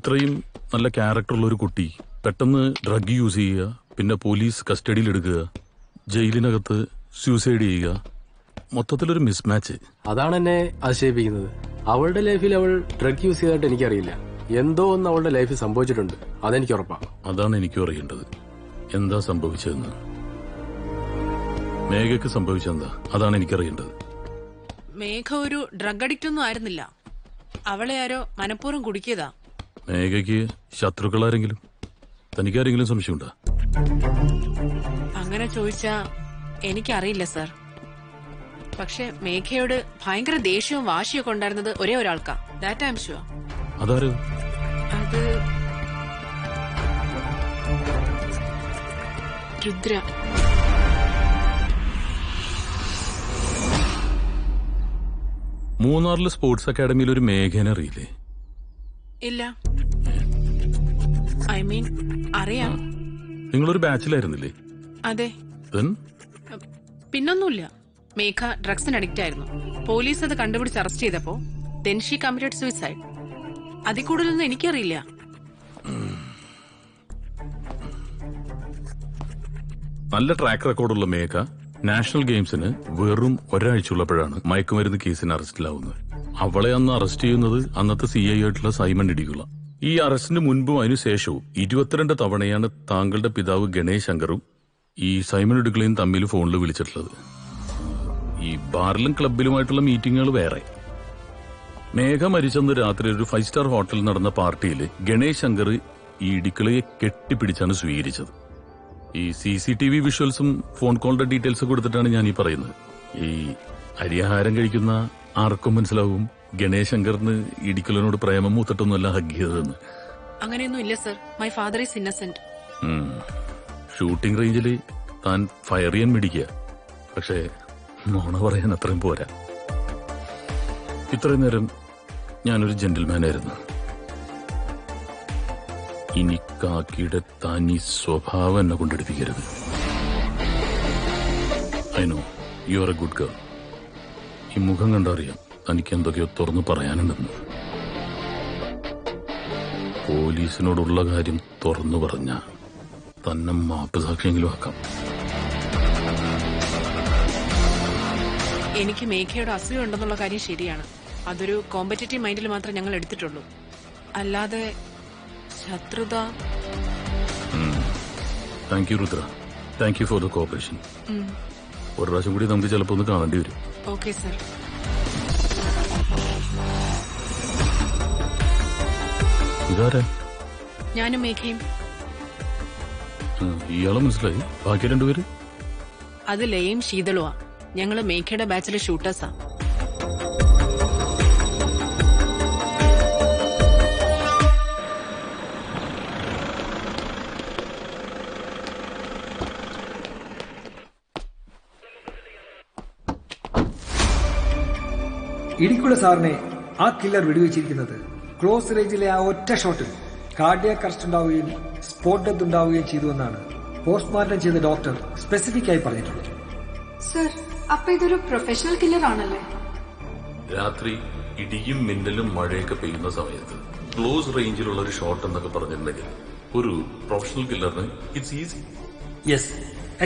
ഇത്രയും നല്ല ക്യാരക്ടറുള്ള ഒരു കുട്ടി പെട്ടെന്ന് ഡ്രഗ് യൂസ് ചെയ്യുക, പിന്നെ പോലീസ് കസ്റ്റഡിയിൽ എടുക്കുക, ജയിലിനകത്ത് സൂയിസൈഡ് ചെയ്യുക, മൊത്തത്തിലൊരു മിസ്മാച്ച്. അതാണ് എന്നെ അതിശയിപ്പിക്കുന്നത്. അവളുടെ ലൈഫിൽ അവൾ ഡ്രഗ് യൂസ് ചെയ്തതായിട്ട് എനിക്കറിയില്ല. എന്തോ ഒന്ന് അവളുടെ ലൈഫിൽ സംഭവിച്ചിട്ടുണ്ട്, അതെനിക്ക് ഉറപ്പാണ്. അതാണ് എനിക്കും അറിയേണ്ടത്, എന്താ സംഭവിച്ചതെന്ന്. മേഘയ്ക്ക് സംഭവിച്ചെന്താ, അതാണ് എനിക്കറിയേണ്ടത്. മേഘ ഒരു ഡ്രഗ് അഡിക്റ്റ് ഒന്നും ആയിരുന്നില്ല. അവളെ ആരോ മനഃപൂർവ്വം കുടിക്കിയതാ. മേഘയ്ക്ക് ശത്രുക്കളാരെങ്കിലും, തനിക്കാരെങ്കിലും സംശയമുണ്ടോ? അങ്ങനെ ചോദിച്ചാ എനിക്കറിയില്ല സർ. പക്ഷെ മേഘയോട് ഭയങ്കര ദേഷ്യവും വാശിയൊക്കെ ഉണ്ടായിരുന്നത് ഒരേ ഒരാൾക്കാ. That I am sure. അതാര്? അത് രുദ്ര. മൂന്നാറിലെ സ്പോർട്സ് അക്കാഡമിയിൽ ഒരു മേഘനെ അറിയില്ലേ? ഇല്ല. ഐ മീൻ അറിയാം. നിങ്ങളൊരു ബാച്ചിലായിരുന്നില്ലേ? അതെ. Then? പിന്നൊന്നുമില്ല. മേഘ ഡ്രഗ്സിന് അഡിക്റ്റ് ആയിരുന്നു. പോലീസ് അത് കണ്ടുപിടിച്ച് അറസ്റ്റ് ചെയ്തപ്പോ then she committed suicide. അതിൽ കൂടുതലൊന്നും എനിക്കറിയില്ല. നല്ല ട്രാക്ക് റെക്കോർഡുള്ള മേഘ നാഷണൽ ഗെയിംസിന് വെറും ഒരാഴ്ചയുള്ളപ്പോഴാണ് മയക്കുമരുന്ന് കേസിന് അറസ്റ്റിലാവുന്നത്. അവളെ അന്ന് അറസ്റ്റ് ചെയ്യുന്നത് അന്നത്തെ CI ആയിട്ടുള്ള സൈമൺ ഇടികുള. ഈ അറസ്റ്റിന് മുൻപും അതിനുശേഷവും 22 തവണയാണ് താങ്കളുടെ പിതാവ് ഗണേശ് ശങ്കറും ഈ സൈമൺ ഇടികുളയും തമ്മിൽ ഫോണിൽ വിളിച്ചിട്ടുള്ളത്. ഈ ബാറിലും ക്ലബിലുമായിട്ടുള്ള മീറ്റിങ്ങുകൾ വേറെ. മേഘ മരിച്ചെന്ന് രാത്രി ഒരു 5 സ്റ്റാർ ഹോട്ടലിൽ നടന്ന പാർട്ടിയിൽ ഗണേശ് ശങ്കർ ഈ ഇടിക്കളയെ കെട്ടിപ്പിടിച്ചാണ് സ്വീകരിച്ചത്. ഈ CCTV വിഷ്വൽസും ഫോൺ കോളിന്റെ ഡീറ്റെയിൽസ് കൊടുത്തിട്ടാണ് ഞാൻ ഈ പറയുന്നത്. ഈ അരിയാഹാരം കഴിക്കുന്ന ആർക്കും മനസ്സിലാവും ഗണേശ് ശങ്കറിന് ഇടിക്കലിനോട് പ്രേമം മൂത്തിട്ടൊന്നുമല്ല ഹഗ് ചെയ്തതെന്ന്. അങ്ങനെയൊന്നും ഇല്ല sir. My father is Innocent. Shooting റേഞ്ചിൽ താൻ ഫയർ ചെയ്യാൻ മിടിക്കുക. പക്ഷേ നോണ പറയാൻ അത്രയും പോരാ. ഇത്രയും നേരം ഞാനൊരു ജെന്റിൽമാനായിരുന്നു. ഇനി കാക്കിയുടെ താനി സ്വഭാവം എന്നെ കൊണ്ടെടുപ്പിക്കരുത്. I know you are a good girl. ഈ മുഖം കണ്ടറിയാം തനിക്ക് എന്തൊക്കെയോ തുറന്നു പറയാനുണ്ടെന്ന്. പോലീസിനോടുള്ള കാര്യം തുറന്നു പറഞ്ഞ തന്നെ മാപ്പ് സാക്ഷിയെങ്കിലും ആക്കാം. എനിക്ക് മേഘയുടെ അസൂയ ഉണ്ടെന്നുള്ള കാര്യം ശരിയാണ്. അതൊരു കോമ്പറ്റേറ്റീവ് മൈൻഡിൽ മാത്രമേ ഞങ്ങൾ എടുത്തിട്ടുള്ളൂ. അല്ലാതെ ശത്രുത. Thank you Rudra. Thank you for the corporation. ഒരു പ്രാവശ്യം കൂടി നമുക്ക് ചിലപ്പോൾ ഒന്ന് കാണേണ്ടി വരും. Okay sir. ഇതാരാ? ഞാനും മേഘയും. ഇയാളെ മനസ്സിലായി. ബാക്കി രണ്ടുപേര്? അത് ലയയും ശീതളുവാ. ഞങ്ങള് മേഘയുടെ ബാച്ചിലെ ഷൂട്ടേഴ്സാ. ഇടിക്കുള സാറിനെ ആ കില്ലർ വെടിവെച്ചിരിക്കുന്നത് ക്ലോസ് റേഞ്ചിലെ ആ ഒറ്റ ഷോട്ടിൽ കാർഡിയാക് അറസ്റ്റ് ഉണ്ടാവുകയും സ്പോട്ട് ഡെത്ത് ഉണ്ടാവുകയും ചെയ്തുവെന്നാണ് പോസ്റ്റ്മോർട്ടം ചെയ്ത ഡോക്ടർ സ്പെസിഫിക് ആയി പറഞ്ഞിട്ടുള്ളത്. സർ, അപ്പൊ ഇതൊരു പ്രൊഫഷണൽ കില്ലർ ആണല്ലേ? രാത്രി ഇടിയും മിന്നലും മഴയൊക്കെ പെയ്യുന്ന സമയത്ത് ക്ലോസ് റേഞ്ചിലുള്ള ഒരു ഷോട്ട് എന്നൊക്കെ പറഞ്ഞിട്ടുണ്ടെങ്കിൽ ഒരു പ്രൊഫഷണൽ കില്ലറിന് it's easy. Yes,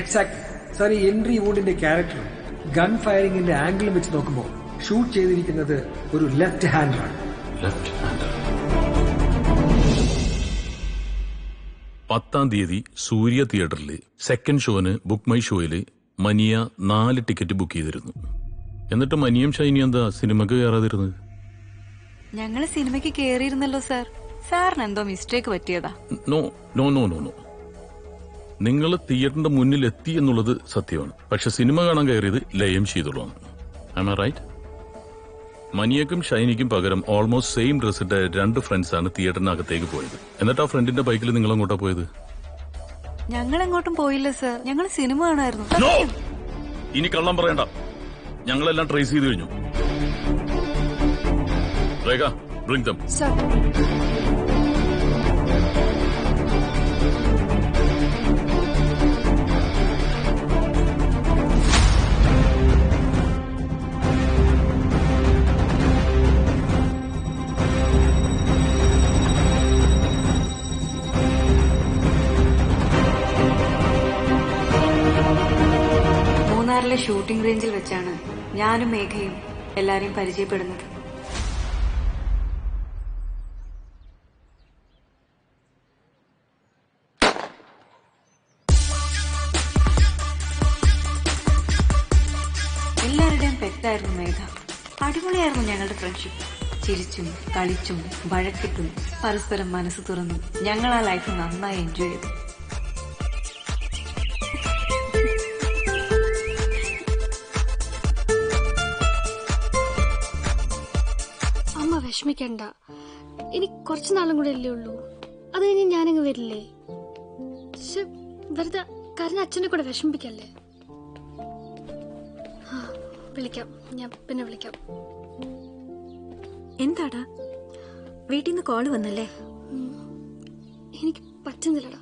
exact. Sir, ഈ എൻട്രി വൂഡിന്റെ ക്യാരക്ടറും ഗൺ ഫയറിംഗിന്റെ ആംഗിളും വെച്ച് നോക്കുമ്പോൾ ഷൂട്ട് ചെയ്തിരിക്കുന്നത് ഒരു ലെഫ്റ്റ് ഹാൻഡറാണ്. Left hander. 10-ാം തീയതി സൂര്യ തിയേറ്ററിൽ സെക്കൻഡ് ഷോന് ബുക്ക് മൈ ഷോയില് മനിയ 4 ടിക്കറ്റ് ബുക്ക് ചെയ്തിരുന്നു. എന്നിട്ട് മനിയും ഷൈനിയും എന്താ സിനിമക്ക് കയറാതിരുന്നത്? ഞങ്ങള് സിനിമയ്ക്ക് കേറിയിരുന്നല്ലോ സാർ. സാറിന് എന്തോ മിസ്റ്റേക്ക് പറ്റിയതാ. No no no no no നിങ്ങൾ തിയേറ്ററിന്റെ മുന്നിൽ എത്തി എന്നുള്ളത് സത്യമാണ്. പക്ഷെ സിനിമ കാണാൻ കയറിയത് ലയം ചെയ്തുള്ളതാണ്. ആം ഐ റൈറ്റ്? മനിയക്കും ഷൈനിക്കും പകരം ഓൾമോസ്റ്റ് സെയിം ഡ്രസ്സിട്ട 2 ഫ്രണ്ട്സാണ് തിയേറ്ററിനകത്തേക്ക് പോയത്. എന്നിട്ട് ആ ഫ്രണ്ടിന്റെ ബൈക്കിൽ നിങ്ങൾ അങ്ങോട്ടാ പോയത്? ഞങ്ങൾ എങ്ങോട്ടും പോയില്ല സാർ. ഞങ്ങൾ സിനിമ കാണായിരുന്നു. ഇനി കള്ളം പറയണ്ട. ഞങ്ങളെല്ലാം ട്രേസ് ചെയ്ത് കഴിഞ്ഞു. രേഖ, ബ്രിങ് ദം. സർ. മൂന്നാറിലെ ഷൂട്ടിംഗ് റേഞ്ചിൽ വെച്ചാണ് ഞാനും മേഘയും എല്ലാരെയും പരിചയപ്പെടുന്നത്. എല്ലാവരുടെയും പെറ്റായിരുന്നു മേഘ. അടിപൊളിയായിരുന്നു ഞങ്ങളുടെ ഫ്രണ്ട്ഷിപ്പ്. ചിരിച്ചും കളിച്ചും വഴക്കിട്ടും പരസ്പരം മനസ്സ് തുറന്നും ഞങ്ങൾ ആ ലൈഫ് നന്നായി എൻജോയ് ചെയ്തു. അമ്മ വിഷമിക്കണ്ട. ഇനി കുറച്ചു നാളും കൂടെ അല്ലേ ഉള്ളൂ. അത് കഴിഞ്ഞ് ഞാനങ്ങ് വരില്ലേ. വെറുതെ കരഞ്ഞ അച്ഛനെ കൂടെ വിഷമിപ്പിക്കല്ലേ. വിളിക്കാം, ഞാൻ പിന്നെ വിളിക്കാം. എന്താടാ, വീട്ടിൽ നിന്ന് കോള് വന്നല്ലേ? എനിക്ക് പറ്റുന്നില്ലടാ.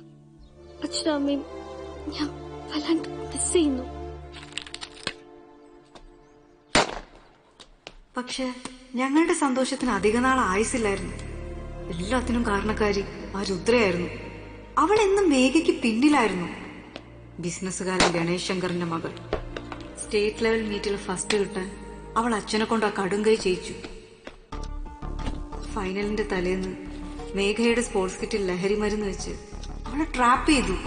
അച്ഛനും അമ്മയും ഞാൻ വല്ലാണ്ട് മിസ് ചെയ്യുന്നു. പക്ഷെ ഞങ്ങളുടെ സന്തോഷത്തിന് അധിക നാൾ ആയുസില്ലായിരുന്നു. എല്ലാത്തിനും കാരണക്കാരി ആ രുദ്രയായിരുന്നു. അവൾ എന്നും മേഘയ്ക്ക് പിന്നിലായിരുന്നു. ബിസിനസ്സുകാരൻ ഗണേഷ് ശങ്കറിന്റെ മകൾ. സ്റ്റേറ്റ് ലെവൽ മീറ്റിൽ ഫസ്റ്റ് കിട്ടാൻ അവൾ അച്ഛനെ കൊണ്ട് ആ കടുംകൈ ചെയ്യിച്ചു. ഫൈനലിന്റെ തലേന്ന് മേഘയുടെ സ്പോർട്സ് കിറ്റിൽ ലഹരി മരുന്ന് വെച്ച് അവളെ ട്രാപ്പ് ചെയ്തു.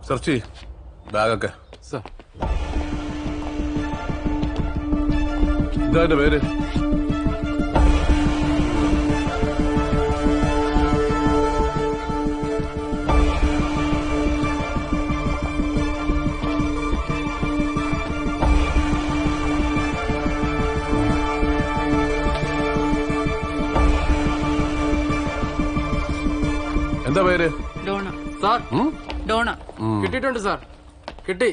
സെർച്ച് ചെയ്യ് ബാഗൊക്കെ. ഇതാന്റെ പേര്? എന്താ പേര്? ഡോണ. Sir Donna. കിട്ടിയിട്ടുണ്ട് സാർ, കിട്ടി.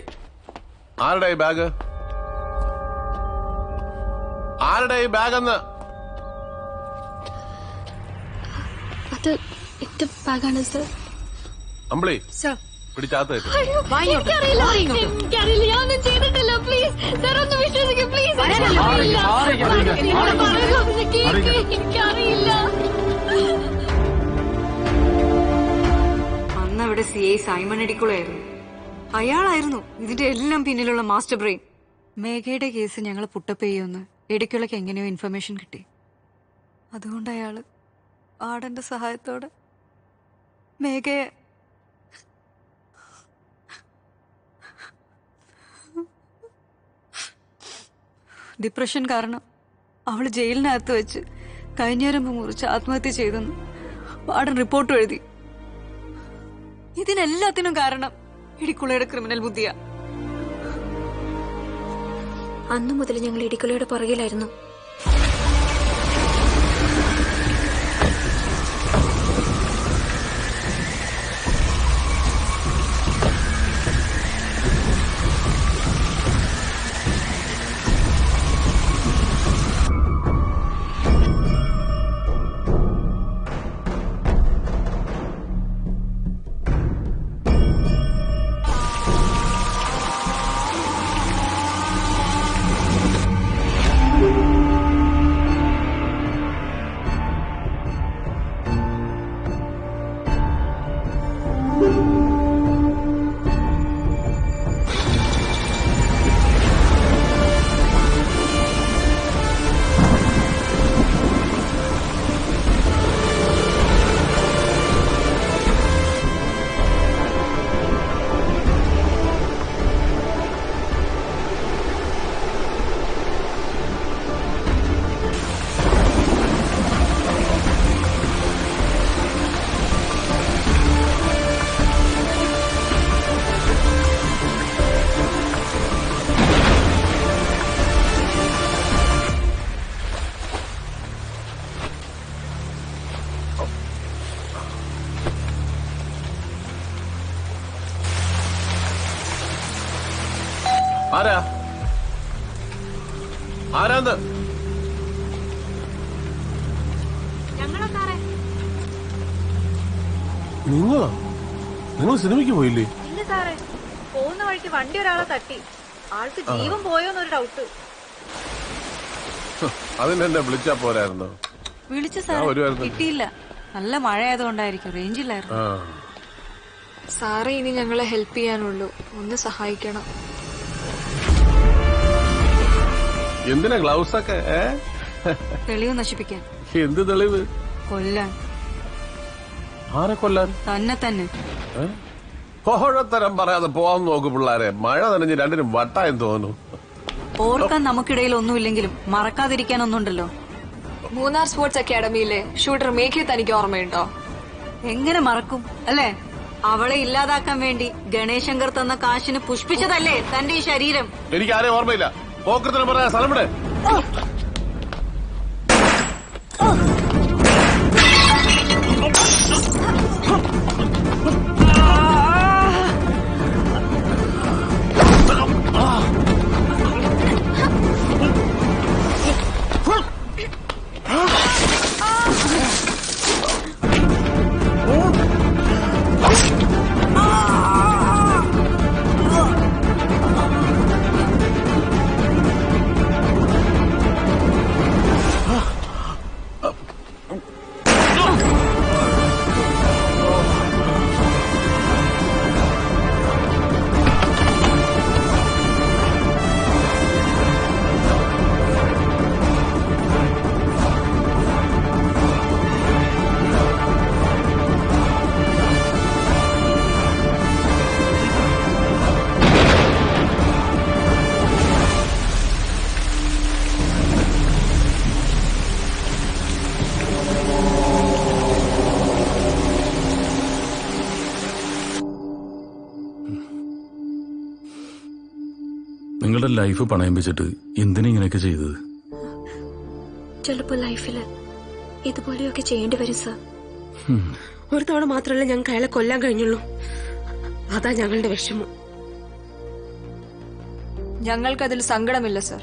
ആരുടെ ഈ ബാഗ്? ആരുടെ ഈ ബാഗ് എന്ന്? അത് എന്റെ ബാഗാണ് സർ. അമ്പിളി സർ പിടിച്ചാത്ത എനിക്കറിയില്ല, ഞാനൊന്നും ചെയ്തിട്ടില്ല. പ്ലീസ് സർ ഒന്ന് വിശ്വസിക്കും പ്ലീസ്. എനിക്കറിയില്ല. അന്ന് അവിടെ CI സൈമൺ ഇടിക്കുളായിരുന്നു. അയാളായിരുന്നു ഇതിന്റെ എല്ലാം പിന്നിലുള്ള മാസ്റ്റർ ബ്രെയിൻ. മേഘയുടെ കേസ് ഞങ്ങൾ പുട്ടപ്പ് ചെയ്യുമെന്ന് ഇടിക്കുളയ്ക്ക് എങ്ങനെയോ ഇൻഫർമേഷൻ കിട്ടി. അതുകൊണ്ട് അയാള് ആടന്റെ സഹായത്തോടെ മേഘയെ ഡിപ്രഷൻ കാരണം അവള് ജയിലിനകത്ത് വെച്ച് കൈഞ്ഞരമ്പ് മുറിച്ച് ആത്മഹത്യ ചെയ്തെന്ന് വാർഡൻ റിപ്പോർട്ട് എഴുതി. ഇതിനെല്ലാത്തിനും കാരണം ഇടിക്കുളയുടെ ക്രിമിനൽ ബുദ്ധിയാ. അന്നു മുതൽ ഞങ്ങൾ ഇടിക്കുളയുടെ പുറകിലായിരുന്നു. ആരാ? ആരാന്ന്? നിങ്ങളോ? നിങ്ങൾ സിനിമയ്ക്ക് പോയില്ലേ? ഇല്ല സാറേ, പോകുന്ന വഴിക്ക് വണ്ടി ഒരാളെ തട്ടി. ആൾക്ക് ജീവൻ പോയോന്നൊരു ഡൗട്ട്. അതിനെന്നെ വിളിച്ചാ പോരായിരുന്നോ? വിളിച്ചു സാർ, കിട്ടിയില്ല. നല്ല മഴ ആയതുകൊണ്ടായിരിക്കും, റേഞ്ചില്ലായിരുന്നു. സാറേ ഇനി ഞങ്ങളെ ഹെൽപ്പ് ചെയ്യാനുള്ളൂ, ഒന്ന് സഹായിക്കണം. എന്തിനാ ഗ്ലൗസ് ഒക്കെ? തെളിവ് നശിപ്പിക്കാൻ. എന്ത് തെളിവ്? കൊല്ലാൻ. ആരെ കൊല്ലാൻ? തന്നെ. കോഴത്തരം പറയാതെ പോവാൻ നോക്കു പിള്ളാരെ. മഴ നനഞ്ഞ് രണ്ടിനും വട്ടായെന്ന് തോന്നുന്നു. ഓർക്കാൻ നമുക്കിടയിൽ ഒന്നുമില്ലെങ്കിലും മറക്കാതിരിക്കാനൊന്നുണ്ടല്ലോ. മൂന്നാർ സ്പോർട്സ് അക്കാഡമിയിലെ ഷൂട്ടർ മേഘയെ തനിക്ക് ഓർമ്മയുണ്ടോ? എങ്ങനെ മറക്കും അല്ലേ? അവളെ ഇല്ലാതാക്കാൻ വേണ്ടി ഗണേശ് ശങ്കർ തന്ന കാശിന് പുഷ്പിച്ചതല്ലേ തന്റെ ഈ ശരീരം? എനിക്ക് ആരെയും ഓർമ്മയില്ല. പോക്കത്തിന് പറയാ സ്ഥലമിടെ. ഞങ്ങളുടെ ലൈഫ് പണയം വെച്ചിട്ട് എന്തിനാ ഇങ്ങനെയൊക്കെ ചെയ്തത്? ചിലപ്പോ ലൈഫില് ഇതുപോലെയൊക്കെ ചെയ്യേണ്ടി വരും സർ. ഒരു തവണ മാത്രമല്ല ഞങ്ങൾക്ക് അയാളെ കൊല്ലാൻ കഴിഞ്ഞുള്ളൂ. അതാ ഞങ്ങളുടെ വിഷമം. ഞങ്ങൾക്കതിൽ സങ്കടമില്ല സർ.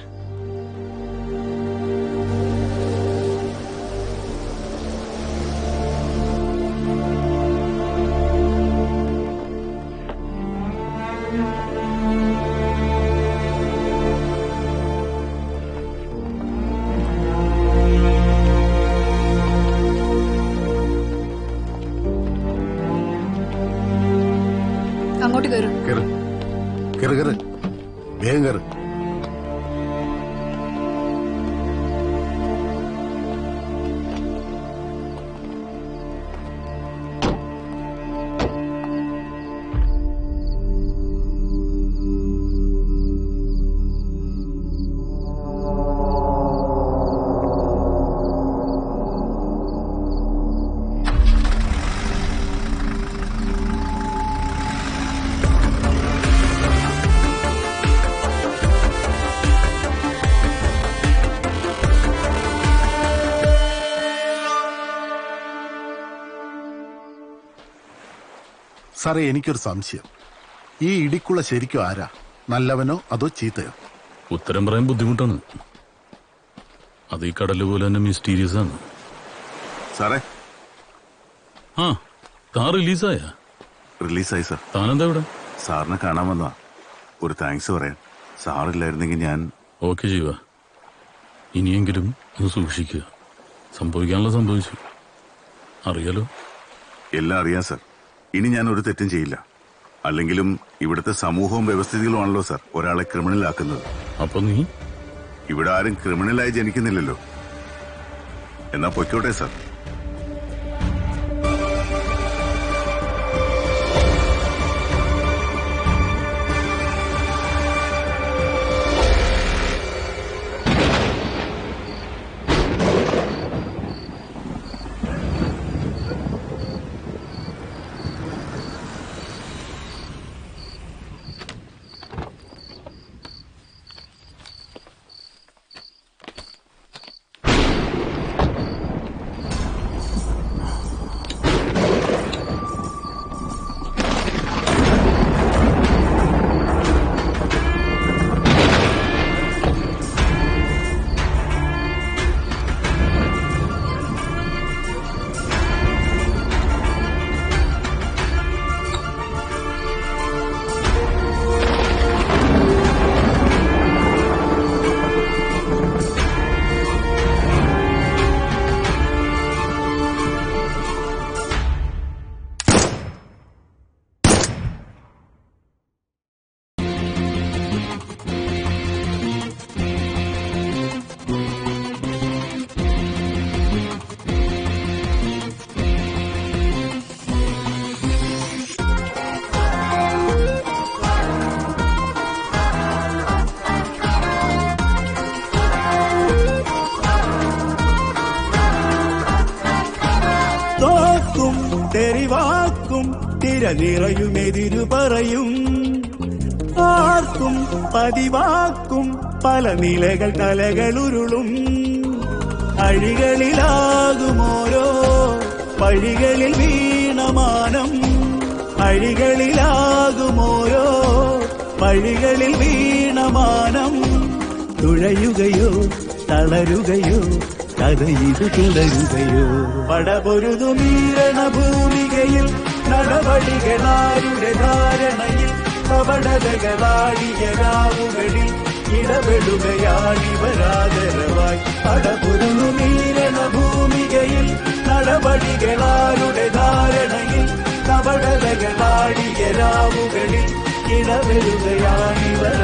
അങ്ങോട്ട് കയറും. വേഗം കയറ്. സാറേ, എനിക്കൊരു സംശയം. ഈ ഇടിക്കുള്ള ശരിക്കും ആരാ? നല്ലവനോ അതോ ചീത്തയോ? ഉത്തരം പറയാൻ ബുദ്ധിമുട്ടാണ്. അത് ഈ കടല് പോലെ തന്നെ മിസ്റ്റീരിയസ് ആണ്. സാറേ, ആ താൻ റിലീസായ? റിലീസായി സാർ. താനെന്താ ഇവിടെ? സാറിനെ കാണാൻ വന്നാ. ഒരു താങ്ക്സ് പറയാൻ. സാറില്ലായിരുന്നെങ്കിൽ ഞാൻ... ഓക്കെ ജീവ, ഇനിയെങ്കിലും ഒന്ന് സൂക്ഷിക്കുക. സംഭവിക്കാനുള്ള സംഭവിച്ചു, അറിയാലോ. എല്ലാം അറിയാം സാർ. ഇനി ഞാൻ ഒരു തെറ്റും ചെയ്യില്ല. അല്ലെങ്കിലും ഇവിടുത്തെ സമൂഹവും വ്യവസ്ഥിതികളുമാണല്ലോ സാർ ഒരാളെ ക്രിമിനലാക്കുന്നത്. അപ്പൊ നീ? ഇവിടെ ആരും ക്രിമിനലായി ജനിക്കുന്നില്ലല്ലോ. എന്നാ പൊയ്ക്കോട്ടെ സാർ. തെറിവാക്കും തിരനിറയുമെതിരു പറയും. ആർക്കും പതിവാക്കും പല നിലകൾ കലകളുരുളും. അഴികളിലാകുമോരോ വഴികളിൽ വീണമാനം. അഴികളിലാകുമോരോ വഴികളിൽ വീണമാനം. തുഴയുകയോ തളരുകയോ കഥയിത് തുടരുകയോ. പടപൊരുതുമീരണ ഭൂമികയിൽ നടപടികളാരുടെ ധാരണയിൽ കപടതകളാടിയ രാവുകളിൽ ഇടപെടുകയാണിവരാദരവായി. പടപൊരുതുമീരണ ഭൂമികയിൽ നടപടികളാരുടെ ധാരണയിൽ കപടതകളാടിയ രാവുകളിൽ ഇടപെടുകയാണിവർ